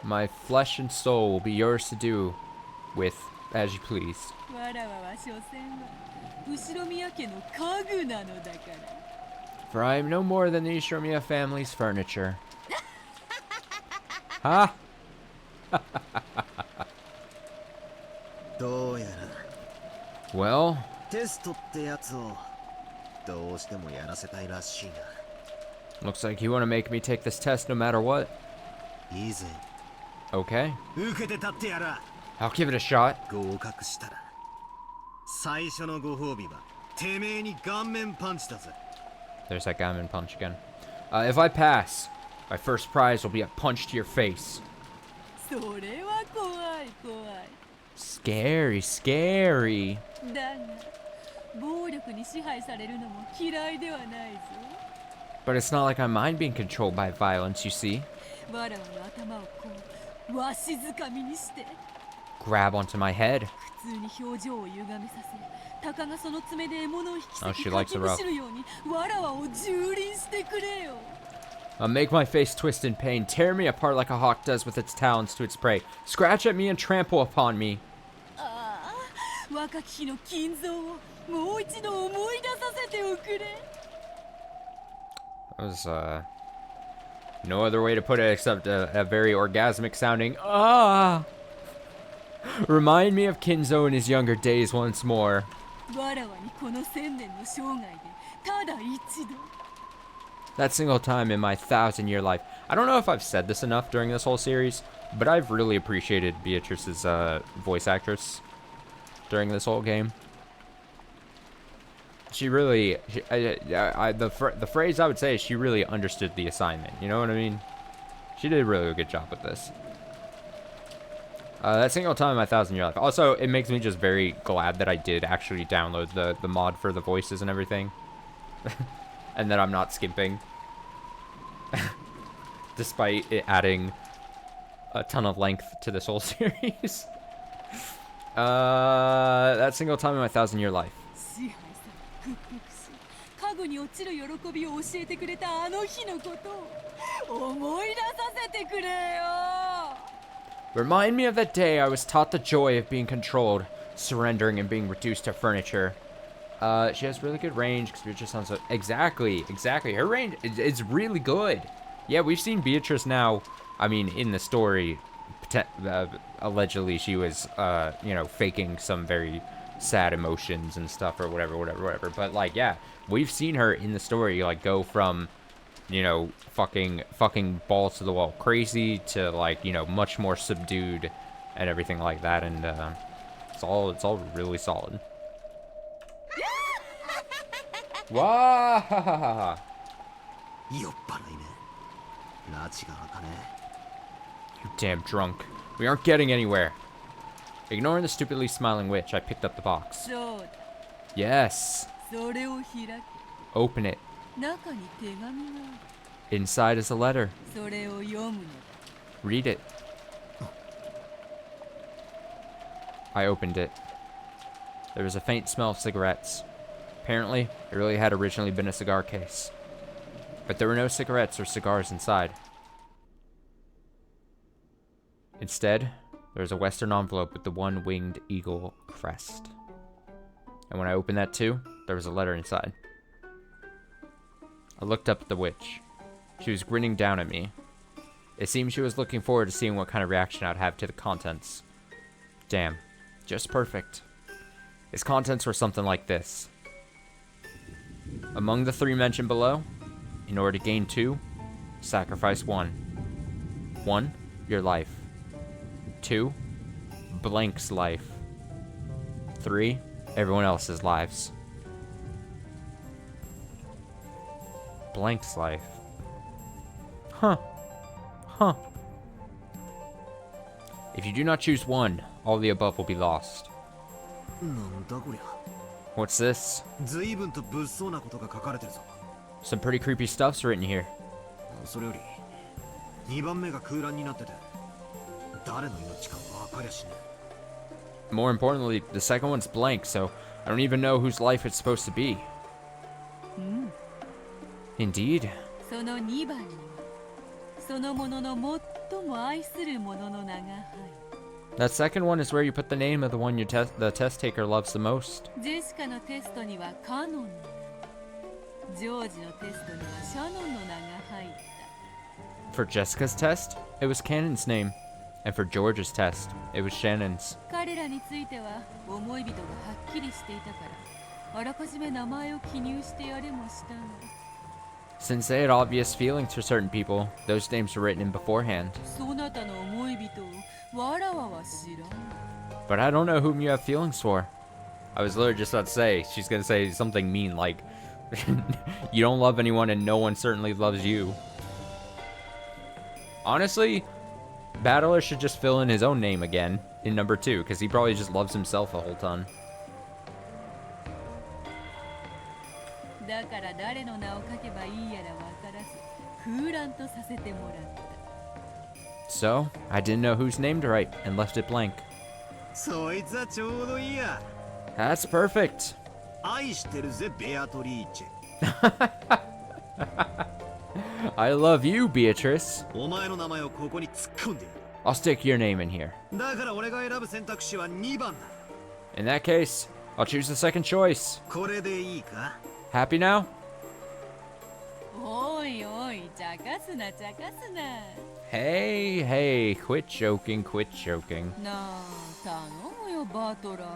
My flesh and soul will be yours to do with as you please. わらわは所詮は後宮家の家具なのだから。 For I am no more than the Ishimiya family's furniture. Ha! どうやら Well, テストってやつをどうしてもやらせたいらしいな。 looks like you want to make me take this test no matter what. いいぜ。 Okay, 受けて立ってやら。 I'll give it a shot. 合格したら最初のご褒美はてめえに顔面パンチだぜ。 There's that Gaimon punch again. If I pass, my first prize will be a punch to your face. それは怖い怖い。 Scary, scary. だが暴力に支配されるのも嫌いではないぞ。 But it's not like I mind being controlled by violence, you see. わらわの頭をこうわしづかみにして Grab onto my head. 普通に表情を歪めさせ、たかがその爪で獲物を引き Oh, 裂 she き likes かき the む rough. しるようにわらわを蹂躙してくれよ。 Make my face twist in pain. Tear me apart like a hawk does with its talons to its prey. Scratch at me and trample upon me. ああ、若き日の金蔵をもう一度思い出させておくれ。 That was, no other way to put it except a very orgasmic sounding, ah! Remind me of Kinzo in his younger days once more. わらわにこの千年の生涯でただ一度。 That single time in my 1,000-year life. I don't know if I've said this enough during this whole series, but I've really appreciated Beatrice's voice actress during this whole game. She really, the phrase I would say is she really understood the assignment. You know what I mean? She did a really good job with this. That single time in my 1,000-year life. Also, it makes me just very glad that I did actually download the mod for the voices and everything. And that I'm not skimping. Despite it adding a ton of length to this whole series. That single time in my 1,000-year life. 支配され屈服し家具に落ちる喜びを教えてくれたあの日のことを思い出させてくれよ。 Remind me of that day I was taught the joy of being controlled, surrendering, and being reduced to furniture. She has really good range because Beatrice sounds so... Exactly. Her range is really good. Yeah, we've seen Beatrice now. I mean, in the story, allegedly she was, faking some very sad emotions and stuff or whatever. But, like, yeah, we've seen her in the story, like, go from, fucking balls to the wall crazy to, like, much more subdued and everything like that. And, it's all really solid. Wow! 酔っ払いね。拉致が開かねえ。 You damn drunk. We aren't getting anywhere. Ignoring the stupidly smiling witch, I picked up the box. そうだ。 Yes. それを開け。 Open it. 中に手紙がある。 Inside is a letter. それを読むのだ。 Read it. I opened it. There was a faint smell of cigarettes. Apparently, it really had originally been a cigar case. But there were no cigarettes or cigars inside. Instead, there was a Western envelope with the one-winged eagle crest. And when I opened that too, there was a letter inside. I looked up at the witch. She was grinning down at me. It seemed she was looking forward to seeing what kind of reaction I'd have to the contents. Damn, just perfect. Its contents were something like this. Among the 3 mentioned below, in order to gain 2, sacrifice 1. 1, your life. 2, blank's life. 3, everyone else's lives. Blank's life. Huh. If you do not choose 1, all the above will be lost. なんだこりゃ。 What's this? 随分と物騒なことが書かれてるぞ。 Some pretty creepy stuff's written here. それより2番目が空欄になってて、誰の命か分かりゃしねえ。 More importantly, the second one's blank, so I don't even know whose life it's supposed to be. Indeed. その2番にはそのものの最最も愛する者の名が入る。 That second one is where you put the name of the one the test taker loves the most. ジェシカのテストにはカノンの名、ジョージのテストにはシャノンの名が入った。 For Jessica's test, it was Cannon's name. And for George's test, it was Shannon's. 彼らについては思い人がはっきりしていたから、あらかじめ名前を記入してやれもしたが。 Since they had obvious feelings for certain people, those names were written in beforehand. そなたの思い人をわらわは知らん。 But I don't know whom you have feelings for. I was literally just about to say, she's gonna say something mean like, you don't love anyone and no one certainly loves you. Honestly, Battler should just fill in his own name again in number 2, because he probably just loves himself a whole ton. だから誰の名を書けばいいやらわからず空欄とさせてもらった。 So, I didn't know whose name to write and left it blank. そいつはちょうどいいや。 That's perfect. 愛してるぜベアトリーチェ。 I love you, Beatrice. お前の名前をここに突っ込んでやる。 I'll stick your name in here. だから俺が選ぶ選択肢は2番だ。 In that case, I'll choose the second choice. これでいいか？ Happy now? おいおい、茶化すな茶化すな。 Hey, hey, quit joking, quit joking. なあ、頼むよバトラー。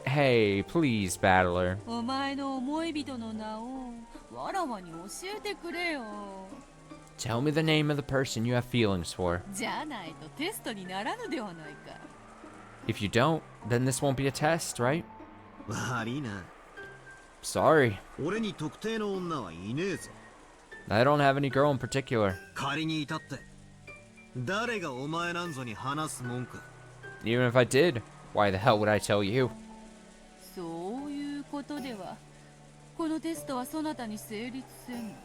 Hey, please, Battler. お前の思い人の名をわらわに教えてくれよ。 Tell me the name of the person you have feelings for. じゃないとテストにならぬではないか。 If you don't, then this won't be a test, right? 悪いな。 Sorry. 俺に特定の女はいねえぜ。 I don't have any girl in particular. 仮にいたって、誰がお前なんぞに話すもんか。 Even if I did, why the hell would I tell you? そういうことでは、このテストはそなたに成立せん。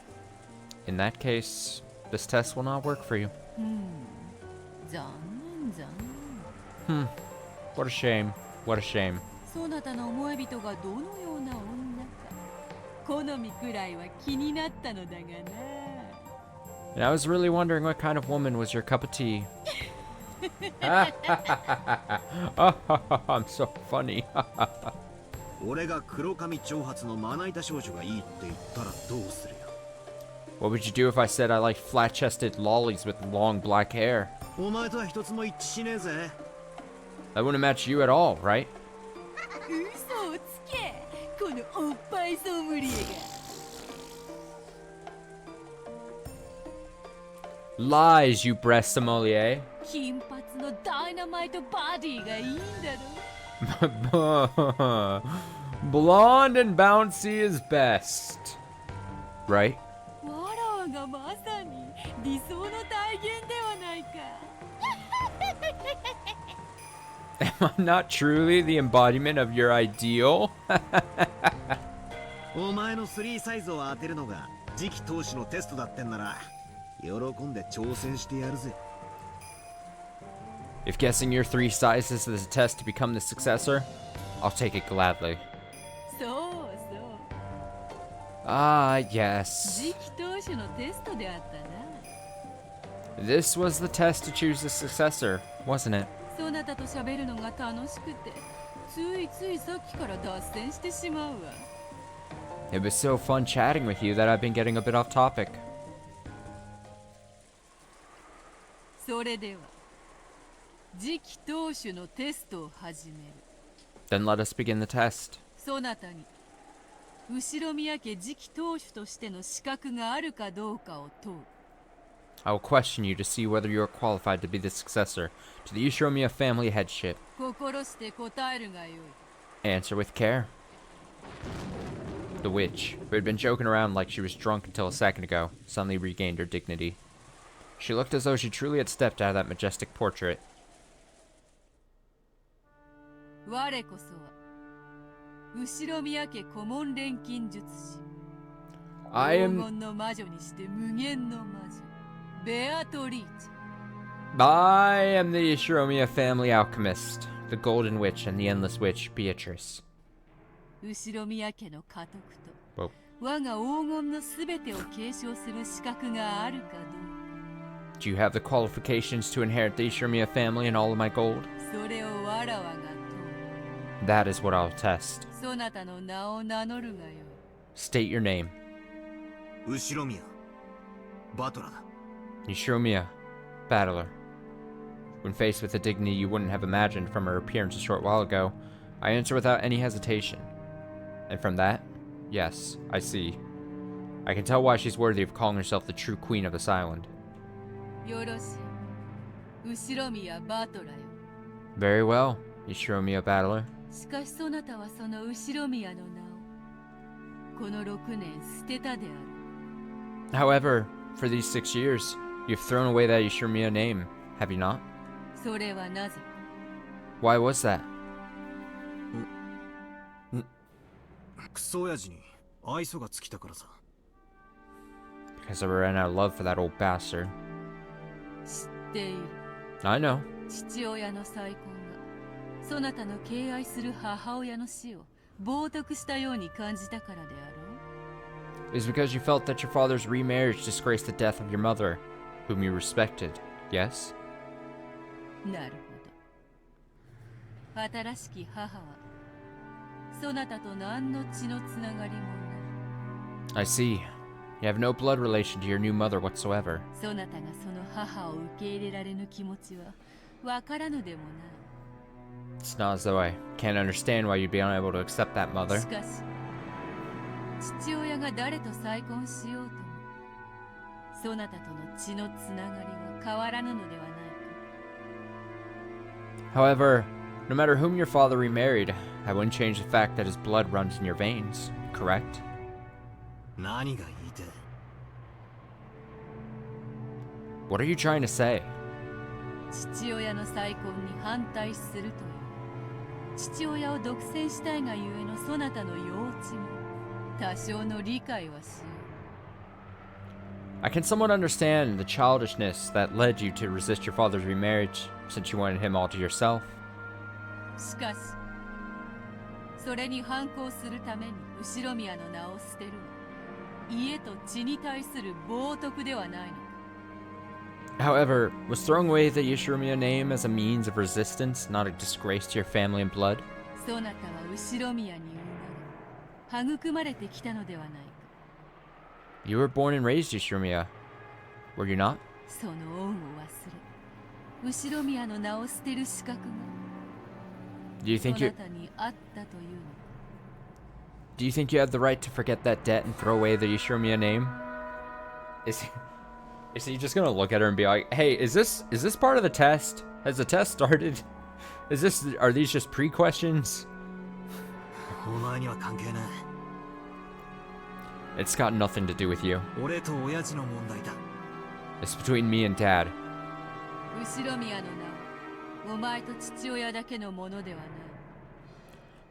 In that case, this test will not work for you. 残念残念。 What a shame. What a shame. そなたの思い人がどのような女か、好みくらいは気になったのだがな。 And I was really wondering what kind of woman was your cup of tea. I'm so funny. 俺が黒髪長髪のまな板少女がいいって言ったらどうするよ。 What would you do if I said I like flat-chested lollies with long black hair? お前とは一つも一致しねえぜ。 That wouldn't match you at all, right? 嘘をつけ、このおっぱいソムリエが。 Lies, you breast sommelier. 金髪のダイナマイトバディがいいんだろ。 Blonde and bouncy is best. Right? わらわがまさに理想の体現ではないか。 Am I not truly the embodiment of your ideal? お前の3サイズを当てるのが次期投手のテストだってんなら、喜んで挑戦してやるぜ。 If guessing your 3 sizes is a test to become the successor, I'll take it gladly. そうそう。 Ah, yes. 次期投手のテストであったな。 This was the test to choose the successor, wasn't it? そなたと喋るのが楽しくて、ついついさっきから脱線してしまうわ。 It was so fun chatting with you that I've been getting a bit off topic. それでは次期投手のテストを始める。 Then let us begin the test. そなたに後ろ宮家次期投手としての資格があるかどうかを問う。 I will question you to see whether you are qualified to be the successor to the Ushiromiya family headship. 心して答えるがよい。 Answer with care. The witch, who had been joking around like she was drunk until a second ago, suddenly regained her dignity. She looked as though she truly had stepped out of that majestic portrait. 我こそは後ろ宮家顧問錬金術師、 I 黄 am... 金の魔女にして無限の魔女ベアトリーチェ。 I am the Ushiromiya family alchemist, the golden witch and the endless witch, Beatrice. 後ろ宮家の家督と Whoa. 我が黄金のすべてを継承する資格があるかどうか。Do you have the qualifications to inherit the Ishimiya family and all of my gold? それをわらわが That is what I'll test. 問う。そなたの名を名乗るがよい。 State your name. 後宮バトラだ。 Ishimiya, battler. When faced with a dignity you wouldn't have imagined from her appearance a short while ago, I answer without any hesitation. And from that, yes, I see. I can tell why she's worthy of calling herself the true queen of this island. よろしい。後宮バトラよ。 Very well, Ishimiya battler. しかしそなたはその後宮の名をこの6年捨てたである。 However, for these 6 years, you've thrown away that Ishimiya name, have you not? それはなぜか。 Why was that? クソ親父に愛想が尽きたからさ。 Because I ran out of love for that old bastard. 知っている。 I know. 父親の再婚がそなたの敬愛する母親の死を冒涜したように感じたからであろう。 It's because you felt that your father's remarriage disgraced the death of your mother, whom you respected, yes? なるほど。新しき母はそなたと何の血のつながりもない。 I see. You have no blood relation to your new mother whatsoever. そなたがその母を受け入れられぬ気持ちはわからぬでもない。 It's not as though I can't understand why you'd be unable to accept that mother. しかし父親が誰と再婚しようともそなたとの血のつながりは変わらぬのではないか。 However, no matter whom your father remarried, that wouldn't change the fact that his blood runs in your veins, correct? 何が言いてえ。 What are you trying to say? 父親の再婚に反対するという父親を独占したいがゆえのそなたの幼稚も多少の理解はしよ I can somewhat understand the childishness that led you to resist your father's remarriage, since you wanted him all to yourself. う。しかしそれに反抗するために後宮の名を捨てるは家と血に対する冒涜ではないのか。 However, was throwing away the Ishimiya name as a means of resistance not a disgrace to your family and blood? そなたは後宮に生まれ育まれてきたのではないか。 You were born and raised Ishimiya, were you not? その恩を忘れ後宮の名を捨てる資格が Do you そ think な you たにあったというのか。 Do you think you have the right to forget that debt and throw away the Ishimiya name? Is he just gonna look at her and be like, "Hey, is this part of the test? Has the test started? Are these just pre-questions?" お前には関係ない。 It's got nothing to do with you. 俺と親父の問題だ。 It's between me and Dad. 後宮の名はお前と父親だけのものではない。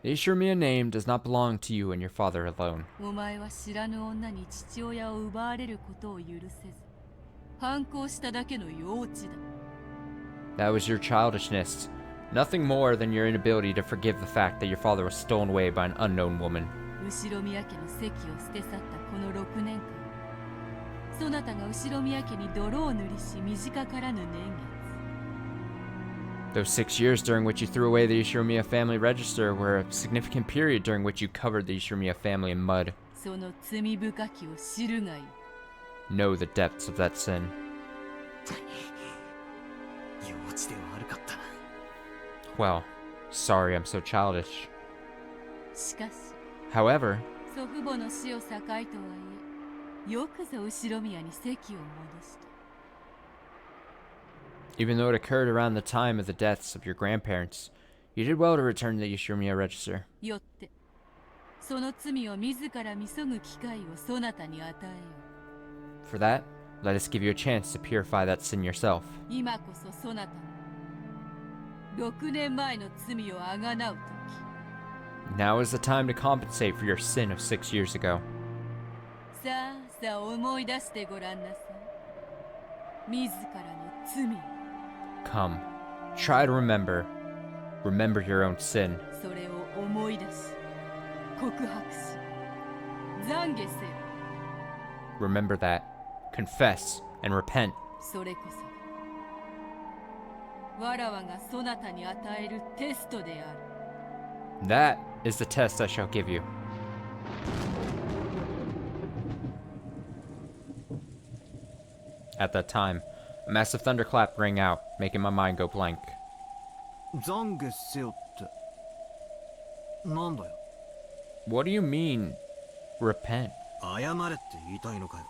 The Ishimiya name does not belong to you and your father alone. お前は知らぬ女に父親を奪われることを許せず反抗しただけの幼稚だ。 That was your childishness. Nothing more than your inability to forgive the fact that your father was stolen away by an unknown woman. 後宮家の席を捨て去ったこの6年間そなたが後宮家に泥を塗りし短からぬ年月 Those 6 years during which you threw away the Ishimiya family register were a significant period during which you covered the Ishimiya family in mud. その罪深きを知るがいい。 Know the depths of that sin. 幼稚で悪かったな。 Well, sorry I'm so childish. しかし However, 祖父母の死を境とはいえよくぞ後宮に席を戻した。 even though it occurred around the time of the deaths of your grandparents, you did well to return the Ishimiya register. よってその罪を自ら見そぐ機会をそなたに与えよう。 For that, let us give you a chance to purify that sin yourself. 今こそそなたの6年前の罪をあがなうと Now is the time to compensate for your sin of 6 years ago. き。さあさあ思い出してごらんなさい。自らの罪を。 Come, try to remember. Remember your own sin. それを思い出し告白し懺悔せよ。 Remember that. Confess and repent それこそわらわがそなたに与えるテストである。 That is the test I shall give you. At that time, a massive thunderclap rang out, making my mind go blank. 懺悔せよってなんだよ。 What do you mean, repent? 謝れって言いたいのかよ。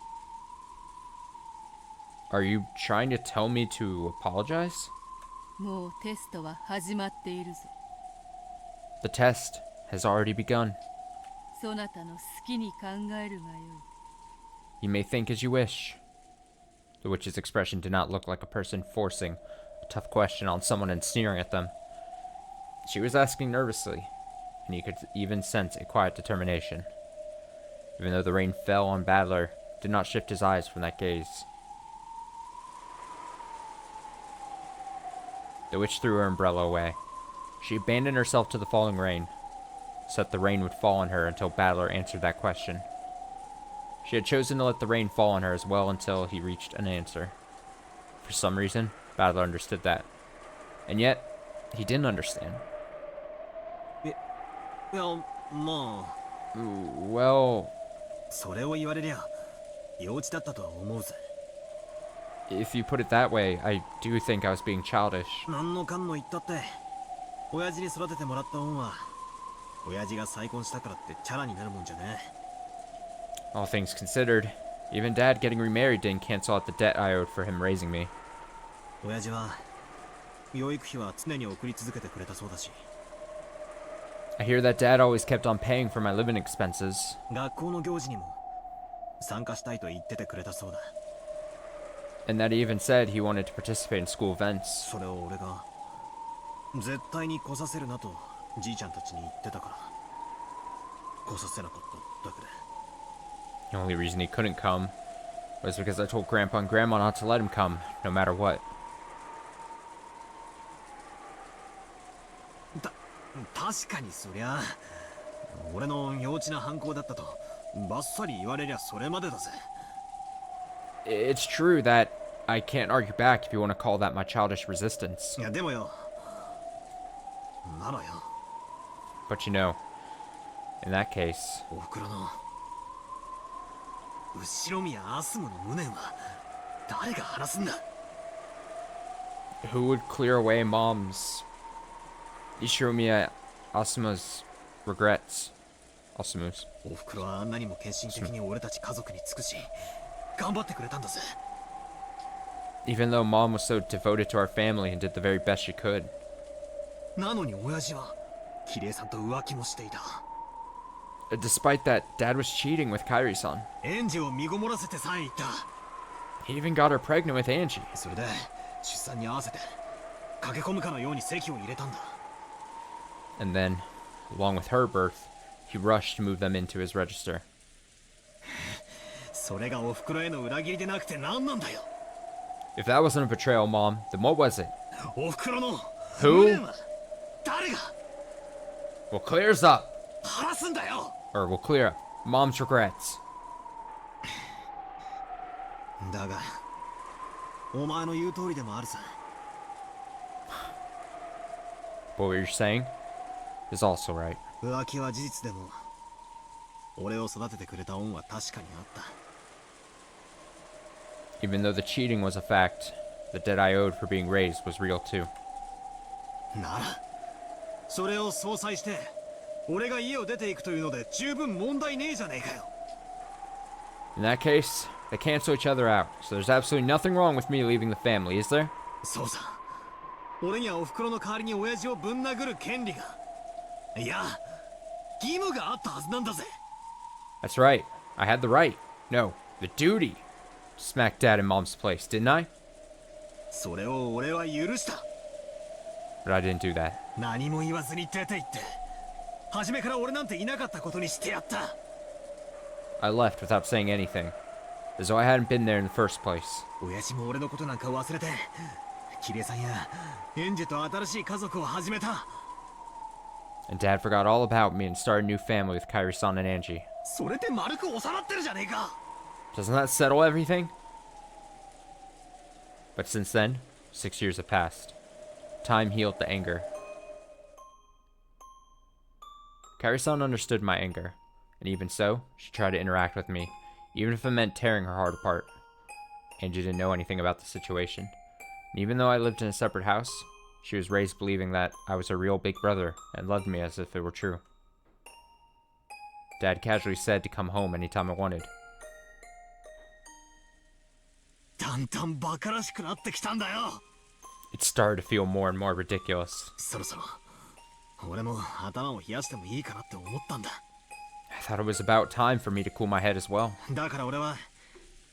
Are you trying to tell me to apologize? もうテストは始まっているぞ。 The test has already begun. そなたの好きに考えるがよい。 You may think as you wish. The witch's expression did not look like a person forcing a tough question on someone and sneering at them. She was asking nervously, and you could even sense a quiet determination. Even though the rain fell on Badler, it did not shift his eyes from that gaze. The witch threw her umbrella away. She abandoned herself to the falling rain, so that the rain would fall on her until Badler answered that question. She had chosen to let the rain fall on her as well until he reached an answer. For some reason, Badler understood that. And yet, he didn't understand. いや、まあ。 Well, それを言われりゃ、幼稚だったとは思うぜ。 if you put it that way, I do think I was being childish. 何のかんの言ったって、親父に育ててもらった恩は、親父が再婚したからってチャラになるもんじゃね。 All things considered, even Dad getting remarried didn't cancel out the debt I owed for him raising me. 親父は、養育費は常に送り続けてくれたそうだし。 I hear that Dad always kept on paying for my living expenses. 学校の行事にも参加したいと言っててくれたそうだ。 And that he even said he wanted to participate in school events. それを俺が絶対に来させるなとじいちゃんたちに言ってたから来させなかっただけで。 The only reason he couldn't come was because I told Grandpa and Grandma not to let him come, no matter what. 確かにそりゃ俺の幼稚な反抗だったとバッサリ言われりゃそれまでだぜ。 It's true that I can't argue back if you want to call that my childish resistance. いやでもよならよ But you know, in that case, おふくろの後宮アスムの無念は誰が晴らすんだ。 who would clear away Mom's Ishiromiya Asuma's regrets? Asuma's. おふくろはあんなにも献身的に俺たち家族に尽くし頑張ってくれたんだぜ。 Even though Mom was so devoted to our family and did the very best she could. なのに親父はキリエさんと浮気もしていた。 Despite that, Dad was cheating with Kairi-san. 園児を身ごもらせてさえいた。 He even got her pregnant with Angie. それで出産に合わせて駆け込むかのように籍を入れたんだ。 And then, along with her birth, he rushed to move them into his register. それがおふくろへの裏切りでなくて何なんだよ。 If that wasn't a betrayal, Mom, then what was it? おふくろの Who? 無念は誰が Well, clears up. 晴らすんだよ。 Or we'll clear up Mom's regrets. だがお前の言う通りでもあるさ。 What you're saying is also right. 浮気は事実でも俺を育ててくれた恩は確かにあった。 Even though the cheating was a fact, the debt I owed for being raised was real too. ならそれを相殺して俺が家を出ていくというので十分問題ねえじゃねえかよ。 In that case, they cancel each other out, so there's absolutely nothing wrong with me leaving the family, is there? そうさ。俺にはお袋の代わりに親父をぶん殴る権利がいや義務があったはずなんだぜ。 That's right. I had the right. No, the duty. To smack Dad in Mom's place, didn't I? それを俺は許した。 But I didn't do that. 何も言わずに出て行って初めから俺なんていなかったことにしてやった。 I left without saying anything, as though I hadn't been there in the first place. 親父も俺のことなんか忘れてキリエさんやエンジェと新しい家族を始めた。 And Dad forgot all about me and started a new family with Kairi-san and Angie. それで丸く収まってるじゃねえか。 Doesn't that settle everything? But since then, 6 years have passed. Time healed the anger. Kairi-san understood my anger, and even so, she tried to interact with me, even if it meant tearing her heart apart. Angie didn't know anything about the situation, and even though I lived in a separate house, she was raised believing that I was her real big brother and loved me as if it were true. Dad casually said to come home anytime I wanted. だんだんバカらしくなってきたんだよ。 It started to feel more and more ridiculous. そろそろ俺も頭を冷やしてもいいかなって思ったんだ。 I thought it was about time for me to cool my head as well. だから俺は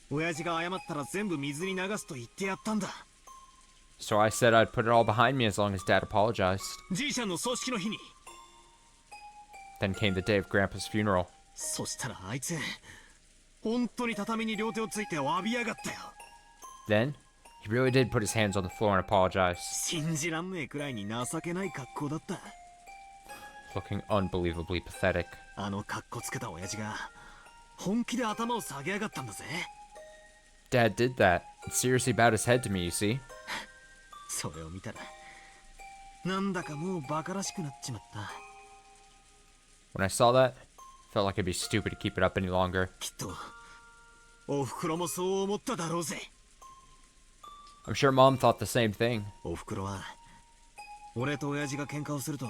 親父が謝ったら全部水に流すと言ってやったんだ。 So I said I'd put it all behind me as long as Dad apologized. じいちゃんの葬式の日に。 Then came the day of Grandpa's funeral. そしたらあいつ本当に畳に両手をついて詫びやがったよ。 Then, he really did put his hands on the floor and apologize. 信じらんねえくらいに情けない格好だった。 Looking unbelievably pathetic. あの格好つけた親父が本気で頭を下げやがったんだぜ。 Dad did that and seriously bowed his head to me, you see? それを見たらなんだかもうバカらしくなっちまった。 When I saw that, I felt like it'd be stupid to keep it up any longer. きっとおふくろもそう思っただろうぜ。 I'm sure Mom thought the same thing. おふくろは俺と親父が喧嘩をすると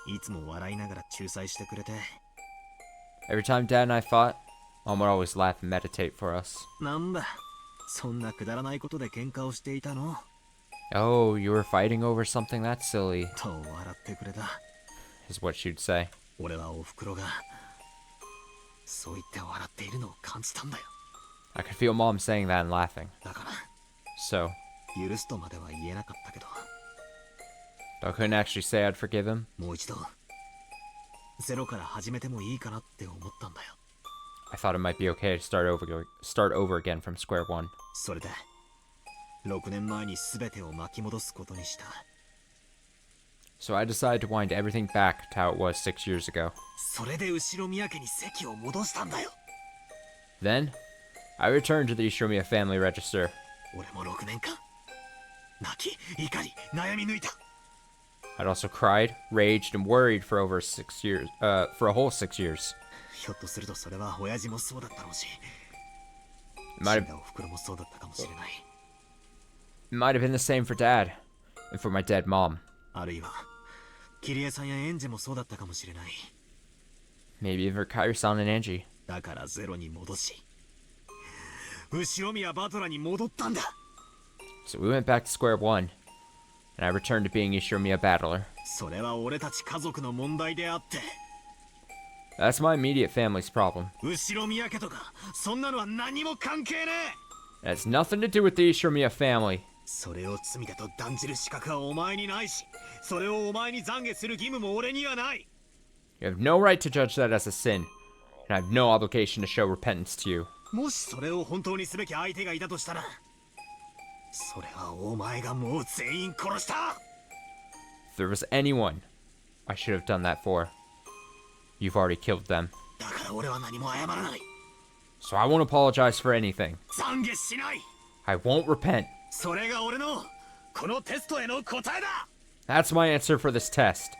いつも笑いながら仲裁してくれて。 Every time Dad and I fought, Mom would always laugh and meditate for us. なんだそんなくだらないことで喧嘩をしていたの Oh, you were fighting over something that silly, と笑ってくれた。 is what she'd say. 俺はおふくろがそう言って笑っているのを感じたんだよ。 I could feel Mom saying that and laughing. だから So, 許すとまでは言えなかったけど I couldn't actually say I'd forgive him. もう一度ゼロから始めてもいいかなって思ったんだよ。 I thought it might be okay to start over again from square one. それで6年前に全てを巻き戻すことにした。 So I decided to wind everything back to how it was 6 years ago. それで後宮家に席を戻したんだよ。 Then, I returned to the Ishinomiya family register. 俺も6年間泣き怒り悩み抜いた。 I'd also cried, raged, and worried for over 6 years, for a whole 6 years. ひょっとするとそれは親父もそうだったろうし、 It 死 might んだおふくろもそうだったかもしれない。 have been the same for Dad, and for my dead mom. あるいはキリエさんやエンジェもそうだったかもしれない。 Maybe even for Kairi-san and Angie. だからゼロに戻し後宮バトラに戻ったんだ。 So we went back to square one, and I returned to being Ishinomiya battler. それは俺たち家族の問題であって、 That's my immediate family's problem. 後宮家とかそんなのは何も関係ねえ。 It has nothing to do with the Ishinomiya family. それを罪だと断じる資格はお前にないし、それをお前に懺悔する義務も俺にはない。 You have no right to judge that as a sin, and I have no obligation to show repentance to you. もしそれを本当にすべき相手がいたとしたら、それはお前がもう全員殺した。 If there was anyone I should have done that for, you've already killed them. だから俺は何も謝らない。 So I won't apologize for anything. 懺悔しない。 I won't repent. それが俺のこのテストへの答えだ。 That's my answer for this test.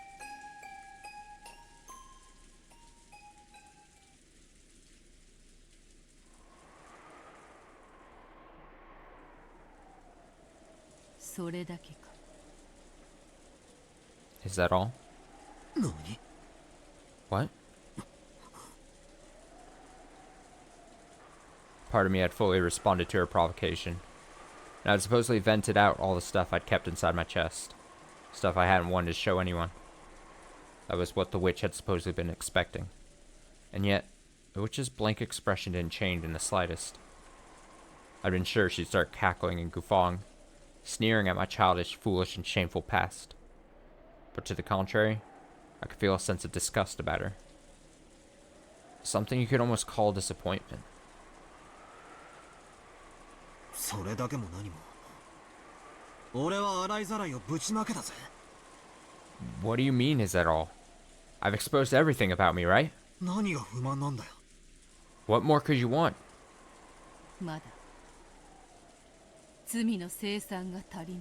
Is that all? 何？ What? Part of me had fully responded to her provocation, and I'd supposedly vented out all the stuff I'd kept inside my chest. Stuff I hadn't wanted to show anyone. That was what the witch had supposedly been expecting. And yet, the witch's blank expression didn't change in the slightest. I'd been sure she'd start cackling and guffawing, sneering at my childish, foolish, and shameful past. But to the contrary, I could feel a sense of disgust about her. Something you could almost call disappointment. それだけも何も。俺は洗いざらいをぶちまけたぜ。 What do you mean, is that all? I've exposed everything about me, right? 何が不満なんだよ。 What more could you want? まだ罪の清算が足りぬ。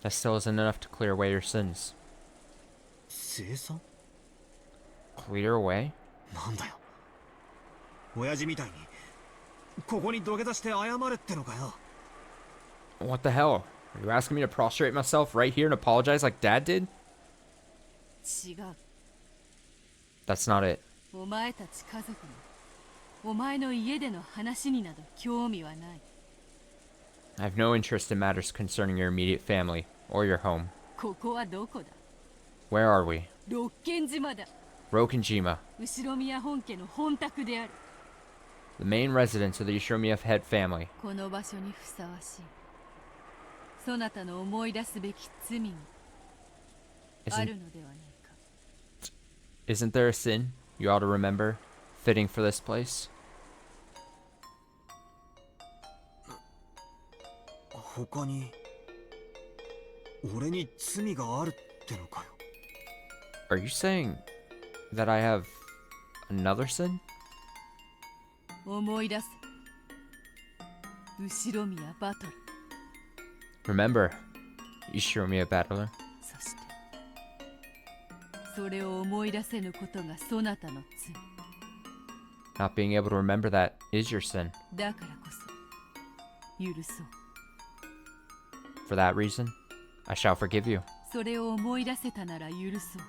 That still isn't enough to clear away your sins. 生産 Clear away? なんだよ。親父みたいにここに土下座して謝れってのかよ。 What the hell? Are you asking me to prostrate myself right here and apologize like Dad did? 違う。 That's not it. お前たち家族のお前の家での話になど興味はない。 I have no interest in matters concerning your immediate family or your home. ここはどこだ？ Where are we? 六軒島だ。 Rokenjima, 後ろ宮本家の本宅である。 the main residence of the Ishiromiya head family. この場所にふさわしい。そなたの思い出すべき罪がある Isn't, のではないか。 isn't there a sin you ought to remember, fitting for this place? 他に俺に罪があるってのかよ。 Are you saying that I have another sin? 思い出せ。後ろ宮バトル。 Remember, Ishiromiya battler. そしてそれを思い出せぬことがそなたの罪。 Not being able to remember that is your sin. だからこそ許そう。 For that reason, I shall forgive you. それを思い出せたなら許そう。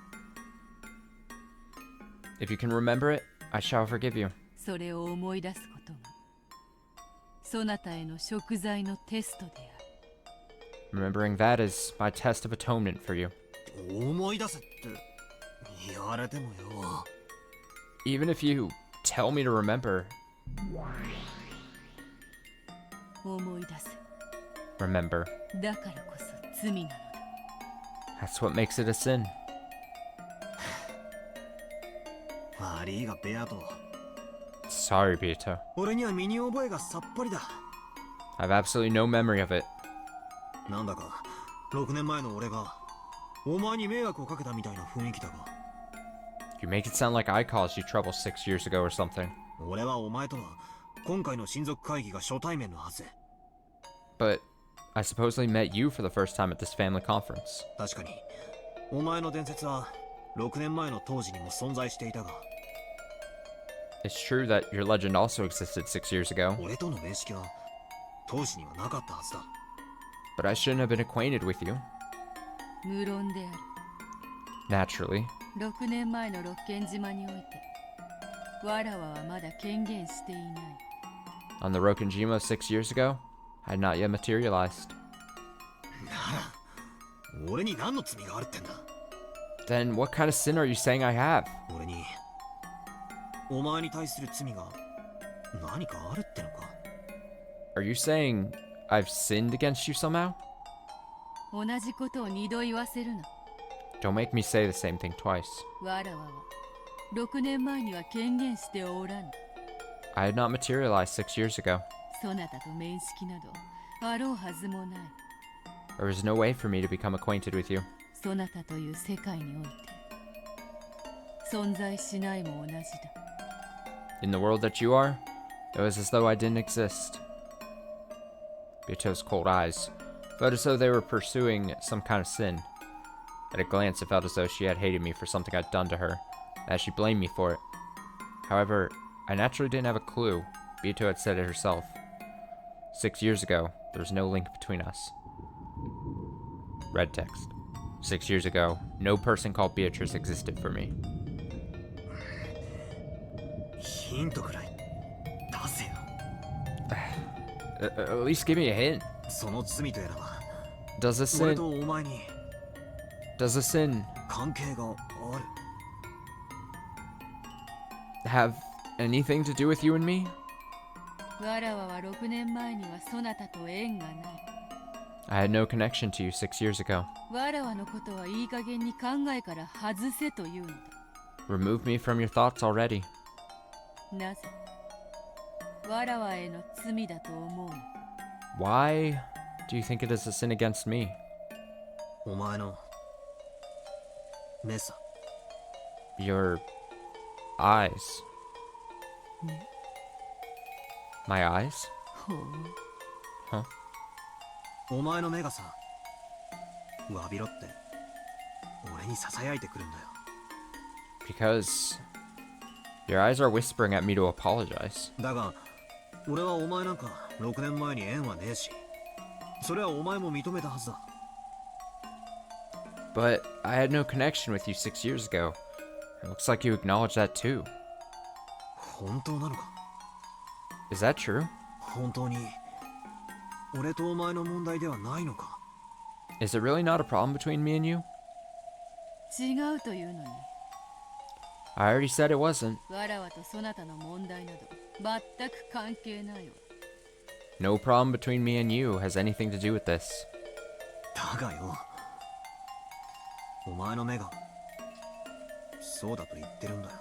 If you can remember it, I shall forgive you. それを思い出すことがそなたへの贖罪のテストである。 Remembering that is my test of atonement for you. 思い出せって言われてもよ。 Even if you tell me to remember, 思い出せ。 remember. だからこそ罪なのだ。 That's what makes it a sin. 悪いがベアト、 Sorry, Beato. 俺には身に覚えがさっぱりだ。 I have absolutely no memory of it. なんだか6年前の俺がお前に迷惑をかけたみたいな雰囲気だが。 You make it sound like I caused you trouble 6 years ago or something. 俺はお前とは今回の親族会議が初対面のはず。 But I supposedly met you for the first time at this family conference. 確かにお前の伝説は6年前の当時にも存在していたが、 It's true that your legend also existed 6 years ago, 俺との面識は当時にはなかったはずだ。 but I shouldn't have been acquainted with you. 無論である。 Naturally. 6年前の六軒島においてわらわはまだ権限していない。 On the Rokenjima 6 years ago, I had not yet materialized. なら俺に何の罪があるってんだ。 Then what kind of sin are you saying I have? 俺にお前に対する罪が何かあるってのか。 Are you saying I've sinned against you somehow? 同じことを二度言わせるな。 Don't make me say the same thing twice. わらわは6年前には権限しておらぬ。 I had not materialized 6 years ago. そなたと面識などあろうはずもない。 There was no way for me to become acquainted with you. そなたという世界において存在しないも同じだ。 In the world that you are, it was as though I didn't exist. Beato's cold eyes felt as though they were pursuing some kind of sin. At a glance, it felt as though she had hated me for something I'd done to her, and that she blamed me for it. However, I naturally didn't have a clue. Beato had said it herself. 6 years ago, there was no link between us. Red text. 6 years ago, no person called Beatrice existed for me. ヒントくらい出せよ。 At least give me a hint. その罪とやらは Does the 俺 sin... とお前に Does the sin 関係がある。 have anything to do with you and me? わらわは6年前にはそなたと縁がない。 I had no connection to you 6 years ago. わらわのことはいい加減に考えから外せというのだ。 Remove me from your thoughts already. なぜわらわへの罪だと思うのか。 Why do you think it is a sin against me? お前の目さ。 Your eyes. ね。 My eyes? ほう。Huh? お前の目がさ、詫びろって俺に囁いてくるんだよ。 Because your eyes are whispering at me to apologize. だが俺はお前なんか6年前に縁はねえし、それはお前も認めたはずだ。 But I had no connection with you 6 years ago. It looks like you acknowledge that too. 本当なのか？ Is that true? 本当に俺とお前の問題ではないのか？ Is it really not a problem between me and you? 違うというのに、 I already said it wasn't. わらわとそなたの問題など全く関係ないわ。 No problem between me and you has anything to do with this. だがよ、お前の目がそうだと言ってるんだよ。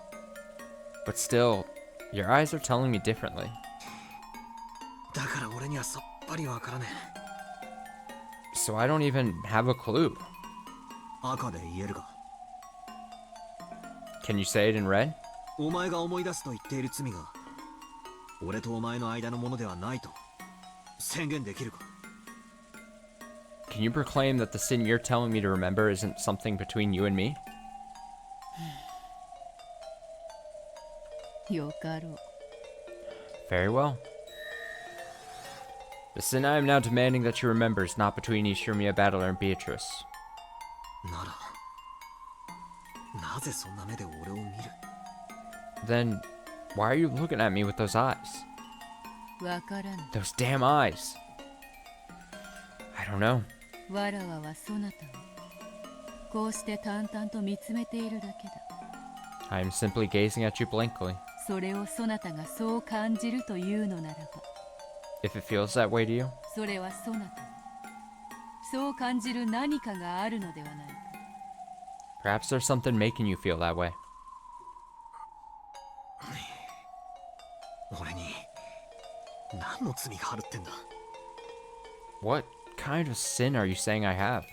But still, your eyes are telling me differently. だから俺にはさっぱりわからね So I don't even have a clue. え。赤で言えるか？ Can you say it in red? お前が思い出すと言っている罪が俺とお前の間のものではないと宣言できるか？ Can you proclaim that the sin you're telling me to remember isn't something between you and me? よかろう。 Very well. The sin I am now demanding that you remember is not between Ishimiya Battler and Beatrice. ならなぜそんな目で俺を見る？ Then, why are you looking at me with those eyes? わからぬ。 Those damn eyes. I don't know. わらわはそなたをこうして淡々と見つめているだけだ。 I am simply gazing at you blankly. それをそなたがそう感じるというのならば、 If it feels that way to you, それはそなたにそう感じる何かがあるのではないか。 perhaps there's something making you feel that way. 俺に何の罪があるってんだ？ What kind of sin are you saying I have?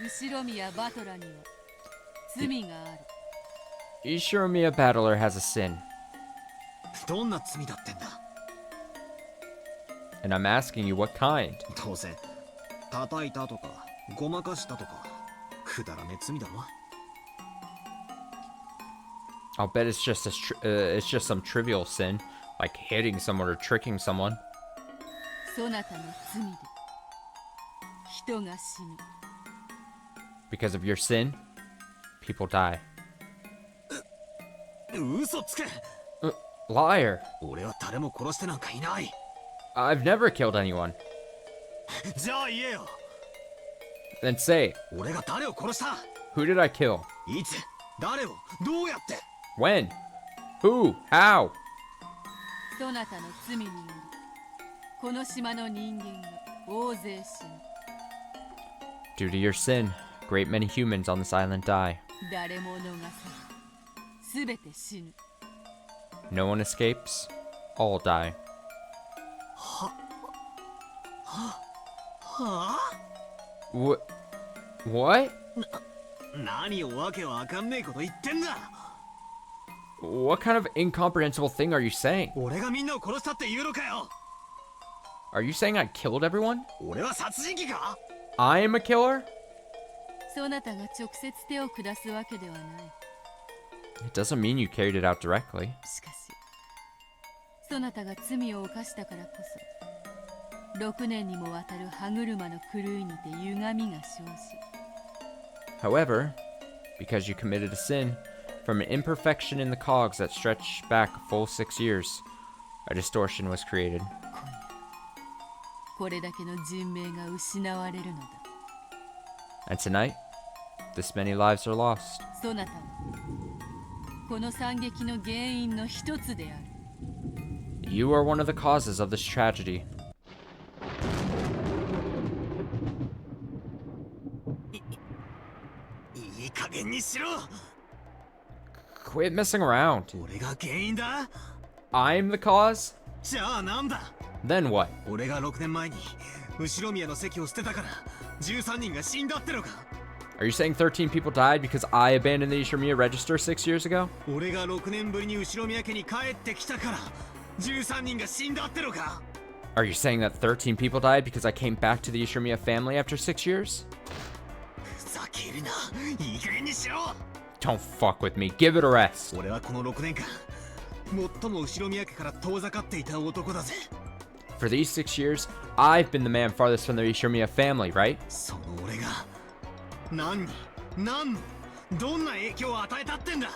後ろ宮バトラには罪がある。 Ishimiya Battler has a sin, どんな罪だってんだ？ and I'm asking you what kind. 当然叩いたとかごまかしたとかくだらねえ罪だろ。 I'll bet it's just some trivial sin, like hitting someone or tricking someone. そなたの罪で人が死ぬ。 Because of your sin, people die. 嘘つけ！ Liar! 俺は誰も殺してなんかいない。 I've never killed anyone. じゃあ言えよ。 Then say, 俺が誰を殺した？ who did I kill? いつ？誰を？どうやって？ When? Who? How? そなたの罪によりこの島の人間が大勢死ぬ。 Due to your sin, a great many humans on this island die. 誰も逃さずすべて死ぬ。 No one escapes. All die. はあ？ What? 何をわけわかんねえこと言ってんだ？ What kind of incomprehensible thing are you saying? 俺がみんなを殺したって言うのかよ？ Are you saying I killed everyone? 俺は殺人鬼か？ I am a killer? そなたが直接手を下すわけではない。 It doesn't mean you carried it out directly. しかしそなたが罪を犯したからこそ6年にもわたる歯車の狂いにて歪みが生じ、 However, because you committed a sin, from an imperfection in the cogs that stretched back a full 6 years, a distortion was created. これだけの人命が失われるのだ。 And tonight, this many lives are lost. そなたはこの惨劇の原因の一つである。 You are one of the causes of this tragedy. いい加減にしろ！ Quit messing around. 俺が原因だ？ I'm the cause? じゃあなんだ？ Then what? 俺が6年前に後宮の席を捨てたから13人が死んだってのか？ Are you saying 13 people died because I abandoned the Ishimiya register 6 years ago? 俺が6年ぶりに後宮家に帰ってきたから13人が死んだってのか？ Are you saying that 13 people died because I came back to the Ishimiya family after 6 years? ふざけるな。いい加減にしろ。 Don't fuck with me. Give it a rest. 俺はこの6年間、最も後ろ宮家から遠ざかっていた男だぜ。 For these 6 years, I've been the man farthest from the Ishimiya family, right? その俺が何のどんな影響を与えたってんだ。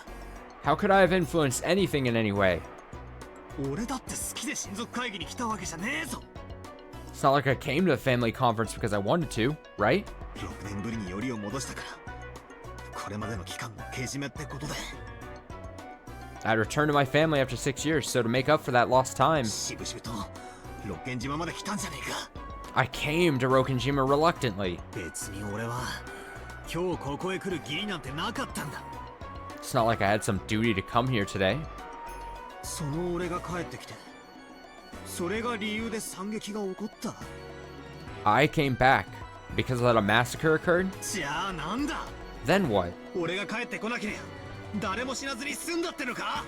How could I have influenced anything in any way? 俺だって好きで親族会議に来たわけじゃねえぞ。 It's not like I came to the family conference because I wanted to, right? 6年ぶりによりを戻したから、これまでの期間のけじめってことで。 I'd returned to my family after 6 years, so to make up for that lost time, しぶしぶと六軒島まで来たんじゃねえか。 I came to Rokenjima reluctantly. 別に俺は今日ここへ来る義理なんてなかったんだ。 It's not like I had some duty to come here today. その俺が帰ってきて、それが理由で惨劇が起こった。 I came back because that a massacre occurred? じゃあなんだ。 Then what? 俺が帰ってこなければ誰も死なずに済んだってのか。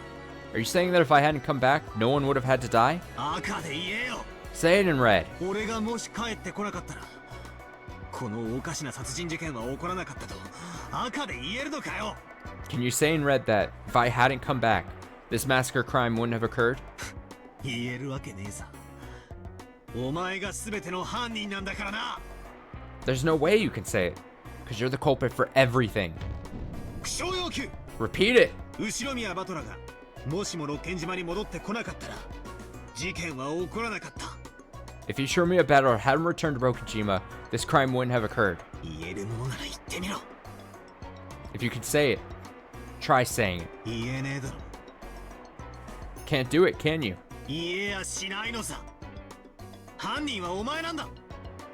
Are you saying that if I hadn't come back, no one would have had to die? 赤で言えよ。 Say it in red. 俺がもし帰ってこなかったら、このおかしな殺人事件は起こらなかったと赤で言えるのかよ。 Can you say in red that if I hadn't come back, this massacre crime wouldn't have occurred? 言えるわけねえさ。お前が全ての犯人なんだからな。 There's no way you can say it, because you're the culprit for everything. 苦笑要求。 Repeat it! 後ろ宮バトラがもしも六軒島に戻ってこなかったら事件は起こらなかった。 If Ishimiya Battle hadn't returned to Rokujima, this crime wouldn't have occurred. 言えるものなら言ってみろ。 If you could say it, try saying it. 言えねえだろ。 Can't do it, can you? 言えやしないのさ。犯人はお前なんだ。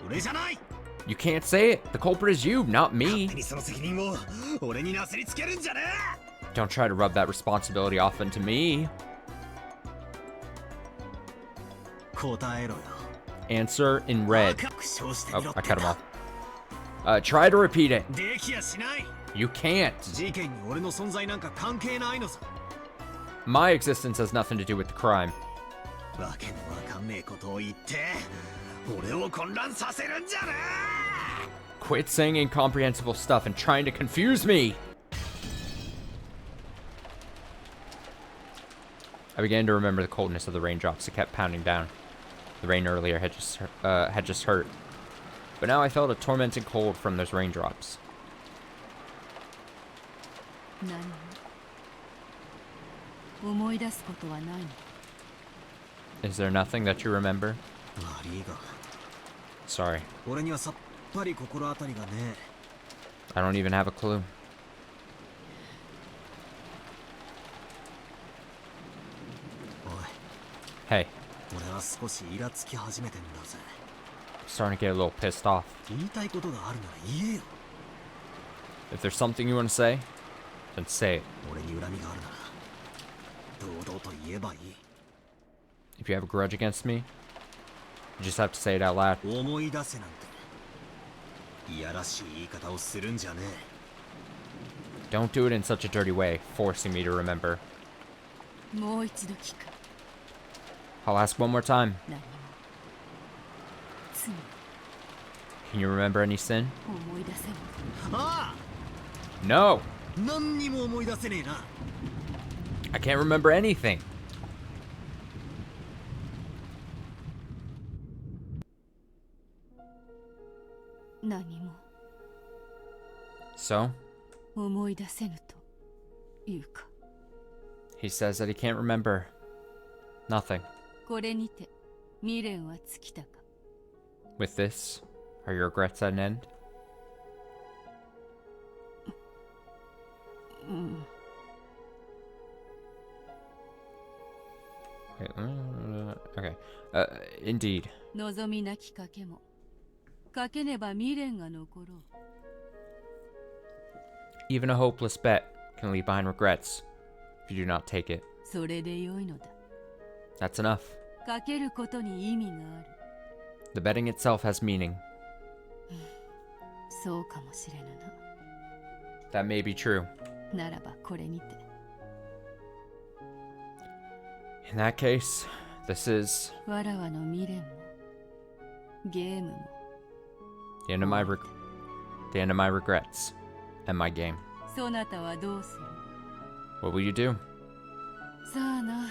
俺じゃない。 You can't say it. The culprit is you, not 勝 me. 手にその責任を俺になすりつけるんじゃねえ。 Don't try to rub that responsibility off onto me. 答えろよ。 Answer in red. 苦笑して Oh, みろっ I て cut him んだ。 off. Try to repeat it. できやしない。 You can't. 事件に俺の存在なんか関係ないのさ。 My existence has nothing to do with the crime. わけのわかんねえことを言って俺を混乱させるんじゃね Quit saying incomprehensible stuff and trying to confuse me. I began to remember the coldness of the raindrops that kept pounding down. The rain earlier had just hurt, but now I felt a tormenting cold from those raindrops. 何も思い出すことはないの。 Is there nothing that you remember? 悪いが Sorry, 俺にはさっぱり心当たりがね I don't even have a clue. え。おい Hey, 俺は少しイラつき始めてんだぜ。 I'm starting to get a little pissed off. 言いたいことがあるなら言えよ。 If there's something you want to say, then say it. 俺に恨みがあるなら堂々と言えばいい。 If you have a grudge against me, you just have to say it out loud. 思い出せなんていやらしい言い方をするんじゃね Don't do it in such a dirty way, forcing me to remember. もう一度聞く。 I'll ask one more time. 何も罪 Can you remember any sin? 思い出せない。え。あ No! あ、何にも思い出せねえな。 I can't remember anything. 何も So, 思い出せぬというか、 he says that he can't remember nothing. これにて未練は尽きたか。 With this, are your regrets at an end? うん。 Okay. Indeed. 望みなき賭けも賭けねば未練が残ろう。 Even a hopeless bet can leave behind regrets if you do not take it. それでよいのだ。 That's enough. 賭けることに意味がある。 The betting itself has meaning. そうかもしれぬ That may be true. な。ならばこれにて。 In that case, This is わらわの未練もゲームも the end of my regrets and my game. そなたはどうする？ What will you do? さあな。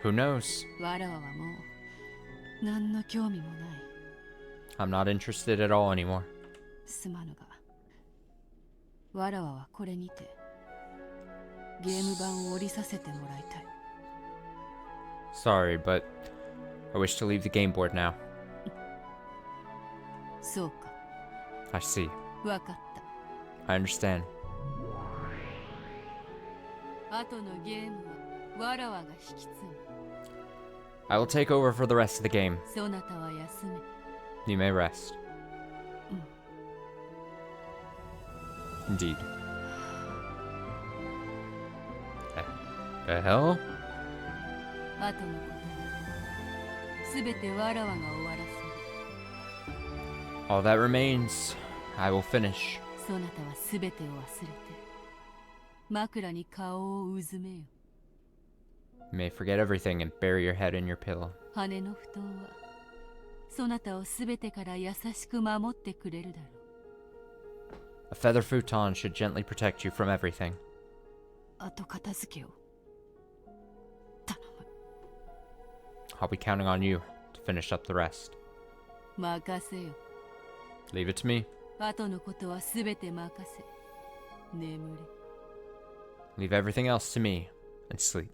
Who knows? わらわはもう何の興味もない。 I'm not interested at all anymore. すまぬが、わらわはこれにてゲーム版を降りさせてもらいたい。 Sorry, but I wish to leave the game board now. そうか、 I see. わかった。 I understand. 後のゲームはわらわが引き継ぐ。 I will take over for the rest of the game. そなたは休め。 You may rest. Indeed. The hell? 後のことはすべてわらわが終わらせる。 All that remains, I will finish. そなたはすべてを忘れて枕に顔をうずめよ。 You may forget everything and bury your head in your pillow. 羽の布団はそなたをすべてから優しく守ってくれるだろう。 A feather futon should gently protect you from everything. 後片付けを頼む。 I'll be counting on you to finish up the rest. 任せよ。 Leave it to me. 後のことはすべて任せ眠れ。 Leave everything else to me and sleep.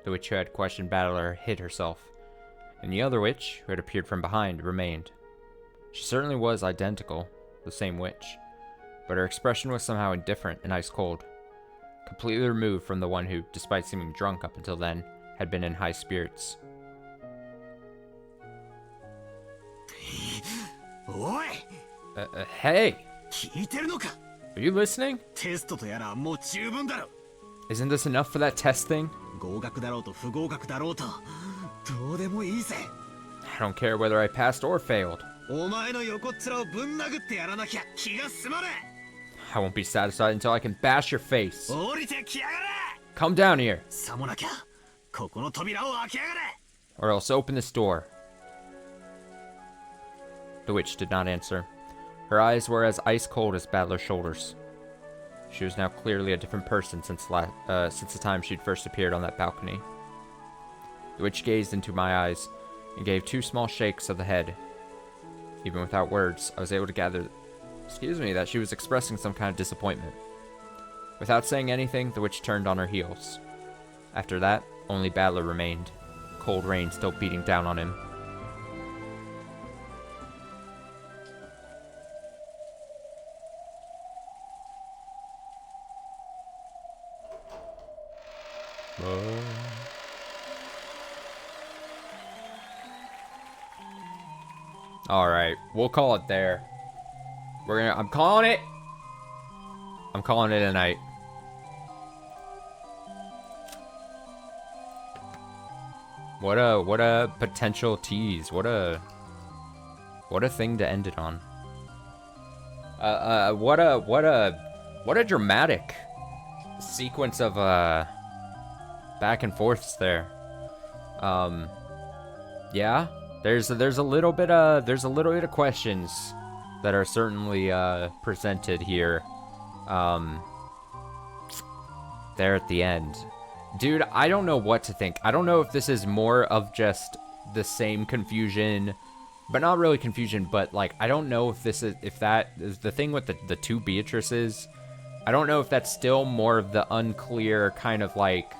The witch who had questioned Battler hid herself, and the other witch, who had appeared from behind, remained. She certainly was identical, the same witch, but her expression was somehow indifferent and ice cold, completely removed from the one who, despite seeming drunk up until then, had been in high spirits. おい Hey! 聞いてるのか Are you listening? テストとやらもう十分だろ Isn't this enough for that test thing? 合格だろうと不合格だろうとどうでもいいぜ I don't care whether I passed or failed. お前の横っ面をぶん殴ってやらなきゃ気が済まね I won't be satisfied until I can bash your face. え降りてきやがれ Come down here, さもなきゃここの扉を開けやがれ or else open this door. The witch did not answer. Her eyes were as ice cold as Battler's shoulders. She was now clearly a different person since the time she'd first appeared on that balcony. The witch gazed into my eyes and gave 2 small shakes of the head. Even without words, I was able to gather, that she was expressing some kind of disappointment. Without saying anything, the witch turned on her heels. After that, only Battler remained, cold rain still beating down on him. Alright, we'll call it there. I'm calling it a night. What a potential tease. What a thing to end it on. What a dramatic sequence of back and forths there. Yeah, there's a little bit of questions that are certainly presented here. There at the end. Dude, I don't know what to think. I don't know if this is more of just the same confusion, but not really confusion, but like I don't know if that is the thing with the 2 Beatrices. I don't know if that's still more of the unclear kind of like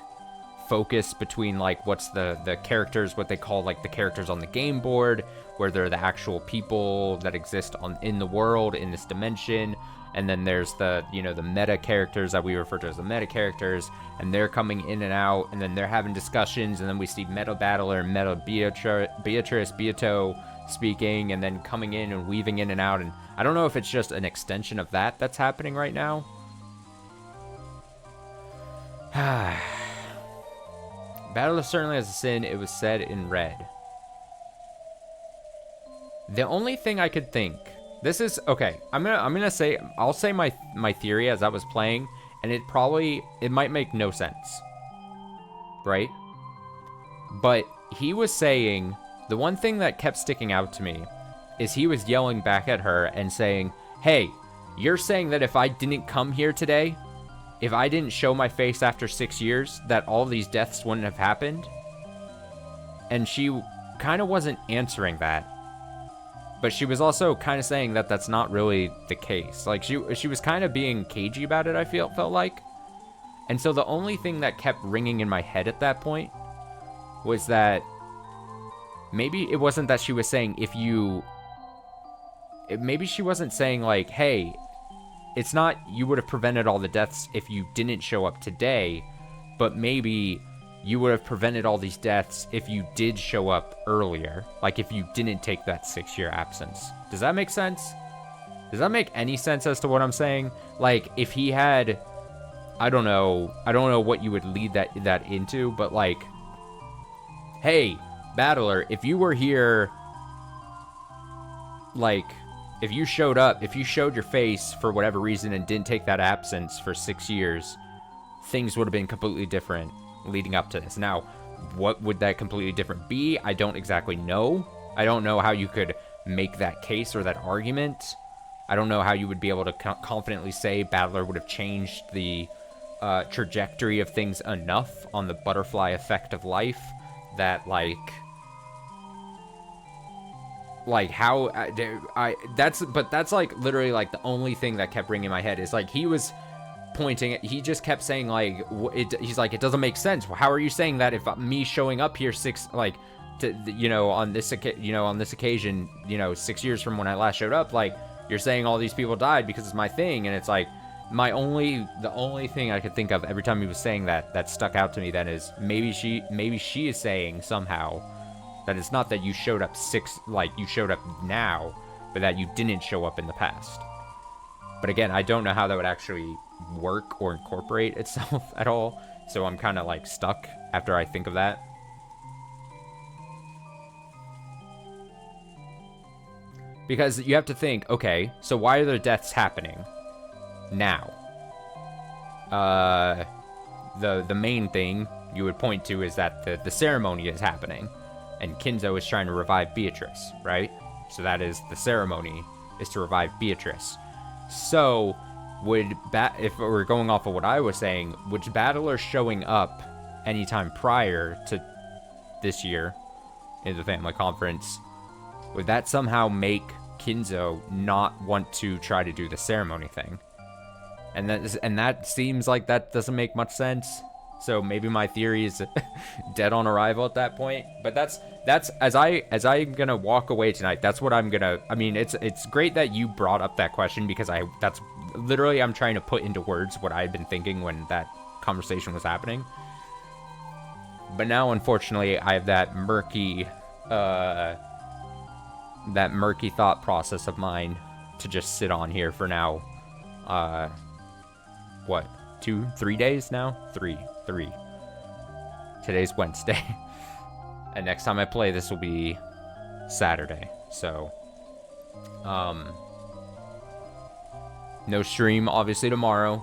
focus between like what's the characters, what they call like the characters on the game board, where they're the actual people that exist in the world, in this dimension, and then there's the the meta characters that we refer to as the meta characters, and they're coming in and out, and then they're having discussions, and then we see Meta Battler and Meta Beato speaking, and then coming in and weaving in and out, and I don't know if it's just an extension of that's happening right now. Battler certainly has a sin, it was said in red. The only thing I could think, this is okay, I'll say my theory as I was playing, and it might make no sense, right? But he was saying, the one thing that kept sticking out to me is he was yelling back at her and saying, hey, you're saying that if I didn't come here today, if I didn't show my face after 6 years, that all these deaths wouldn't have happened? And she kind of wasn't answering that. But she was also kind of saying that that's not really the case. Like, she was kind of being cagey about it, I felt like. And so the only thing that kept ringing in my head at that point was that maybe it wasn't that she was saying maybe she wasn't saying like, hey, it's not you would have prevented all the deaths if you didn't show up today, but maybe you would have prevented all these deaths if you did show up earlier. Like, if you didn't take that 6-year absence. Does that make sense? Does that make any sense as to what I'm saying? Like, if he had, I don't know what you would lead that into, but like, hey, Battler, if you were here, like, if you showed your face for whatever reason and didn't take that absence for 6 years, things would have been completely different leading up to this. Now, what would that completely different be? I don't exactly know. I don't know how you could make that case or that argument. I don't know how you would be able to confidently say Battler would have changed the trajectory of things enough on the butterfly effect of life that, like how that's like literally like the only thing that kept ringing in my head is like he just kept saying like he's like, it doesn't make sense. How are you saying that if me showing up here on this occasion 6 years from when I last showed up, like, you're saying all these people died because it's my thing? And it's like the only thing I could think of every time he was saying that stuck out to me then is maybe she is saying somehow that it's not that you showed up you showed up now, but that you didn't show up in the past. But again, I don't know how that would actually work or incorporate itself at all, so I'm kind of like stuck after I think of that. Because you have to think, okay, so why are there deaths happening now? The main thing you would point to is that the ceremony is happening, and Kinzo is trying to revive Beatrice, right? So that is the ceremony, is to revive Beatrice. So, if we're going off of what I was saying, would Battler showing up anytime prior to this year in the family conference, would that somehow make Kinzo not want to try to do the ceremony thing? And that seems like that doesn't make much sense. So maybe my theory is dead on arrival at that point. But that's as I'm gonna walk away tonight, that's what I'm gonna. I mean, it's great that you brought up that question, because that's literally I'm trying to put into words what I had been thinking when that conversation was happening. But now, unfortunately, I have that murky thought process of mine to just sit on here for now. What? 2-3 days now? Three. Today's Wednesday. And next time I play, this will be Saturday. So, no stream, obviously, tomorrow.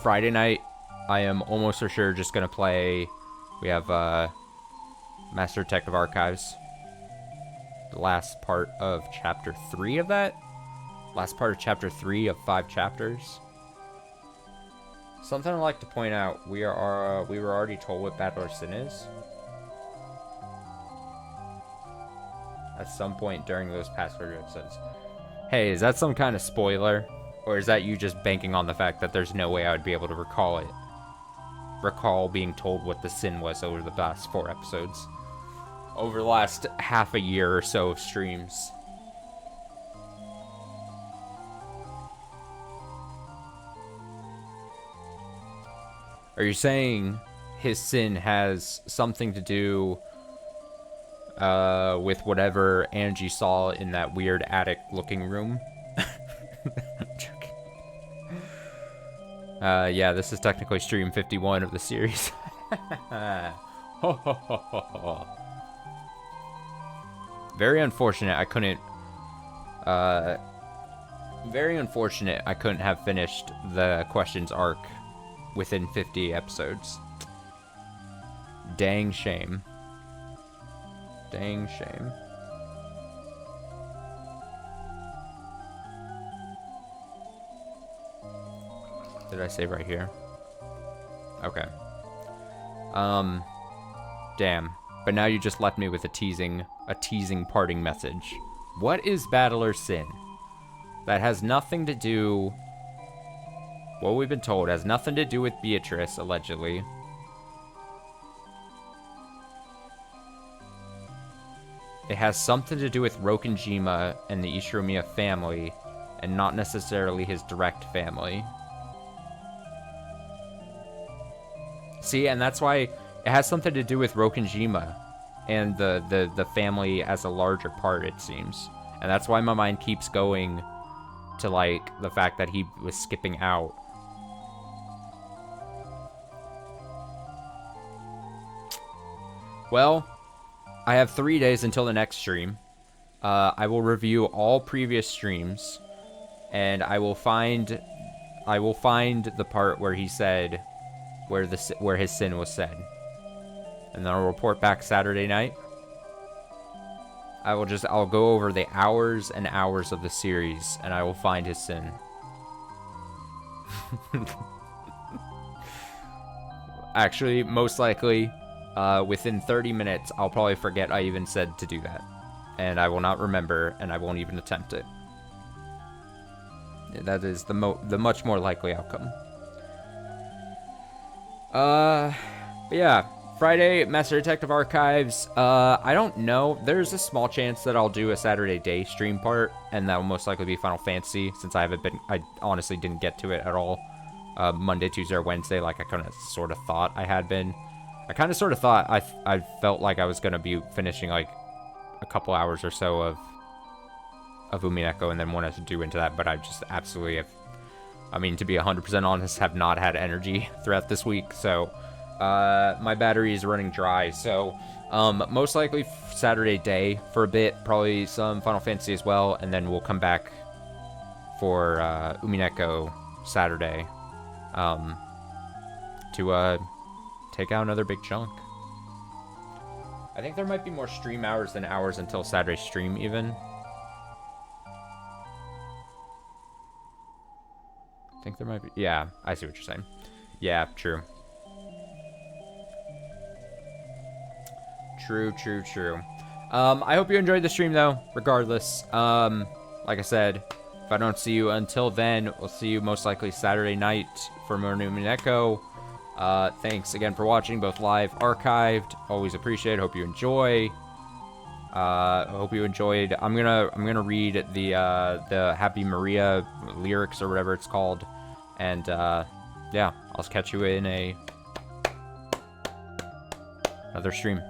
Friday night, I am almost for sure just going to play. We have Master Detective Archives. The last part of Chapter 3 of that. Last part of Chapter 3 of 5 chapters. Something I'd like to point out, we were already told what Battler's Sin is. At some point during those past 30 episodes. Hey, is that some kind of spoiler? Or is that you just banking on the fact that there's no way I would be able to recall it? Recall being told what the sin was over the past 4 episodes. Over the last half a year or so of streams. Are you saying his sin has something to do with whatever Angie saw in that weird attic-looking room? I'm joking. Yeah, this is technically stream 51 of the series. Very unfortunate I couldn't Very unfortunate I couldn't have finished the questions arc within 50 episodes. Dang shame. Dang shame. Did I save right here? Okay. Damn. But now you just left me with a teasing parting message. What is Battler's sin? That has nothing to do... What we've been told has nothing to do with Beatrice, allegedly. It has something to do with Rokenjima and the Ishinomiya family, and not necessarily his direct family. See, and that's why it has something to do with Rokenjima and the family as a larger part, it seems. And that's why my mind keeps going to, like, the fact that he was skipping out. Well, I have 3 days until the next stream. I will review all previous streams, and I will find the part where he said where his sin was said, and then I'll report back Saturday night. I'll go over the hours and hours of the series, and I will find his sin. Actually, most likely, within 30 minutes, I'll probably forget I even said to do that. And I will not remember, and I won't even attempt it. That is the much more likely outcome. But yeah, Friday, Master Detective Archives. I don't know. There's a small chance that I'll do a Saturday day stream part, and that will most likely be Final Fantasy, since I honestly didn't get to it at all. Monday, Tuesday, or Wednesday, like I kind of sort of thought I had been. I kind of sort of thought I felt like I was going to be finishing like a couple hours or so of Umineko and then wanted to do into that, but I just absolutely have, I mean, to be 100% honest, have not had energy throughout this week, so my battery is running dry, so most likely Saturday day for a bit, probably some Final Fantasy as well, and then we'll come back for Umineko Saturday to take out another big chunk. I think there might be more stream hours than hours until Saturday stream, even. I think there might be... Yeah, I see what you're saying. Yeah, true. True. I hope you enjoyed the stream, though, regardless. Like I said, if I don't see you until then, we'll see you most likely Saturday night for more Umineko. Thanks again for watching, both live, archived. Always appreciate it. Hope you enjoy. Hope you enjoyed. I'm gonna read the Happy Maria lyrics or whatever it's called, and yeah, I'll catch you in another stream.